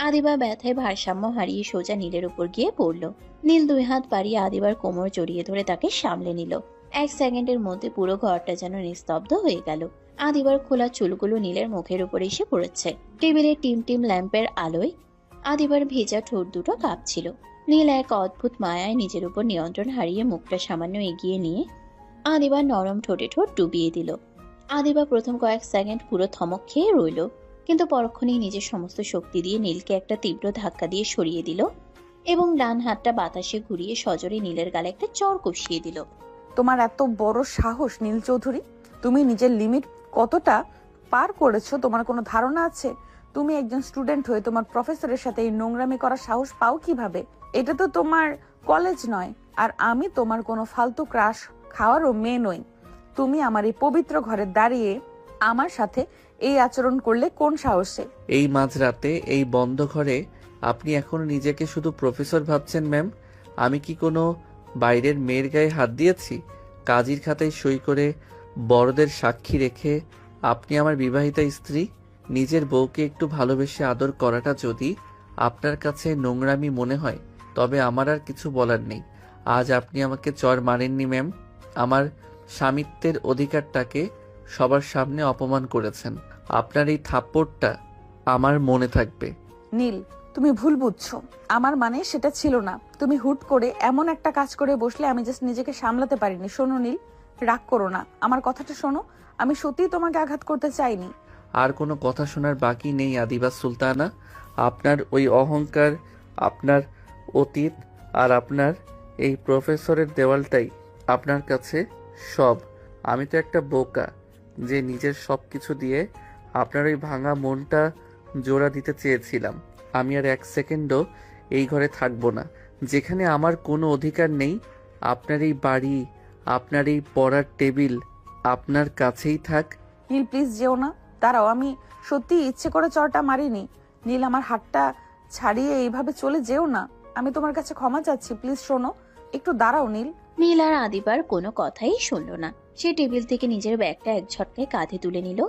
আদিবা ব্যথায় ভারসাম্য হারিয়ে সোজা নীলের উপর গিয়ে পড়ল। নীল 2 হাত বাড়িয়ে আদিবার কোমর জড়িয়ে ধরে তাকে সামলে নিল। 1 সেকেন্ডের মধ্যে পুরো ঘরটা যেন নিস্তব্ধ হয়ে গেল। আদিবার খোলা চুলগুলো নীলের মুখের উপর এসে পড়েছে। টেবিলের টিম ল্যাম্পের আলোয় আদিবার ভেজা ঠোঁট দুটো কাঁপছিল। নীল এক অদ্ভুত মায়ায় নিজের উপর নিয়ন্ত্রণ হারিয়ে মুখটা সামান্য এগিয়ে নিয়ে আদিবার নরম ঠোঁটে ঠোঁট ডুবিয়ে দিল। আদিবা প্রথম কয়েক সেকেন্ড পুরো থমক খেয়ে রইল, কিন্তু পরক্ষণেই নিজের সমস্ত শক্তি দিয়ে নীলকে একটা তীব্র ধাক্কা দিয়ে সরিয়ে দিল এবং ডান হাতটা বাতাসে ঘুরিয়ে সজোরে নীলের গালে একটা চড় কষিয়ে দিল। তোমার এত বড় সাহস নীল চৌধুরী! তুমি নিজের লিমিট কতটা পার করেছো তোমার কোনো ধারণা আছে? তুমি একজন স্টুডেন্ট হয়ে তোমার প্রফেসরের সাথে এই নোংরামি করার সাহস পাও কিভাবে? এটা তো তোমার কলেজ নয়, আর আমি তোমার কোনো ফালতু ক্রাশ খাওয়ারও মেয়ে নই। তুমি আমার এই পবিত্র ঘরে দাঁড়িয়ে আমার সাথে এই আচরণ করলে কোন সাহসে? এই মাঝরাতে এই বন্ধ ঘরে আপনি এখন নিজেকে শুধু প্রফেসর ভাবছেন ম্যাম? আমি কি কোনো বাইরের মেয়ের গায়ে হাত দিয়েছি? কাজীর খাতায় সই করে বড়দের সাক্ষী রেখে আপনি আমার বিবাহিতা স্ত্রী। নিজের বউকে একটু ভালোবেসে আদর করাটা যদি আপনার কাছে নোংরামি মনে হয় তবে আমার আর কিছু বলার নেই। আজ আপনি আমাকে চড় মারেননি ম্যাম, আমার স্বামিত্বের অধিকারটাকে সবার সামনে অপমান করেছেন। আপনার এই থাপ্পড়টা আমার মনে থাকবে। নীল, তুমি ভুল বুঝছো। আমার মানে সেটা ছিল না। তুমি হুট করে এমন একটা কাজ করে বসলে আমি জাস্ট নিজেকে সামলাতে পারিনি। শোনো নীল, রাগ করো না, আমার কথাটা শোনো। আমি সত্যিই তোমাকে আঘাত করতে চাইনি। আর কোনো কথা শোনার বাকি নেই আদিবা সুলতানা। আপনার ওই অহংকার, আপনার অতীত আর আপনার এই প্রফেসরের দেওয়ালটাই আপনার কাছে সব। আমি তো একটা বোকা যে নিজের সব কিছু দিয়ে আপনার ওই ভাঙা মনটা জোড়া দিতে চেয়েছিলাম। আমি আর এক সেকেন্ডও এই ঘরে থাকবো না, যেখানে আমার কোনো অধিকার নেই। আপনার এই বাড়ি, আপনার এই পড়ার টেবিল আপনার কাছেই থাক। নীল প্লিজ যেও না, দাঁড়াও। আমি সত্যি ইচ্ছে করে চড়টা মারিনি। নীল, আমার হাতটা ছাড়িয়ে এইভাবে চলে যেও না। আমি তোমার কাছে ক্ষমা চাচ্ছি, প্লিজ শোনো, একটু দাঁড়াও নীল। নীল আর আদিবার কোনো কথাই শুনল না। সে টেবিল থেকে নিজের ব্যাগটা এক ঝটকায় কাঁধে তুলে নিল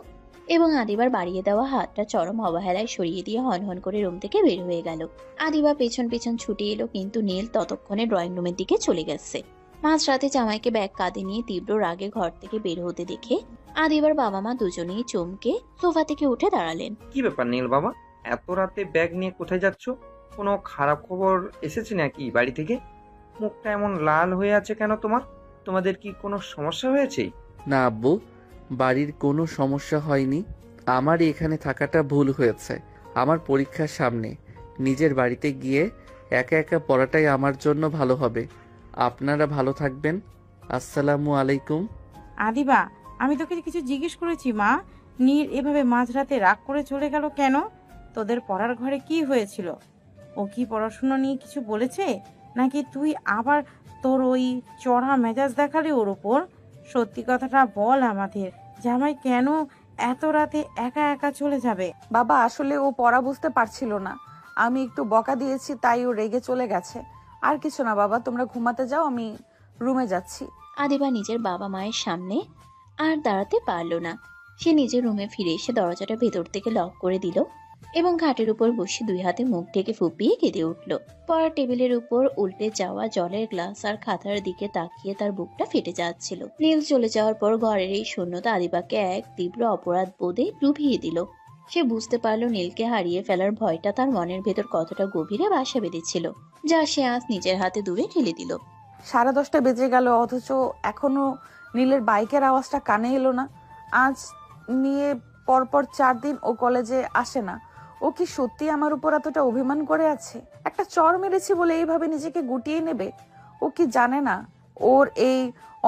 এবং আদিবার বাড়িয়ে দেওয়া হাতটা চরম অবহেলায় সরিয়ে দিয়ে হনহন করে রুম থেকে বের হয়ে গেল। আদিবা পেছন পেছন ছুটে এলো, কিন্তু নীল ততক্ষণে ড্রয়িং রুমের দিকে চলে গেছে। মাঝরাতে জামাইকে ব্যাগ কাঁধে নিয়ে তীব্র রাগে ঘর থেকে বের হতে দেখে আদিবার বাবা মা দুজনেই চমকে সোফা থেকে উঠে দাঁড়ালেন। কি ব্যাপার নীল বাবা, এত রাতে ব্যাগ নিয়ে কোথায় যাচ্ছ? কোনো খারাপ খবর এসেছে নাকি বাড়ি থেকে? মুখটা এমন লাল হয়ে আছে কেন তোমার? তোমাদের কি কোনো সমস্যা হয়েছে? না আব্বু, বাড়ির কোনো সমস্যা হয়নি। আমার এখানে থাকাটা ভুল হয়েছে। আমার পরীক্ষার সামনে নিজের বাড়িতে গিয়ে একা একা পড়াটাই আমার জন্য ভালো হবে। আপনারা ভালো থাকবেন। আসসালামু আলাইকুম। আদিবা, আমি তোকে কিছু জিজ্ঞেস করেছি মা? নীর এভাবে মাঝরাতে রাগ করে চলে গেল কেন? তোদের পড়ার ঘরে কি হয়েছিল? ও কি পড়াশোনা নিয়ে কিছু বলেছে, নাকি তুই আবার তোর ওই চড়া মেজাজ দেখালি ওর ওপর? সত্যি কথাটা বল আমাদের, জামাই কেন এত রাতে একা একা চলে যাবে? বাবা, আসলে ও পড়া বুঝতে পারছিল না। আমি একটু বকা দিয়েছি, তাই ও রেগে চলে গেছে। আর কিছু না বাবা, তোমরা ঘুমাতে যাও, আমি রুমে যাচ্ছি। আদিবা নিজের বাবা মায়ের সামনে আর দাঁড়াতে পারল না। সে নিজের রুমে ফিরে এসে দরজাটা ভেতর থেকে লক করে দিল এবং খাটের উপর বসে দুই হাতে মুখ ঢেকে ফুপিয়ে কেঁদে উঠল। পড়ার টেবিলের উপর উল্টে যাওয়া জলের গ্লাস আর খাতার দিকে তাকিয়ে তার বুকটা ফেটে যাচ্ছিল। নীল চলে যাওয়ার পর ঘরের এই শূন্যতা আদিবাকে এক তীব্র অপরাধ বোধে ডুবিয়ে দিল। সে বুঝতে পারল নীলকে হারিয়ে ফেলার ভয়টা তার মনের ভেতর কতটা গভীরে বাসা বেঁধেছিল, যা সে আজ নিজের হাতে দূরে ঠেলে দিল। 10:30 বেজে গেল, অথচ এখনো নীলের বাইকের আওয়াজটা কানে এলো না। আজ নিয়ে পরপর 4 দিন ও কলেজে আসে না। ও কি সত্যি আমার উপর এতটা অভিমান করে আছে? একটা চড় মেরেছি বলে এইভাবে নিজেকে গুটিয়ে নেবে? ও কি জানে না ওর এই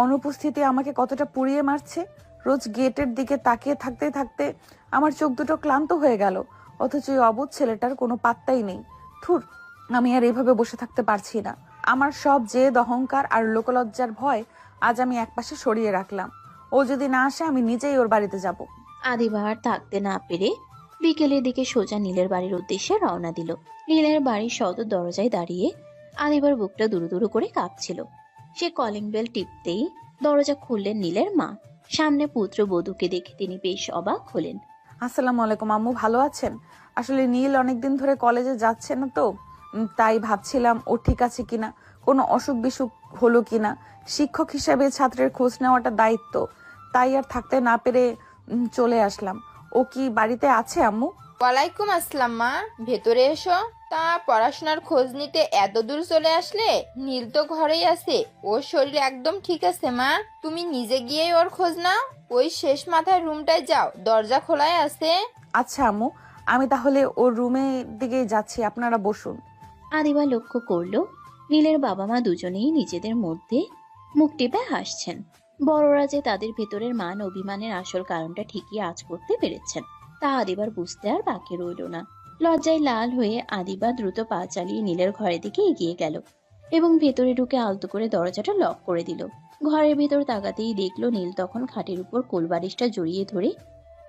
অনুপস্থিতি আমাকে কতটা পুড়িয়ে মারছে? রোজ গেটের দিকে তাকিয়ে থাকতে থাকতে আমার চোখ দুটো ক্লান্ত হয়ে গেল, অথচ এই অবুঝ ছেলেটার কোনো পাত্তাই নেই। থুর, আমি আর এইভাবে বসে থাকতে পারছি না। আমার সব জেদ, অহংকার আর লোকলজ্জার ভয় আজ আমি একপাশে সরিয়ে রাখলাম। ও যদি না আসে আমি নিজেই ওর বাড়িতে যাব। আদিবা আর থাকতে না পেরে বিকেলের দিকে সোজা নীলের বাড়ির উদ্দেশ্যে রওনা দিল। নীলের বাড়ির সদর দরজায় দাঁড়িয়ে আদিবার বুকটা দুরু দুরু করে কাঁপছিল। সে কলিং বেল টিপতেই দরজা খুললেন নীলের মা। সামনে পুত্র বধূকে দেখে তিনি বেশ অবাক হলেন। আসসালামু আলাইকুম আম্মু, ভালো আছেন? আসলে নীল অনেকদিন ধরে কলেজে যাচ্ছে না তো, তাই ভাবছিলাম ও ঠিক আছে কিনা, কোনো অসুখ বিসুখ হলো কিনা। শিক্ষক হিসাবে ছাত্রের খোঁজ নেওয়াটা দায়িত্ব, তাই আর থাকতে না পেরে চলে আসলাম। ও কি বাড়িতে আছে আম্মু? ওয়ালাইকুম আসসালাম মা, ভেতরে এসো। তা পড়াশোনার খোঁজ নিতে এত দূর চলে আসলে? নীল তো ঘরেই আছে, ওর শরীর একদম ঠিক আছে মা। তুমি নিজে গিয়েই ওর খোঁজ নাও। ওই শেষ মাথার রুমটায় যাও, দরজা খোলাই আছে। আচ্ছা আম্মু, আমি তাহলে ওর রুমের দিকেই যাচ্ছি, আপনারা বসুন। আদিবা লক্ষ্য করলো নীলের বাবা মা দুজনেই নিজেদের মধ্যে মুখ টিপে হাসছেন। বড়রা যে তাদের ভেতরের মান অভিমানের আসল কারণটা ঠিকই আঁচ করতে পেরেছেন, তা আদিবার বুঝতে আর বাকি রইল না। লজ্জায় লাল হয়ে আদিবা দ্রুত পা চালিয়ে নীলের ঘরের দিকে এগিয়ে গেল এবং ভেতরে ঢুকে আলতো করে দরজাটা লক করে দিল। ঘরের ভেতর তাকাতেই দেখলো নীল তখন খাটের উপর কোলবালিশটা জড়িয়ে ধরে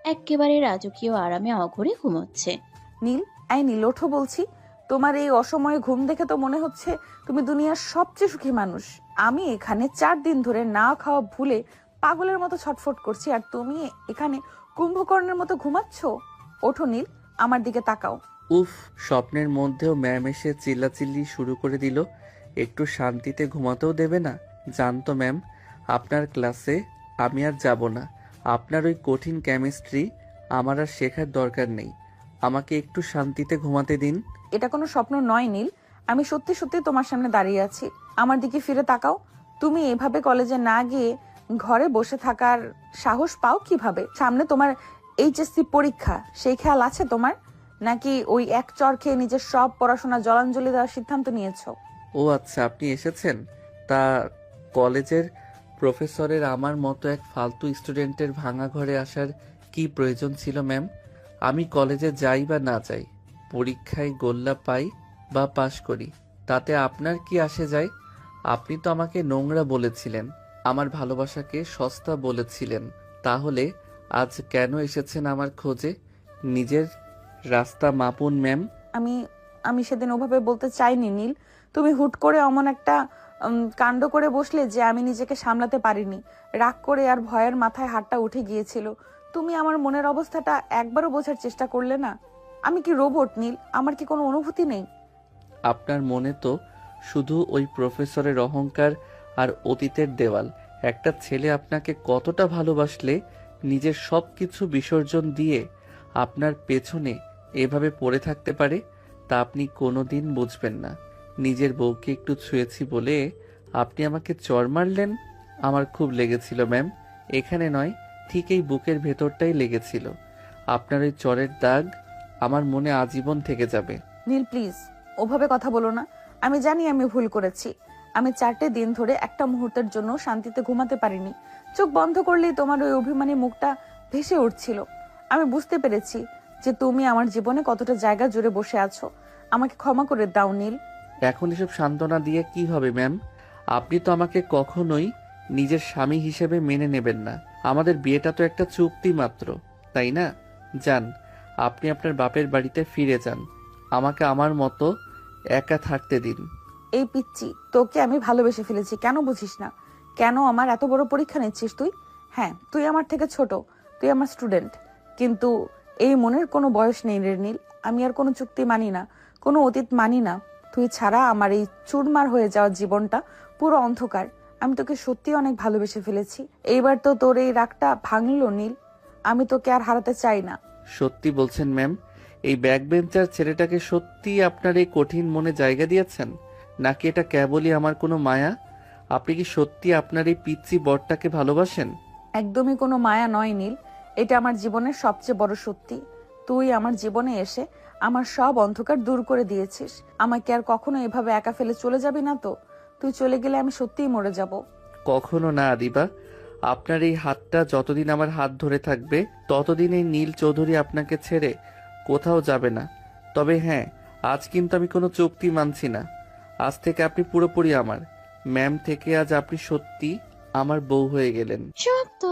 এক্কেবারে রাজকীয় আরামে অঘরে ঘুমোচ্ছে। নীল, নীল ওঠো বলছি। তোমার এই অসময়ে ঘুম দেখে তো মনে হচ্ছে তুমি দুনিয়ার সবচেয়ে সুখী মানুষ। আমি এখানে 4 দিন ধরে না খাওয়া ভুলে পাগলের মতো ছটফট করছি, আর তুমি এখানে কুম্ভকর্ণের মতো ঘুমাচ্ছ। ওঠো নীল, আমার দিকে তাকাও। উফ, স্বপ্নের মধ্যেও ম্যাম এসে চিল্লাচিল্লি শুরু করে দিল। একটু শান্তিতে ঘুমাতেও দেবে না। জানতো ম্যাম, আপনার ক্লাসে আমি আর যাব না। আপনার ওই কঠিন কেমিস্ট্রি আমার আর শেখার দরকার নেই। আমাকে একটু শান্তিতে ঘুমাতে দিন। এটা কোনো স্বপ্ন নয় নীল, আমি সত্যি সত্যি তোমার সামনে দাঁড়িয়ে আছি। আমার দিকে ফিরে তাকাও। তুমি এভাবে কলেজে না গিয়ে ঘরে বসে থাকার সাহস পাও কিভাবে? সামনে তোমার এইচএসসি পরীক্ষা, সেই খেয়াল আছে তোমার? নাকি ওই এক চর খেয়ে নিজের সব পড়াশোনা জলাঞ্জলি দেওয়ার সিদ্ধান্ত নিয়েছো? ও আচ্ছা, আপনি এসেছেন। তা কলেজের প্রফেসরের আমার মতো এক ফালতু স্টুডেন্টের ভাঙা ঘরে আসার কি প্রয়োজন ছিল ম্যাম? আমি কলেজে যাই বা না যাই, পরীক্ষায় গোল্লা পাই বা পাশ করি, তাতে আপনার কি আসে যায়? আপনি তো আমাকে নোংরা বলেছিলেন, আমার ভালোবাসাকে সস্তা বলেছিলেন। তাহলে আজ কেন এসেছেন আমার খোঁজে? নিজের রাস্তা মাপুন ম্যাম। আমি সেদিন ওভাবে বলতে চাইনি নীল। তুমি হুট করে অমন একটা কাণ্ড করে বসলে যে আমি নিজেকে সামলাতে পারিনি। রাগ করে আর ভয়ের মাথায় হাতটা উঠে গিয়েছিল। তুমি আমার মনের অবস্থাটা একবারও বোঝার চেষ্টা করলে না। আমি কি রোবট নীল? আমার কি কোনো অনুভূতি নেই? আপনার মনে তো শুধু ওই প্রফেসরের অহংকার আর অতীতের দেওয়াল। একটা ছেলে আপনাকে কতটা ভালোবাসলে নিজের সব কিছু বিসর্জন দিয়ে আপনার পেছনে এভাবে পড়ে থাকতে পারে, তা আপনি কোনোদিন বুঝবেন না। নিজের বউকে একটু ছুঁয়েছি বলে আপনি আমাকে চড় মারলেন। আমার খুব লেগেছিল ম্যাম, এখানে নয়, ঠিক এই বুকের ভেতরটাই লেগেছিল। আপনার ওই চড়ের দাগ আমার মনে আজীবন থেকে যাবে। নীল প্লিজ, ওভাবে কথা বলো না। আমি জানি আমি ভুল করেছি। আমি 4টে দিন ধরে একটা মুহূর্তের জন্য শান্তিতে ঘুমাতে পারিনি। চোখ বন্ধ করলেই তোমার ওই অভিমানী মুখটা ভেসে উঠছিল। আমি বুঝতে পেরেছি যে তুমি আমার জীবনে কতটা জায়গা জুড়ে বসে আছো। আমাকে ক্ষমা করে দাও নীল। এখন এসব সান্ত্বনা দিয়ে কি হবে ম্যাম? আপনি তো আমাকে কখনোই নিজের স্বামী হিসেবে মেনে নেবেন না। আমাদের বিয়েটা তো একটা চুক্তি মাত্র, তাই না? যান, আপনি আপনার বাপের বাড়িতে ফিরে যান। আমাকে আমার মতো একা থাকতে দিন। এই পিচ্চি, তোকে আমি ভালোবেসে ফেলেছি, কেন বুঝিস না? কেন আমার এত বড় পরীক্ষা নিচ্ছিস তুই? হ্যাঁ, তুই আমার থেকে ছোট, তুই আমার স্টুডেন্ট, কিন্তু এই মনের কোনো বয়স নেই রে নীল। আমি আর কোনো চুক্তি মানি না, কোনো অতীত মানি না। তুই ছাড়া আমার এই চুরমার হয়ে যাওয়া জীবনটা পুরো অন্ধকার। আমি তোকে সত্যি অনেক ভালোবেসে ফেলেছি। এইবার তো তোর এই রাগটা ভাঙলো নীল। আমি তোকে আর হারাতে চাই না। সত্যি বলছেন ম্যাম? এই ব্যাকবেঞ্চার ছেলেটাকে সত্যি আপনার এই কঠিন মনে জায়গা দিয়েছেন, নাকি এটা কেবলই আমার কোনো মায়া? আপনি কি সত্যি আপনার এই পিচ্চি বরটাকে ভালোবাসেন? একদমই কোনো মায়া নয় নীল, এটা আমার জীবনের সবচেয়ে বড় সত্যি। তুই আমার জীবনে এসে আমার সব অন্ধকার দূর করে দিয়েছিস। আমাকে আর কখনো এভাবে একা ফেলে চলে যাবি না তো? তুই চলে গেলে আমি সত্যিই মরে যাব। কখনো না আদিবা। আপনার এই হাতটা যতদিন আমার হাত ধরে থাকবে, ততদিন এই নীল চৌধুরী আপনাকে ছেড়ে কোথাও যাবে না। তবে হ্যাঁ, আজ কিন্তু আমি কোনো চুক্তি মানছি না। আজ থেকে আপনি পুরোপুরি আমার। ম্যাম থেকে আজ আপনি সত্যি আমার বউ হয়ে গেলেন। সত্য।